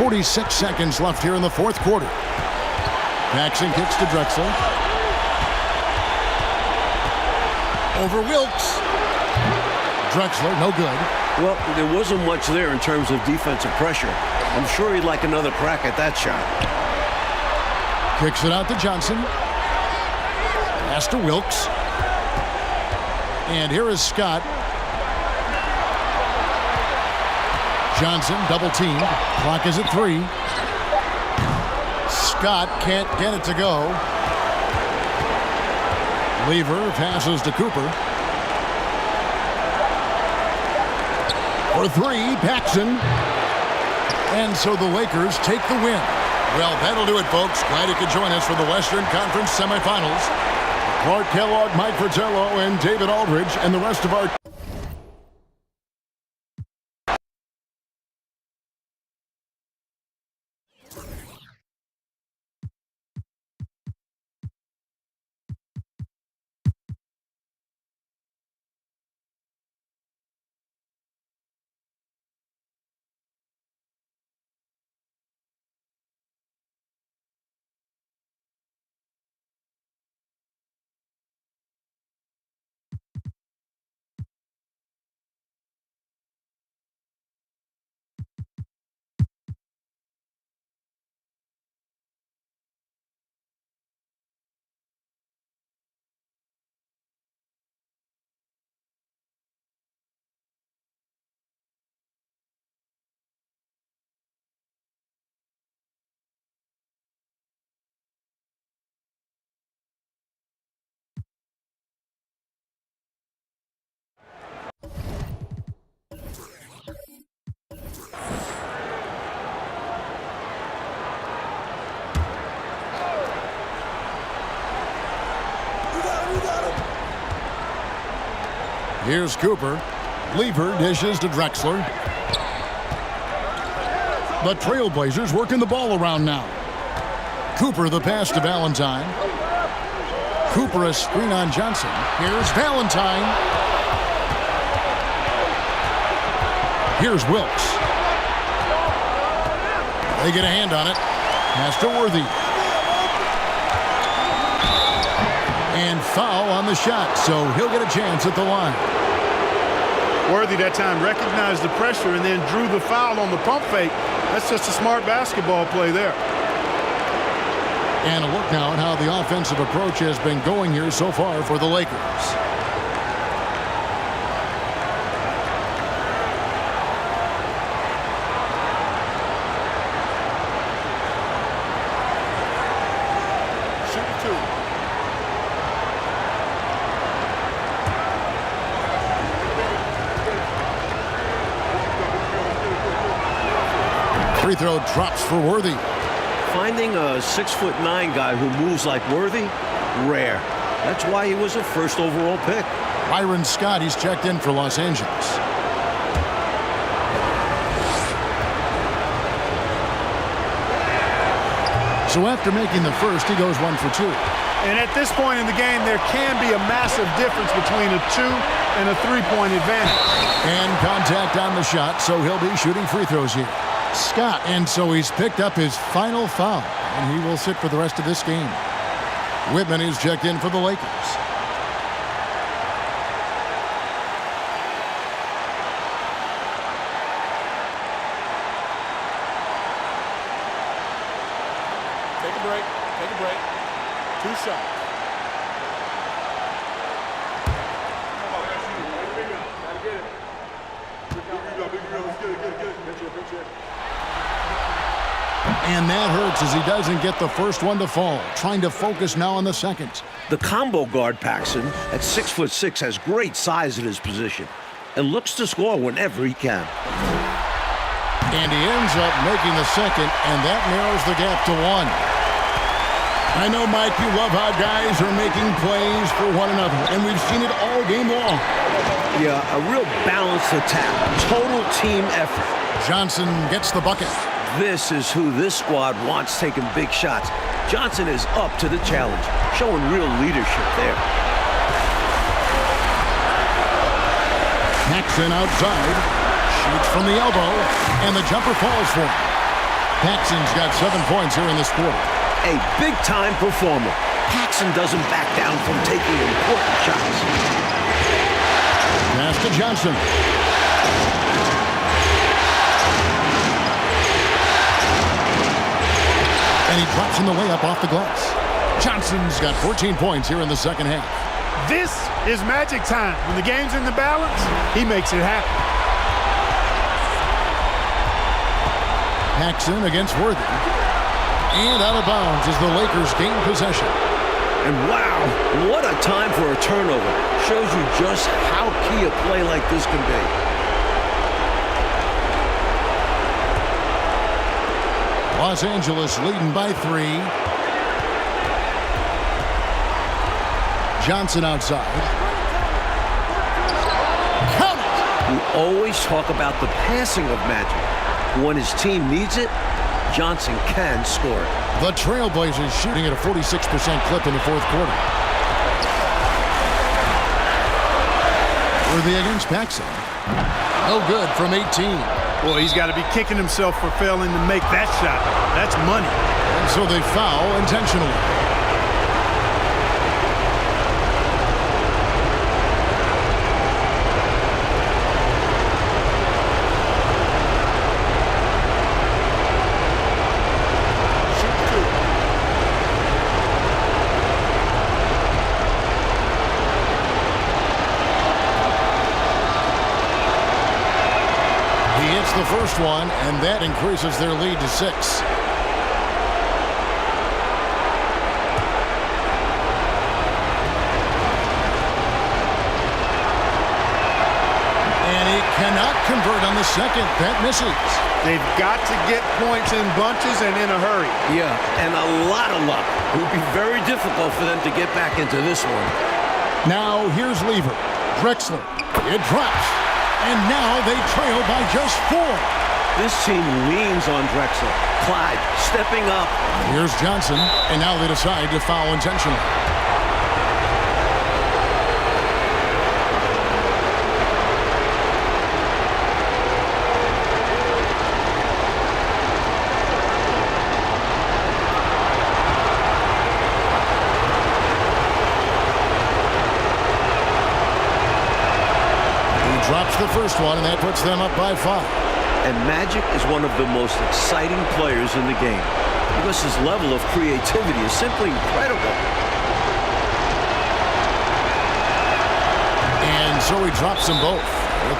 .46 seconds left here in the fourth quarter. Paxson kicks to Drexler. Over Wilkes. Drexler, no good.
Well, there wasn't much there in terms of defensive pressure. I'm sure he'd like another crack at that shot.
Kicks it out to Johnson. Pass to Wilkes. And here is Scott. Johnson double teamed. Clock is at 3. Scott can't get it to go. Lever passes to Cooper. For 3, Paxson. And so the Lakers take the win. Well, that'll do it, folks. Glad you could join us for the Western Conference semifinals. Clark Kellogg, Mike Fratello, and David Aldridge, and the rest of our Here's Cooper. Lever dishes to Drexler. The Trailblazers working the ball around now. Cooper the pass to Valentine. Cooper a screen on Johnson. Here's Valentine. Here's Wilkes. They get a hand on it. Pass to Worthy. And foul on the shot, so he'll get a chance at the line.
Worthy that time recognized the pressure and then drew the foul on the pump fake. That's just a smart basketball play there.
And a look now at how the offensive approach has been going here so far for the Lakers. Free throw drops for Worthy.
Finding a 6'9" guy who moves like Worthy, rare. That's why he was a first overall pick.
Byron Scott, he's checked in for Los Angeles. So after making the first, he goes 1 for 2.
And at this point in the game, there can be a massive difference between a 2 and a 3-point advantage.
And contact on the shot, so he'll be shooting free throws here. Scott, and so he's picked up his final foul, and he will sit for the rest of this game. Whitman is checked in for the Lakers.
Take a break. Take a break. 2 shots.
And that hurts as he doesn't get the first one to fall. Trying to focus now on the second.
The combo guard Paxson at 6'6" has great size at his position and looks to score whenever he can.
And he ends up making the second, and that narrows the gap to 1. I know, Mike, you love how guys are making plays for one another, and we've seen it all game long.
Yeah, a real balanced attack, total team effort.
Johnson gets the bucket.
This is who this squad wants taking big shots. Johnson is up to the challenge, showing real leadership there.
Paxson outside, shoots from the elbow, and the jumper falls for him. Paxson's got 7 points here in this quarter.
A big-time performer. Paxson doesn't back down from taking important shots.
Pass to Johnson. And he drops in the layup off the glass. Johnson's got 14 points here in the second half.
This is magic time. When the game's in the balance, he makes it happen.
Paxson against Worthy. And out of bounds as the Lakers gain possession.
And wow, what a time for a turnover. Shows you just how key a play like this can be.
Los Angeles leading by 3. Johnson outside. Count it!
We always talk about the passing of Magic. When his team needs it, Johnson can score it.
The Trailblazers shooting at a 46% clip in the fourth quarter. Worthy against Paxson. No good from 18.
Boy, he's got to be kicking himself for failing to make that shot. That's money.
And so they foul intentionally. The first one, and that increases their lead to 6. And he cannot convert on the second. That misses.
They've got to get points in bunches and in a hurry.
Yeah, and a lot of luck. It would be very difficult for them to get back into this one.
Now here's Lever. Drexler. It drops. And now they trail by just 4.
This team leans on Drexler. Clyde stepping up.
Here's Johnson, and now they decide to foul intentionally. Drops the first one, and that puts them up by 5.
And Magic is one of the most exciting players in the game because his level of creativity is simply incredible.
And so he drops them both.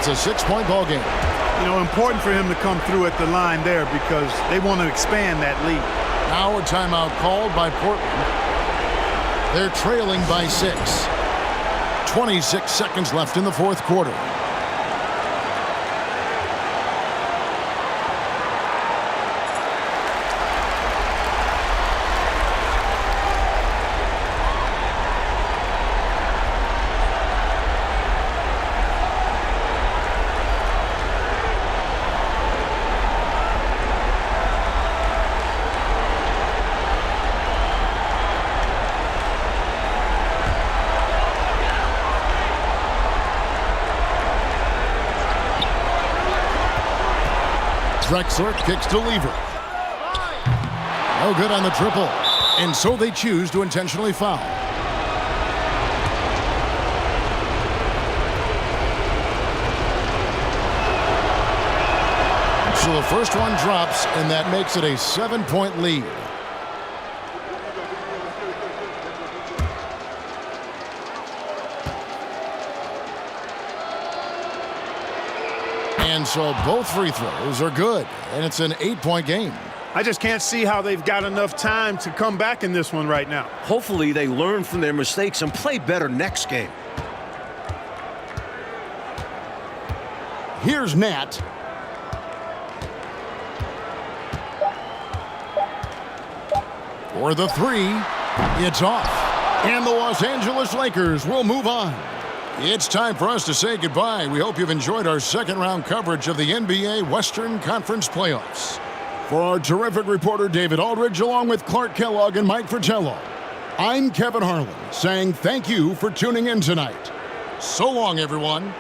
It's a 6-point ball game.
You know, important for him to come through at the line there because they want to expand that lead.
Now a timeout called by Portland. They're trailing by 6. 26 seconds left in the fourth quarter. Drexler kicks to Lever. No good on the triple. And so they choose to intentionally foul. So the first one drops, and that makes it a 7-point lead. And so both free throws are good, and it's an 8-point game.
I just can't see how they've got enough time to come back in this one right now.
Hopefully they learn from their mistakes and play better next game.
Here's Nat. For the three, it's off. And the Los Angeles Lakers will move on. It's time for us to say goodbye. We hope you've enjoyed our second-round coverage of the NBA Western Conference Playoffs. For our terrific reporter, David Aldridge, along with Clark Kellogg and Mike Fratello, I'm Kevin Harlan, saying thank you for tuning in tonight. So long, everyone.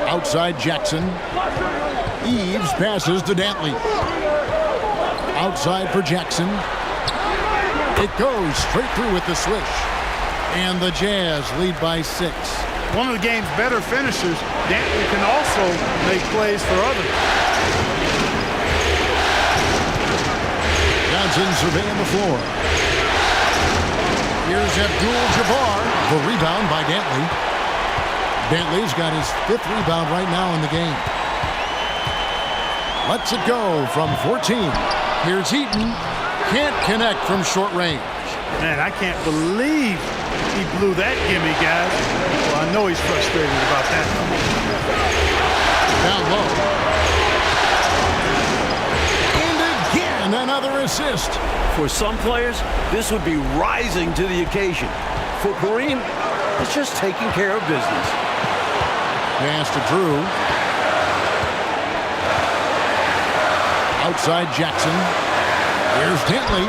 Outside Jackson. Eves passes to Dantley. Outside for Jackson. It goes straight through with the swish. And the Jazz lead by 6.
One of the game's better finishers, Dantley can also make plays for others.
Johnson surveying the floor. Here's Abdul-Jabbar. The rebound by Dantley. Dantley's got his 5th rebound right now in the game. Lets it go from 14. Here's Eaton. Can't connect from short range.
Man, I can't believe he blew that gimme, guys. Well, I know he's frustrated about that.
Down low. And again, another assist.
For some players, this would be rising to the occasion. For Kareem, it's just taking care of business.
Pass to Drew. Outside Jackson. Here's Dantley.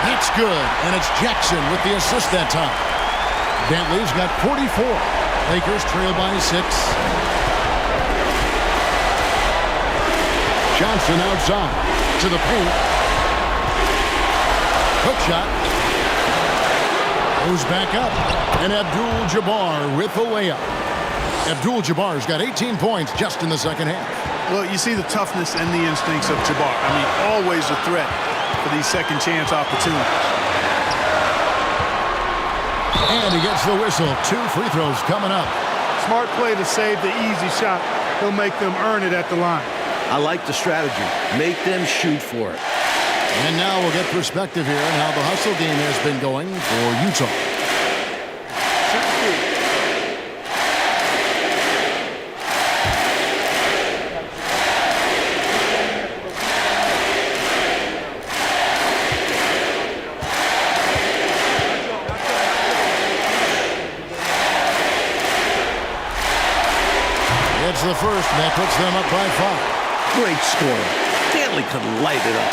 That's good, and it's Jackson with the assist that time. Dantley's got 44. Lakers trail by 6. Johnson outside to the paint. Hook shot. Goes back up, and Abdul-Jabbar with the layup. Abdul-Jabbar's got 18 points just in the second half.
Well, you see the toughness and the instincts of Jabbar. I mean, always a threat for these second chance opportunities.
And he gets the whistle. 2 free throws coming up.
Smart play to save the easy shot. He'll make them earn it at the line.
I like the strategy. Make them shoot for it.
And now we'll get perspective here on how the hustle game has been going for Utah. It's the first, and that puts them up by 5.
Great scoring. Dantley could light it up.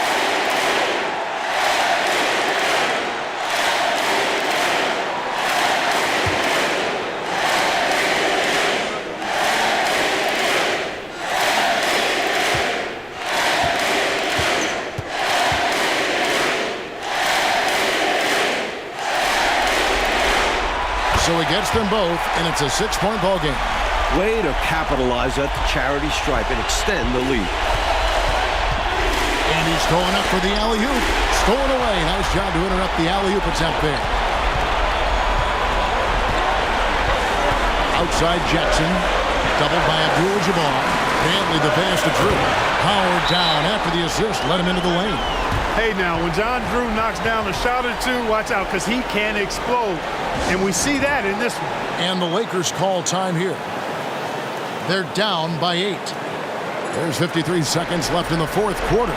So he gets them both, and it's a 6-point ball game.
Way to capitalize at the charity stripe and extend the lead.
And he's going up for the alley-oop. Stolen away. Nice job to interrupt the alley-oop attempt there. Outside Jackson. Doubled by Abdul-Jabbar. Dantley the pass to Drew. Howard down after the assist. Let him into the lane.
Hey, now, when John Drew knocks down a shot or two, watch out, because he can explode. And we see that in this one.
And the Lakers call time here. They're down by 8. There's 53 seconds left in the 4th quarter.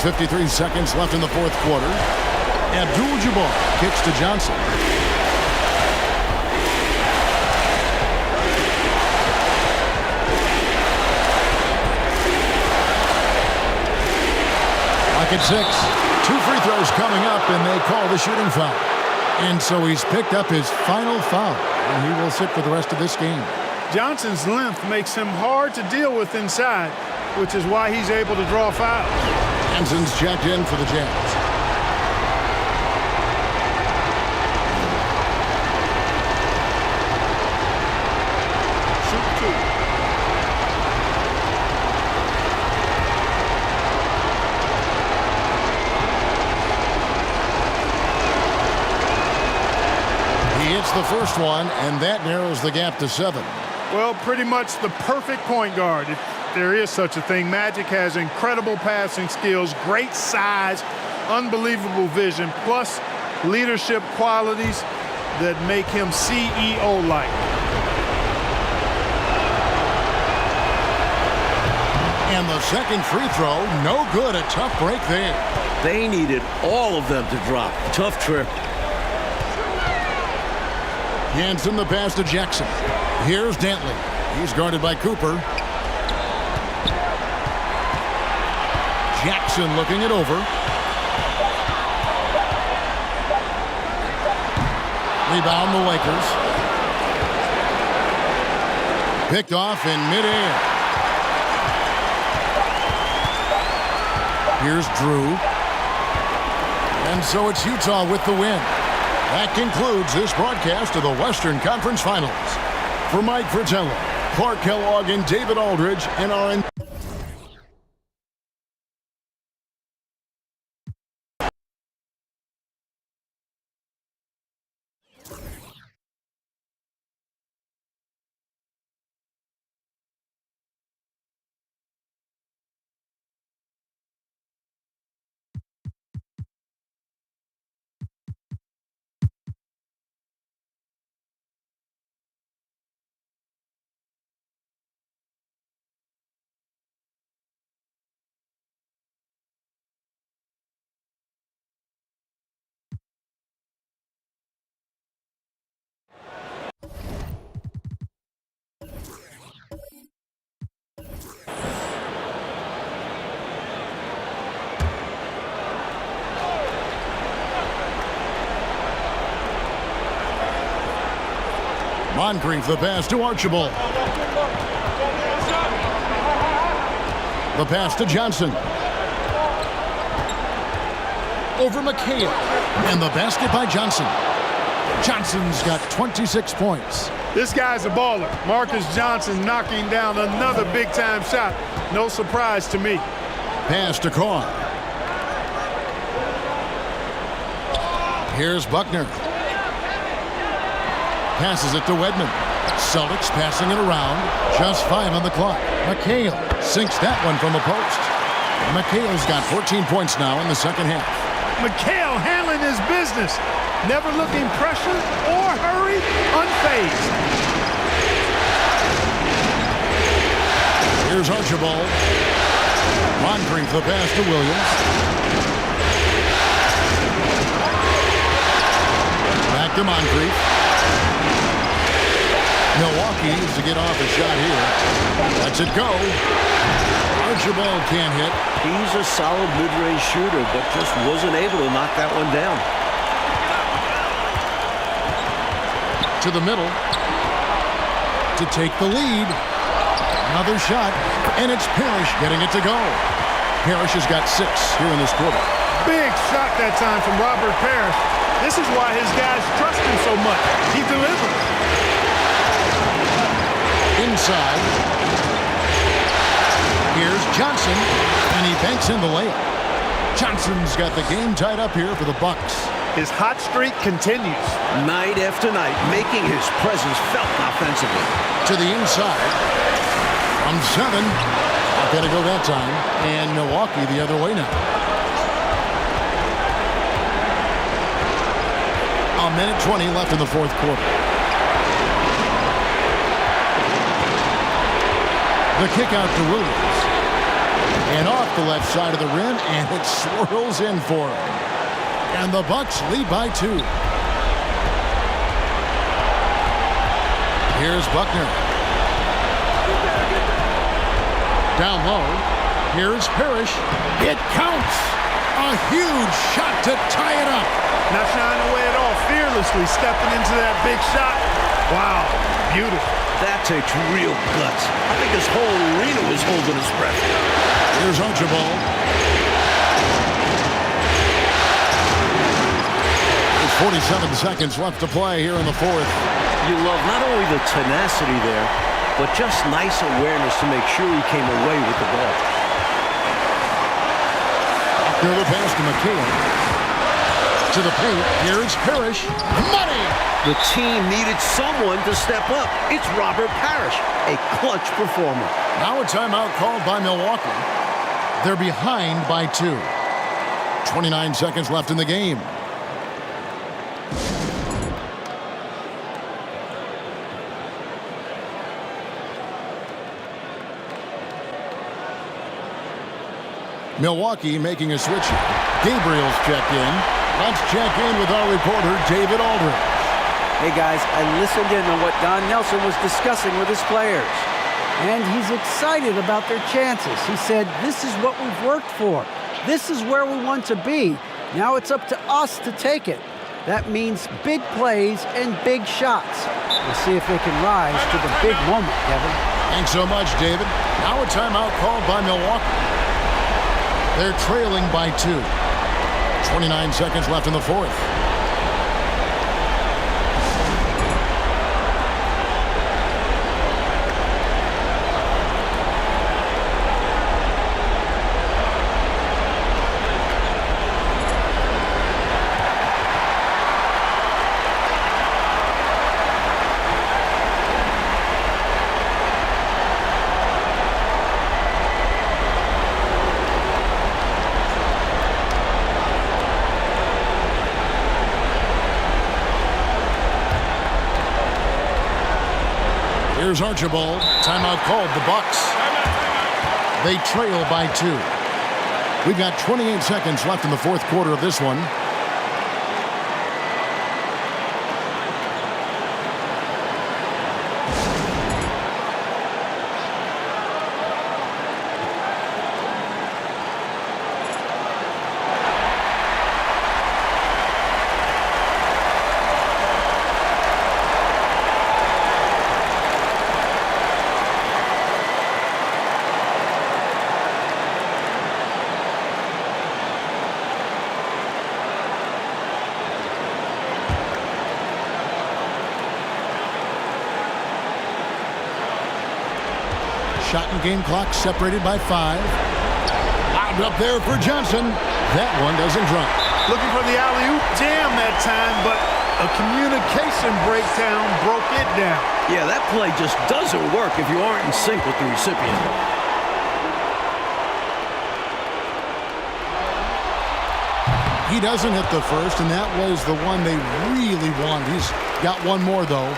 There's 53 seconds left in the 4th quarter. Abdul-Jabbar kicks to Johnson. Clock at 6. 2 free throws coming up, and they call the shooting foul. And so he's picked up his final foul, and he will sit for the rest of this game.
Johnson's length makes him hard to deal with inside, which is why he's able to draw fouls.
Johnson's checked in for the Jazz.
Shoot 2.
He hits the first one, and that narrows the gap to 7.
Well, pretty much the perfect point guard, if there is such a thing. Magic has incredible passing skills, great size, unbelievable vision, plus leadership qualities that make him CEO-like.
And the second free throw, no good. A tough break there.
They needed all of them to drop. Tough trip.
Hanson the pass to Jackson. Here's Dantley. He's guarded by Cooper. Jackson looking it over. Rebound the Lakers. Picked off in midair. Here's Drew. And so it's Utah with the win. That concludes this broadcast of the Western Conference Finals. For Mike Fratello, Clark Kellogg, and David Aldridge, and our... Moncrief, the pass to Archibald. The pass to Johnson. Over McHale. And the basket by Johnson. Johnson's got 26 points.
This guy's a baller. Marcus Johnson knocking down another big-time shot. No surprise to me.
Pass to Carr. Here's Buckner. Passes it to Wedman. Celtics passing it around. Just 5 on the clock. McHale sinks that one from the post. McHale's got 14 points now in the second half.
McHale handling his business. Never looking pressured or hurried, unfazed.
Here's Archibald. Moncrief, the pass to Williams. Back to Moncrief. Milwaukee needs to get off a shot here. Lets it go. Archibald can't hit.
He's a solid mid-range shooter, but just wasn't able to knock that one down.
To the middle. To take the lead. Another shot. And it's Parrish getting it to go. Parrish has got 6 here in this quarter.
Big shot that time from Robert Parrish. This is why his guys trust him so much. He delivers.
Inside. Here's Johnson, and he banks in the layup. Johnson's got the game tied up here for the Bucks.
His hot streak continues.
Night after night, making his presence felt offensively.
To the inside. From 7. Not going to go that time. And Milwaukee the other way now. A minute 20 left in the fourth quarter. The kick out to Williams. And off the left side of the rim, and it swirls in for him. And the Bucks lead by 2. Here's Buckner. Down low. Here's Parrish. It counts. A huge shot to tie it up.
Not shying away at all. Fearlessly stepping into that big shot. Wow. Beautiful.
That takes real guts. I think this whole arena was holding its breath.
Here's Archibald. There's 47 seconds left to play here in the fourth.
You love not only the tenacity there, but just nice awareness to make sure he came away with the ball.
Here the pass to McHale. To the paint. Here's Parrish. Money!
The team needed someone to step up. It's Robert Parrish, a clutch performer.
Now a timeout called by Milwaukee. They're behind by 2. 29 seconds left in the game. Milwaukee making a switch. Gabriel's checked in. Let's check in with our reporter, David Aldridge.
Hey guys, I listened in on what Don Nelson was discussing with his players. And he's excited about their chances. He said, this is what we've worked for. This is where we want to be. Now it's up to us to take it. That means big plays and big shots. We'll see if they can rise to the big moment, Kevin.
Thanks so much, David. Now a timeout called by Milwaukee. They're trailing by 2. 29 seconds left in the fourth. Here's Archibald. Timeout called. The Bucks. They trail by 2. We've got 28 seconds left in the fourth quarter of this one. Shot and game clock separated by 5. Lobbed up there for Johnson. That one doesn't drop.
Looking for the alley-oop jam that time, but a communication breakdown broke it down.
Yeah, that play just doesn't work if you aren't in sync with the recipient.
He doesn't hit the first, and that was the one they really wanted. He's got one more, though.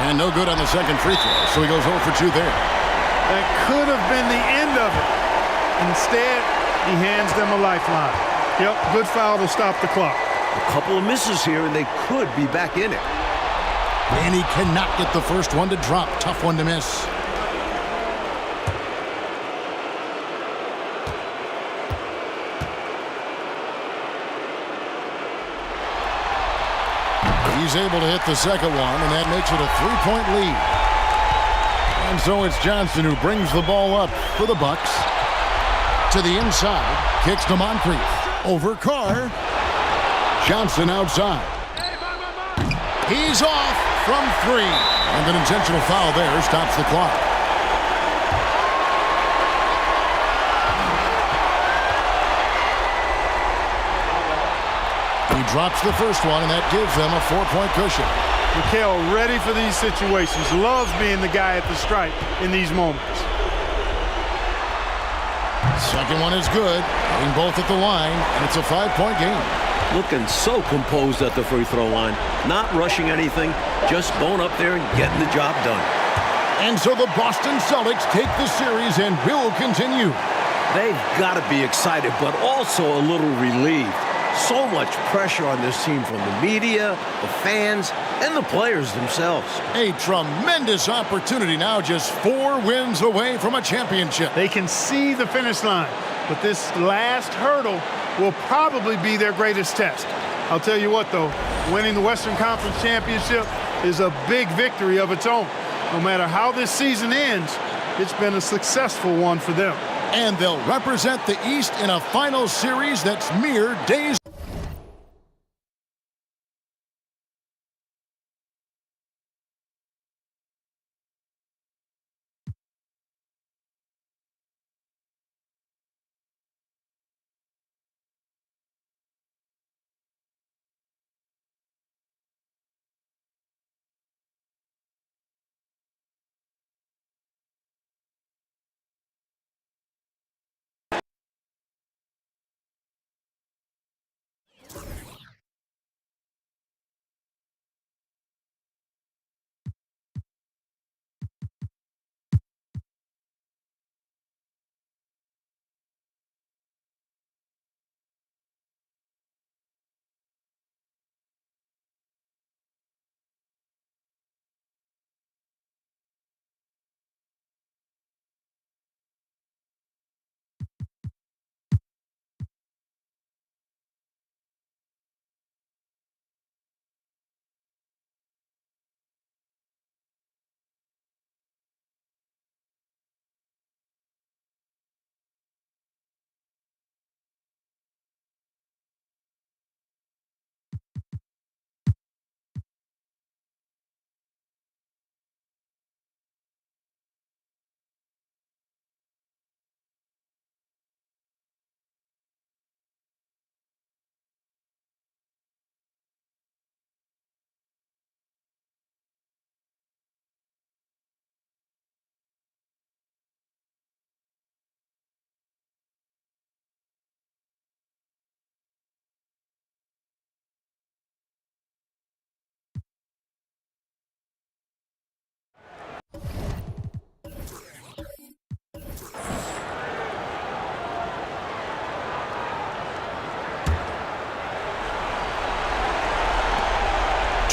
And no good on the second free throw, so he goes 0 for 2 there.
That could have been the end of it. Instead, he hands them a lifeline. Yep, good foul to stop the clock.
A couple of misses here, and they could be back in it.
And he cannot get the first one to drop. Tough one to miss. He's able to hit the second one, and that makes it a 3-point lead. And so it's Johnson who brings the ball up for the Bucks. To the inside, kicks to Moncrief. Over Carr. Johnson outside. He's off from 3. And an intentional foul there stops the clock. He drops the first one, and that gives them a 4-point cushion.
Mikal ready for these situations. Loves being the guy at the stripe in these moments.
Second one is good. Hitting both at the line, and it's a 5-point game.
Looking so composed at the free throw line. Not rushing anything, just going up there and getting the job done.
And so the Boston Celtics take the series and will continue.
They've got to be excited, but also a little relieved. So much pressure on this team from the media, the fans, and the players themselves.
A tremendous opportunity now, just 4 wins away from a championship.
They can see the finish line, but this last hurdle will probably be their greatest test. I'll tell you what, though, winning the Western Conference Championship is a big victory of its own. No matter how this season ends, it's been a successful one for them.
And they'll represent the East in a final series that's mere days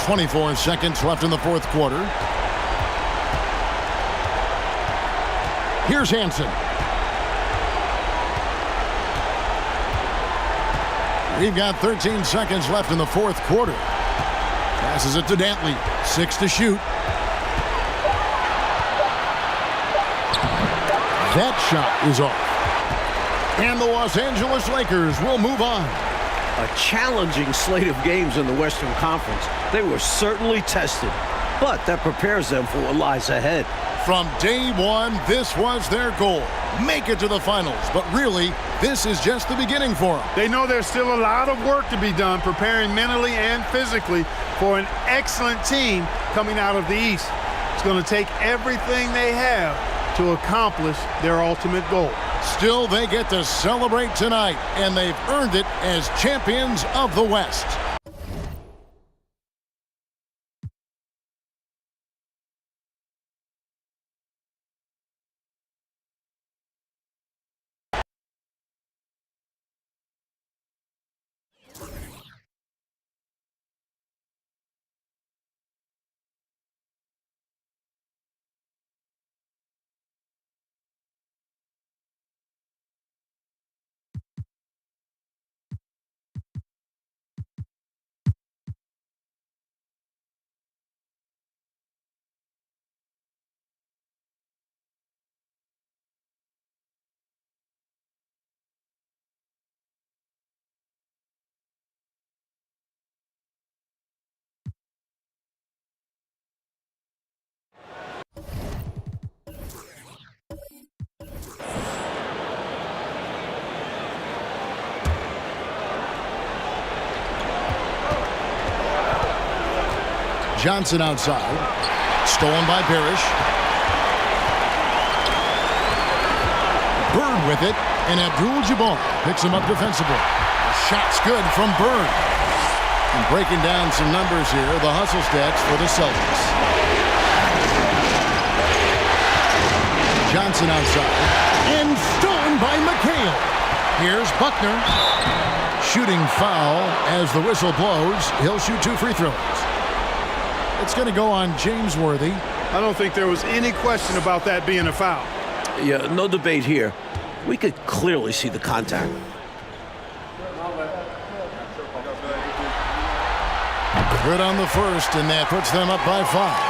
24 seconds left in the fourth quarter. Here's Hansen. We've got 13 seconds left in the fourth quarter. Passes it to Dantley. 6 to shoot. That shot is off. And the Los Angeles Lakers will move on.
A challenging slate of games in the Western Conference. They were certainly tested, but that prepares them for what lies ahead.
From day one, this was their goal. Make it to the finals. But really, this is just the beginning for them.
They know there's still a lot of work to be done preparing mentally and physically for an excellent team coming out of the East. It's going to take everything they have to accomplish their ultimate goal.
Still, they get to celebrate tonight, and they've earned it as champions of the West. Johnson outside. Stolen by Parrish. Bird with it, and Abdul-Jabbar picks him up defensively. The shot's good from Bird. And breaking down some numbers here, the hustle stats for the Celtics. Johnson outside. And stolen by McHale. Here's Buckner. Shooting foul as the whistle blows. He'll shoot 2 free throws. It's going to go on James Worthy.
I don't think there was any question about that being a foul.
Yeah, no debate here. We could clearly see the contact.
Good on the first, and that puts them up by 5.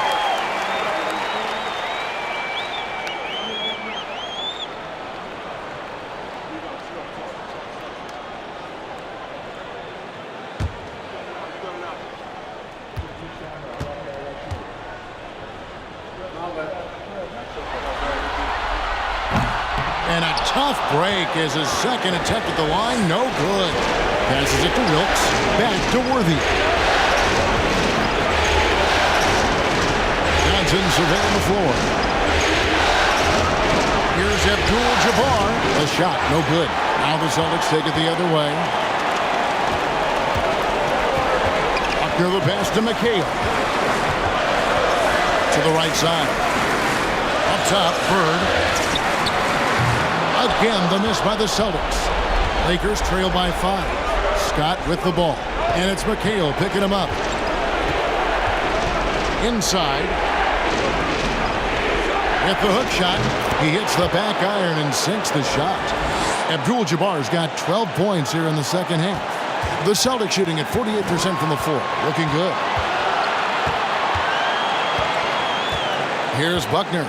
And a tough break as his second attempt at the line, no good. Passes it to Wilkes, back to Worthy. Johnson surveying the floor. Here's Abdul-Jabbar. The shot, no good. Now the Celtics take it the other way. Buckner the pass to McHale. To the right side. Up top, Bird. Again, the miss by the Celtics. Lakers trail by 5. Scott with the ball. And it's McHale picking him up. Inside. With the hook shot, he hits the back iron and sinks the shot. Abdul-Jabbar's got 12 points here in the second half. The Celtics shooting at 48% from the floor. Looking good. Here's Buckner.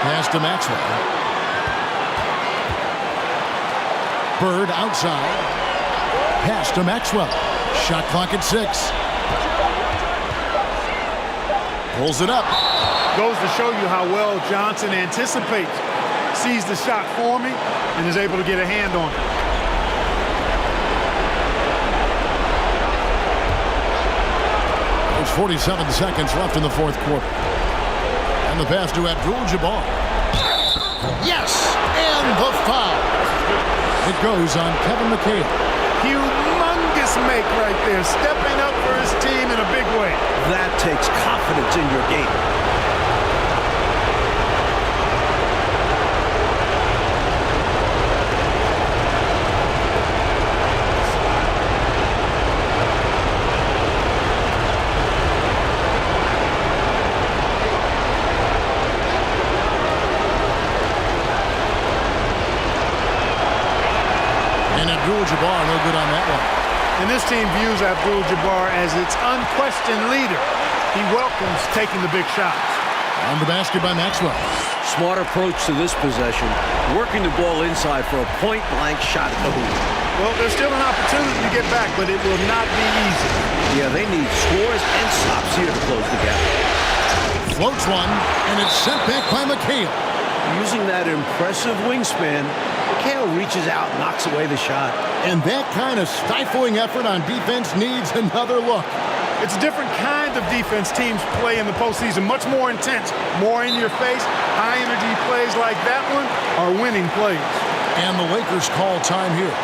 Pass to Maxwell. Bird outside. Pass to Maxwell. Shot clock at 6. Pulls it up.
Goes to show you how well Johnson anticipates. Sees the shot forming and is able to get a hand on it.
There's 47 seconds left in the fourth quarter. And the pass to Abdul-Jabbar. Yes! And the foul. It goes on Kevin McHale.
Humongous make right there. Stepping up for his team in a big way.
That takes confidence in your game.
And Abdul-Jabbar no good on that one.
And this team views Abdul-Jabbar as its unquestioned leader. He welcomes taking the big shots.
On the basket by Maxwell.
Smart approach to this possession, working the ball inside for a point-blank shot at the hoop.
Well, there's still an opportunity to get back, but it will not be easy.
Yeah, they need scores and stops here to close the gap.
Floats one, and it's sent back by McHale.
Using that impressive wingspan, McHale reaches out and knocks away the shot.
And that kind of stifling effort on defense needs another look.
It's a different kind of defense teams play in the postseason, much more intense, more in your face. High-energy plays like that one are winning plays.
And the Lakers call time here.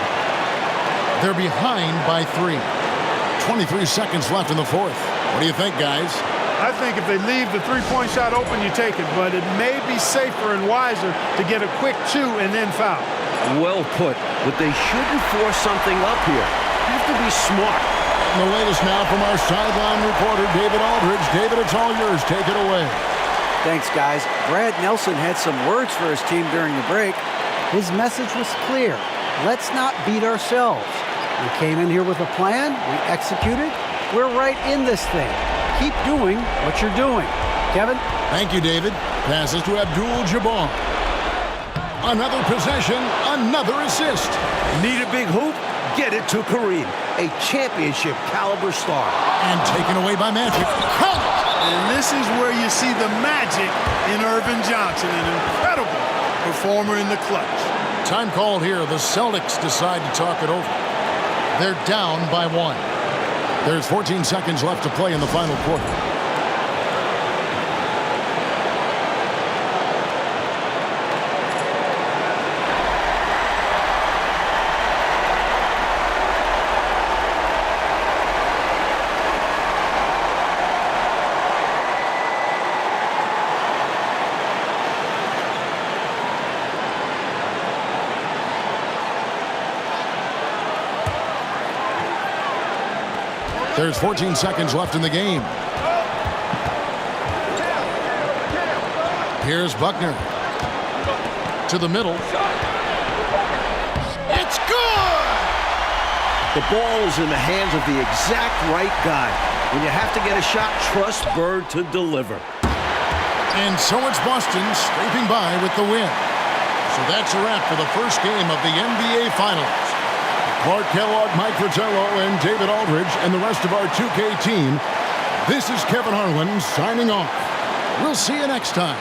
They're behind by 3. 23 seconds left in the fourth. What do you think, guys?
I think if they leave the three-point shot open, you take it, but it may be safer and wiser to get a quick 2 and then foul.
Well put, but they shouldn't force something up here. You have to be smart.
And the latest now from our sideline reporter, David Aldridge. David, it's all yours. Take it away.
Thanks, guys. Brad Nelson had some words for his team during the break. His message was clear. Let's not beat ourselves. We came in here with a plan. We executed. We're right in this thing. Keep doing what you're doing. Kevin?
Thank you, David. Passes to Abdul-Jabbar. Another possession, another assist.
Need a big hoop? Get it to Kareem, a championship caliber star.
And taken away by Magic. Count!
And this is where you see the magic in Irvin Johnson, an incredible performer in the clutch.
Time called here. The Celtics decide to talk it over. They're down by 1. There's 14 seconds left to play in the final quarter. There's 14 seconds left in the game. Here's Buckner. To the middle. It's good!
The ball is in the hands of the exact right guy. When you have to get a shot, trust Bird to deliver.
And so it's Boston scraping by with the win. So that's a wrap for the first game of the NBA Finals. Clark Kellogg, Mike Fratello, and David Aldridge, and the rest of our 2K team. This is Kevin Harlan signing off. We'll see you next time.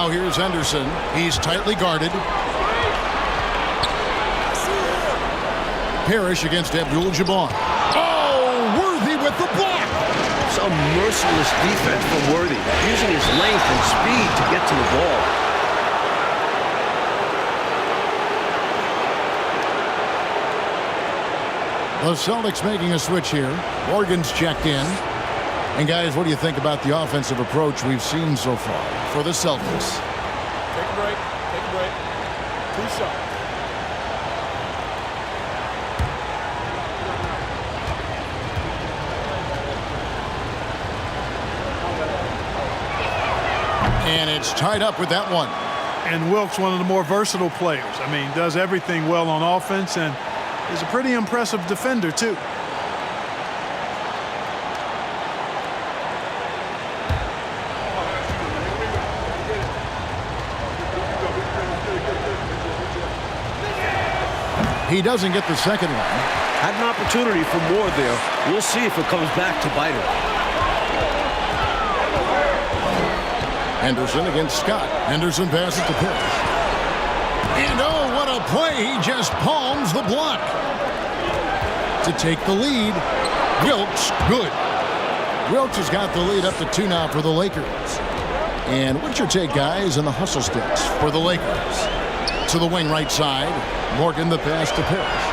Now here's Henderson. He's tightly guarded. Parrish against Abdul-Jabbar. Oh, Worthy with the block.
Some merciless defense from Worthy, using his length and speed to get to the ball.
The Celtics making a switch here. Morgan's checked in. And guys, what do you think about the offensive approach we've seen so far for the Celtics?
Take a break. Take a break. 2 shots.
And it's tied up with that one.
And Wilkes, one of the more versatile players. I mean, does everything well on offense and is a pretty impressive defender, too.
He doesn't get the second one.
Had an opportunity for more there. We'll see if it comes back to bite him.
Henderson against Scott. Henderson passes to Parrish. And oh, what a play. He just palms the block. To take the lead. Wilkes, good. Wilkes has got the lead up to 2 now for the Lakers. And what's your take, guys, on the hustle sticks for the Lakers? To the wing right side. Morgan the pass to Parrish.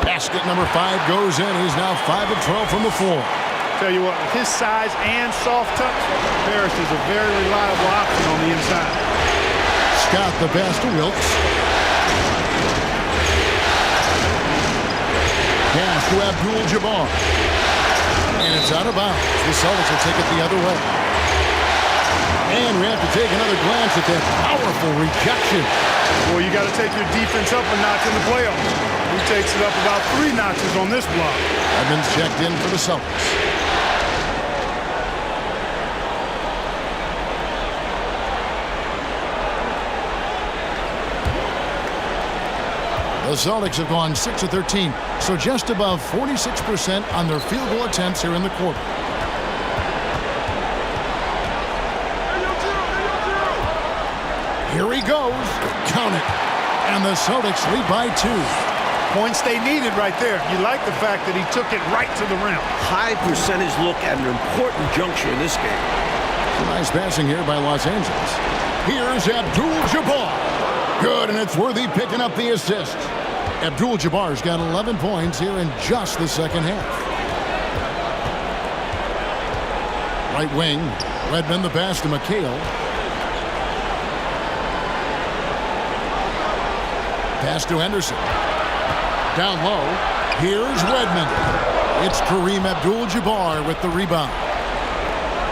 Basket number 5 goes in. He's now 5 of 12 from the floor.
Tell you what, with his size and soft touch, Parrish is a very reliable option on the inside.
Scott the pass to Wilkes. Pass to Abdul-Jabbar. And it's out of bounds. The Celtics will take it the other way. And we have to take another glance at that powerful rejection.
Well, you got to take your defense up a notch in the playoffs. He takes it up about 3 notches on this block.
Evans checked in for the Celtics. The Celtics have gone 6 of 13, so just above 46% on their field goal attempts here in the quarter. Here he goes. Count it. And the Celtics lead by 2.
Points they needed right there. You like the fact that he took it right to the rim.
High percentage look at an important juncture in this game.
Nice passing here by Los Angeles. Here's Abdul-Jabbar. Good, and it's Worthy picking up the assist. Abdul-Jabbar's got 11 points here in just the second half. Right wing, Redmond the pass to McHale. Pass to Henderson. Down low, here's Redmond. It's Kareem Abdul-Jabbar with the rebound.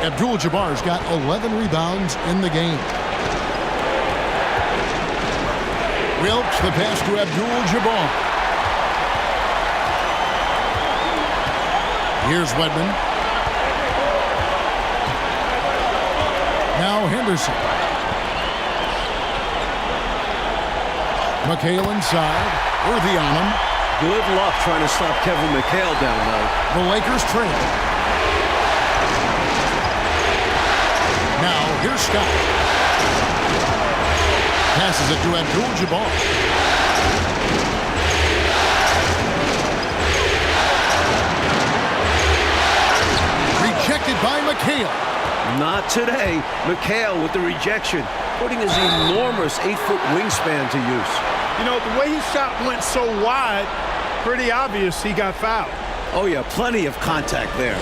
Abdul-Jabbar's got 11 rebounds in the game. Wilkes the pass to Abdul-Jabbar. Here's Wedman. Now Henderson. McHale inside. Worthy on him.
Good luck trying to stop Kevin McHale down low.
The Lakers trail. Now here's Scott. Passes it to Abdul-Jabbar. Rejected by McHale.
Not today. McHale with the rejection, putting his enormous 8-foot wingspan to use.
You know, the way his shot went so wide, pretty obvious he got fouled.
Oh, yeah, plenty of contact there.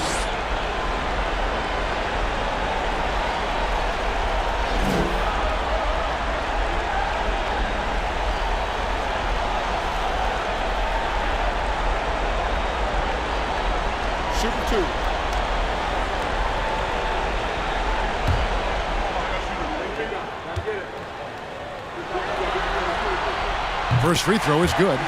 Shooting 2.
First free throw is good.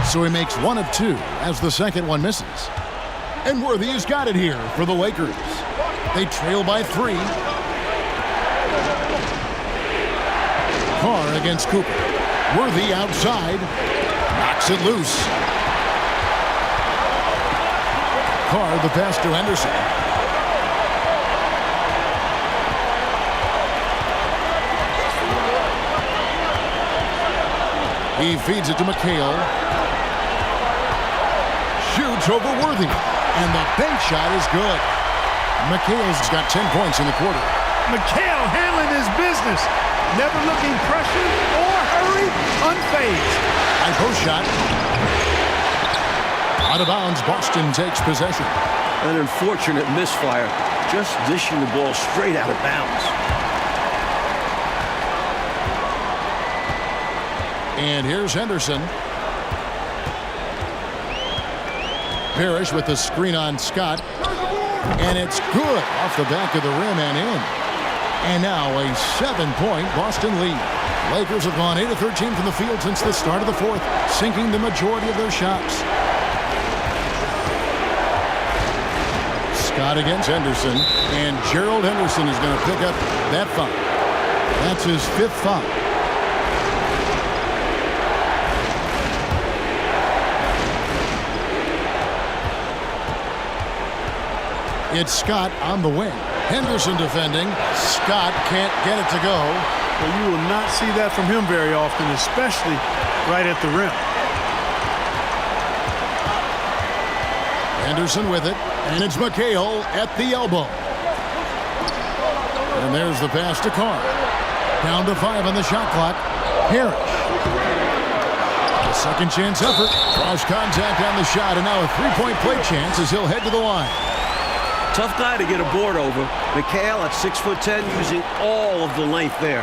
So he makes 1 of 2 as the second one misses. And Worthy has got it here for the Lakers. They trail by 3. Carr against Cooper. Worthy outside. Knocks it loose. Carr, the pass to Henderson. He feeds it to McHale. Shoots over Worthy. And the bank shot is good. McHale's got 10 points in the quarter.
McHale handling his business. Never looking pressured or hurried, unfazed.
High post shot. Out of bounds, Boston takes possession.
An unfortunate misfire, just dishing the ball straight out of bounds.
And here's Henderson. Parrish with the screen on Scott. And it's good off the back of the rim and in. And now a 7-point Boston lead. Lakers have gone 8 of 13 from the field since the start of the fourth, sinking the majority of their shots. Scott against Henderson, and Gerald Henderson is going to pick up that foul. That's his 5th foul. It's Scott on the wing. Henderson defending. Scott can't get it to go.
Well, you will not see that from him very often, especially right at the rim.
Henderson with it, and it's McHale at the elbow. And there's the pass to Carr. Down to 5 on the shot clock. Parrish. A second chance effort. Cross contact on the shot, and now a 3-point play chance as he'll head to the line.
Tough guy to get a board over. McHale at 6'10", using all of the length there.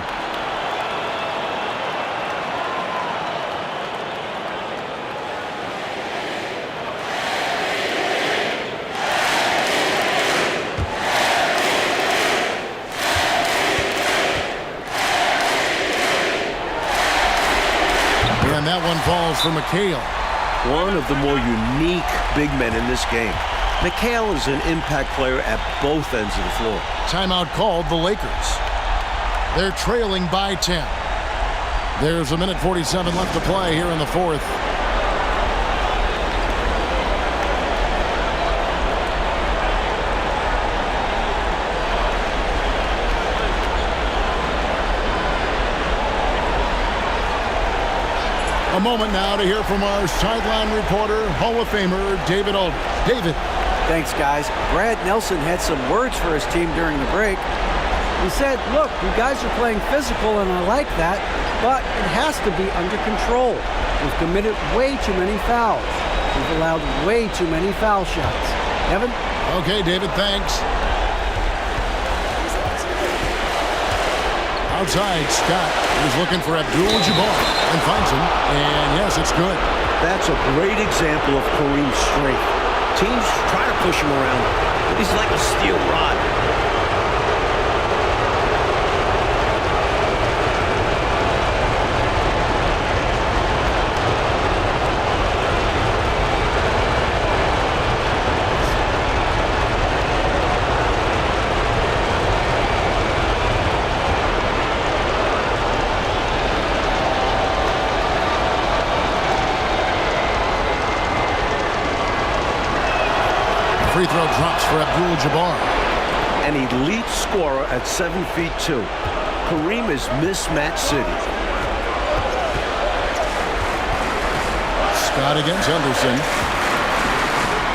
And that one falls for McHale.
One of the more unique big men in this game. McHale is an impact player at both ends of the floor.
Timeout called the Lakers. They're trailing by 10. There's a minute 47 left to play here in the fourth. A moment now to hear from our sideline reporter, Hall of Famer David Aldridge. David.
Thanks, guys. Brad Nelson had some words for his team during the break. He said, look, you guys are playing physical, and I like that, but it has to be under control. We've committed way too many fouls. We've allowed way too many foul shots. Evan?
Okay, David, thanks. Outside, Scott is looking for Abdul-Jabbar and finds him, and yes, it's good.
That's a great example of Kareem's strength. Teams try to push him around, but he's like a steel rod.
Free throw drops for Abdul-Jabbar.
An elite scorer at 7'2". Kareem is mismatch city.
Scott against Henderson.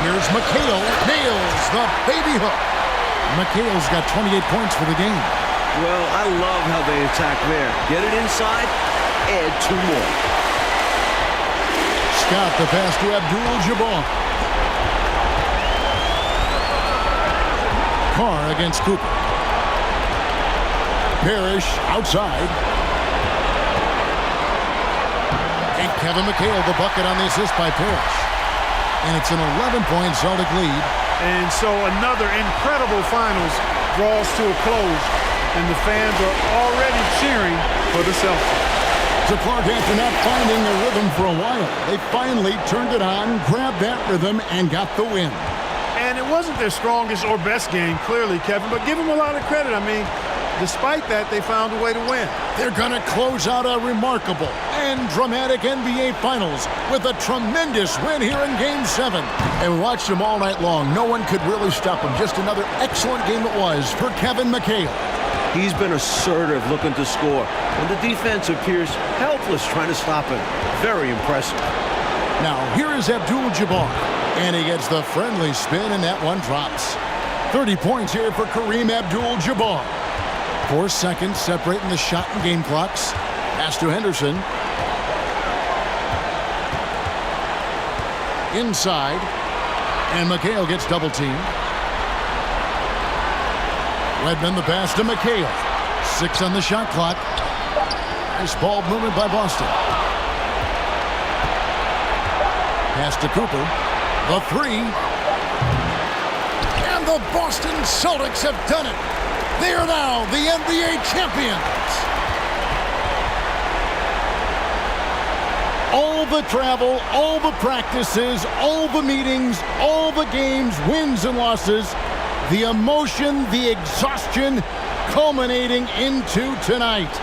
Here's McHale. Nails the baby hook. McHale's got 28 points for the game.
Well, I love how they attack there. Get it inside, add 2 more.
Scott the pass to Abdul-Jabbar. Carr against Cooper. Parrish outside. And Kevin McHale the bucket on the assist by Parrish. And it's an 11-point Celtic lead.
And so another incredible finals draws to a close, and the fans are already cheering for the Celtics.
So Clark, after not finding a rhythm for a while, they finally turned it on, grabbed that rhythm, and got the win.
And it wasn't their strongest or best game, clearly, Kevin, but give them a lot of credit. I mean, Despite that, they found a way to win.
They're going to close out a remarkable and dramatic NBA Finals with a tremendous win here in Game 7. And we watched them all night long. No one could really stop them. Just another excellent game it was for Kevin McHale.
He's been assertive, looking to score, when the defense appears helpless trying to stop him. Very impressive.
Now, here is Abdul-Jabbar. And he gets the friendly spin, and that one drops. 30 points here for Kareem Abdul-Jabbar. 4 seconds separating the shot and game clocks. Pass to Henderson. Inside. And McHale gets double teamed. Redmond the pass to McHale. 6 on the shot clock. Nice ball movement by Boston. Pass to Cooper. The 3. And the Boston Celtics have done it. They are now the NBA champions. All the travel, all the practices, all the meetings, all the games, wins and losses, the emotion, the exhaustion culminating into tonight.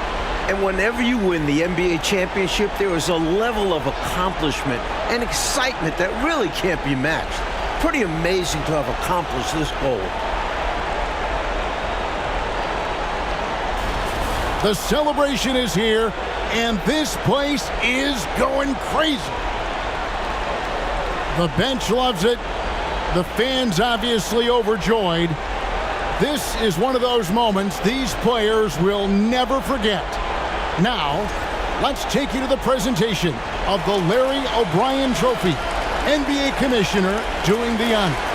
And whenever you win the NBA championship, there is a level of accomplishment and excitement that really can't be matched. Pretty amazing to have accomplished this goal.
The celebration is here, and this place is going crazy. The bench loves it. The fans obviously overjoyed. This is one of those moments these players will never forget. Now, let's take you to the presentation of the Larry O'Brien Trophy. NBA Commissioner doing the honors.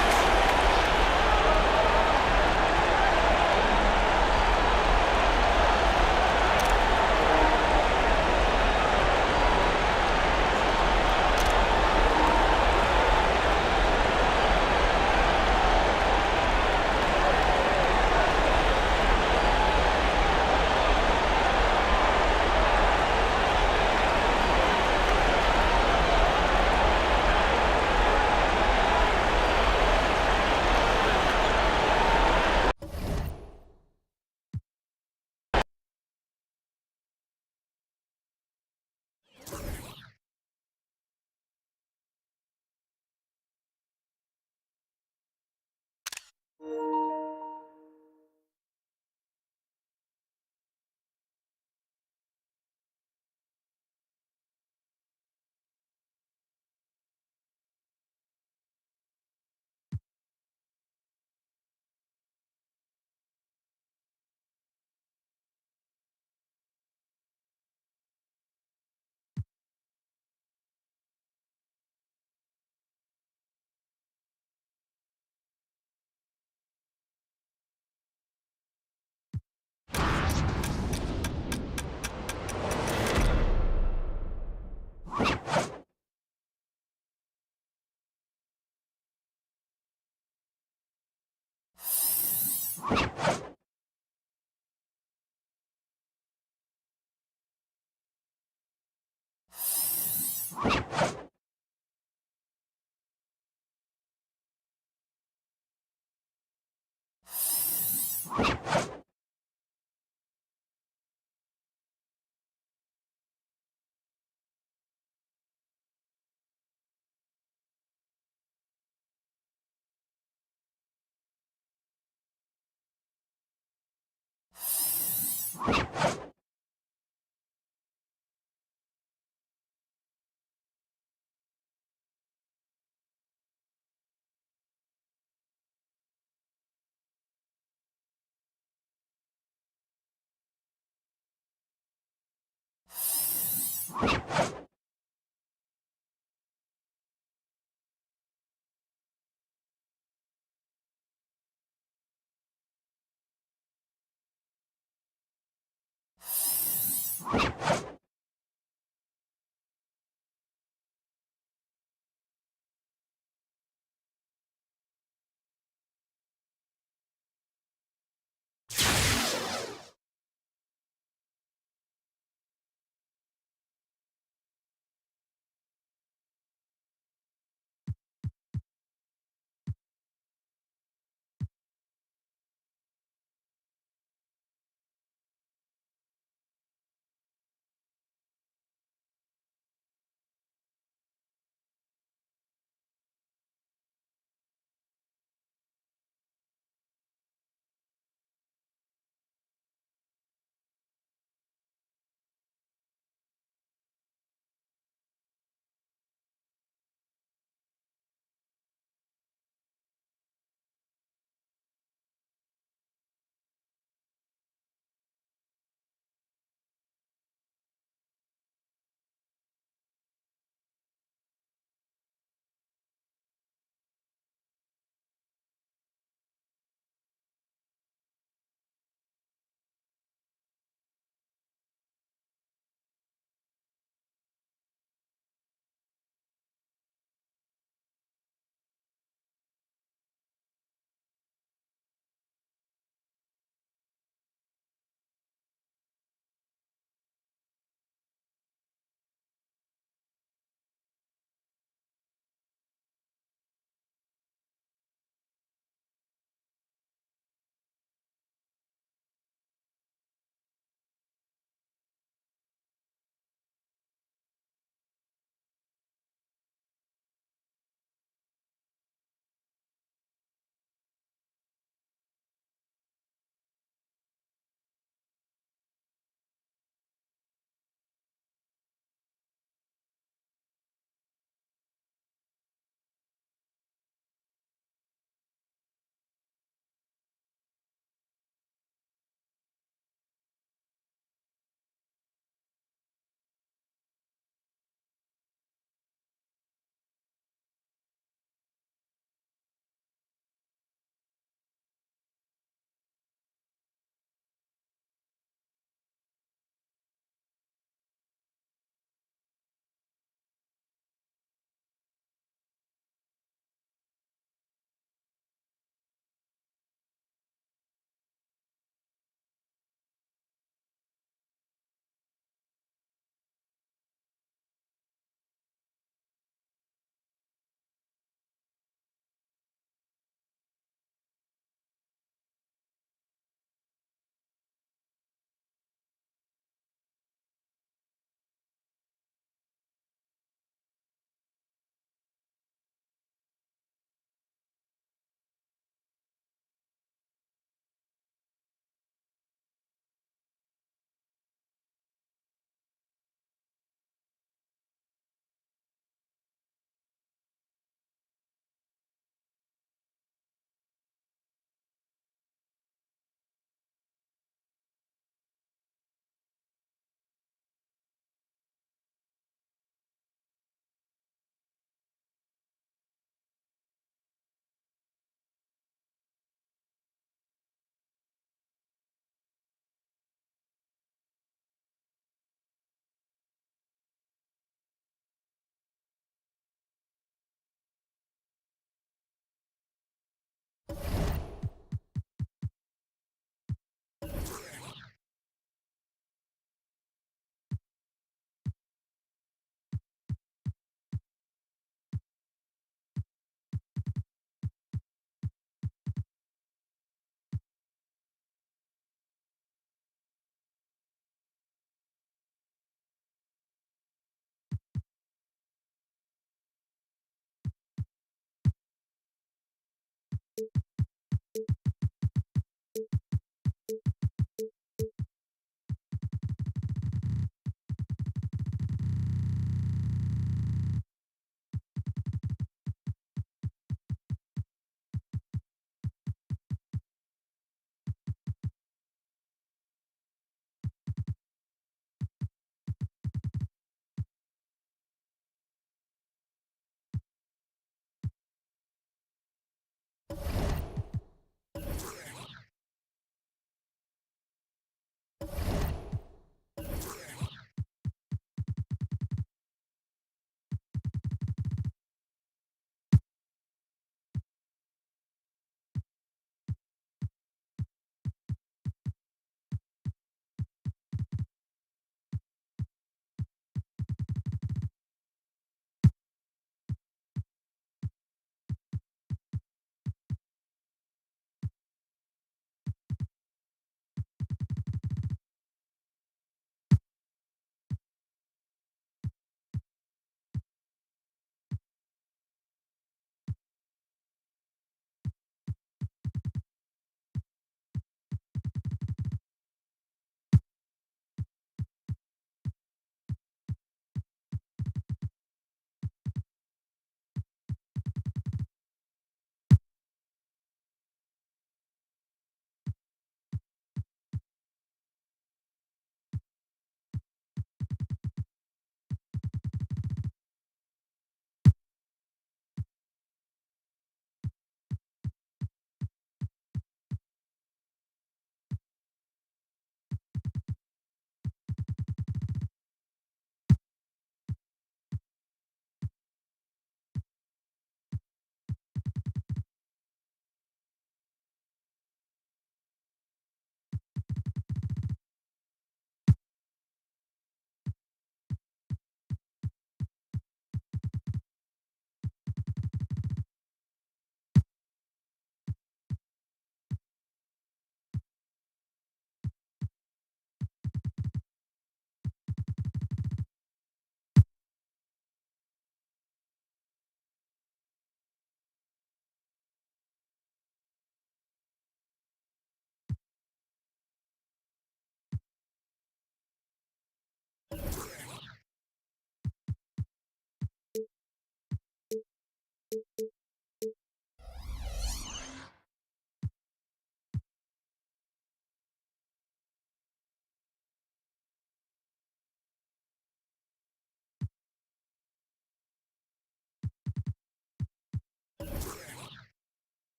You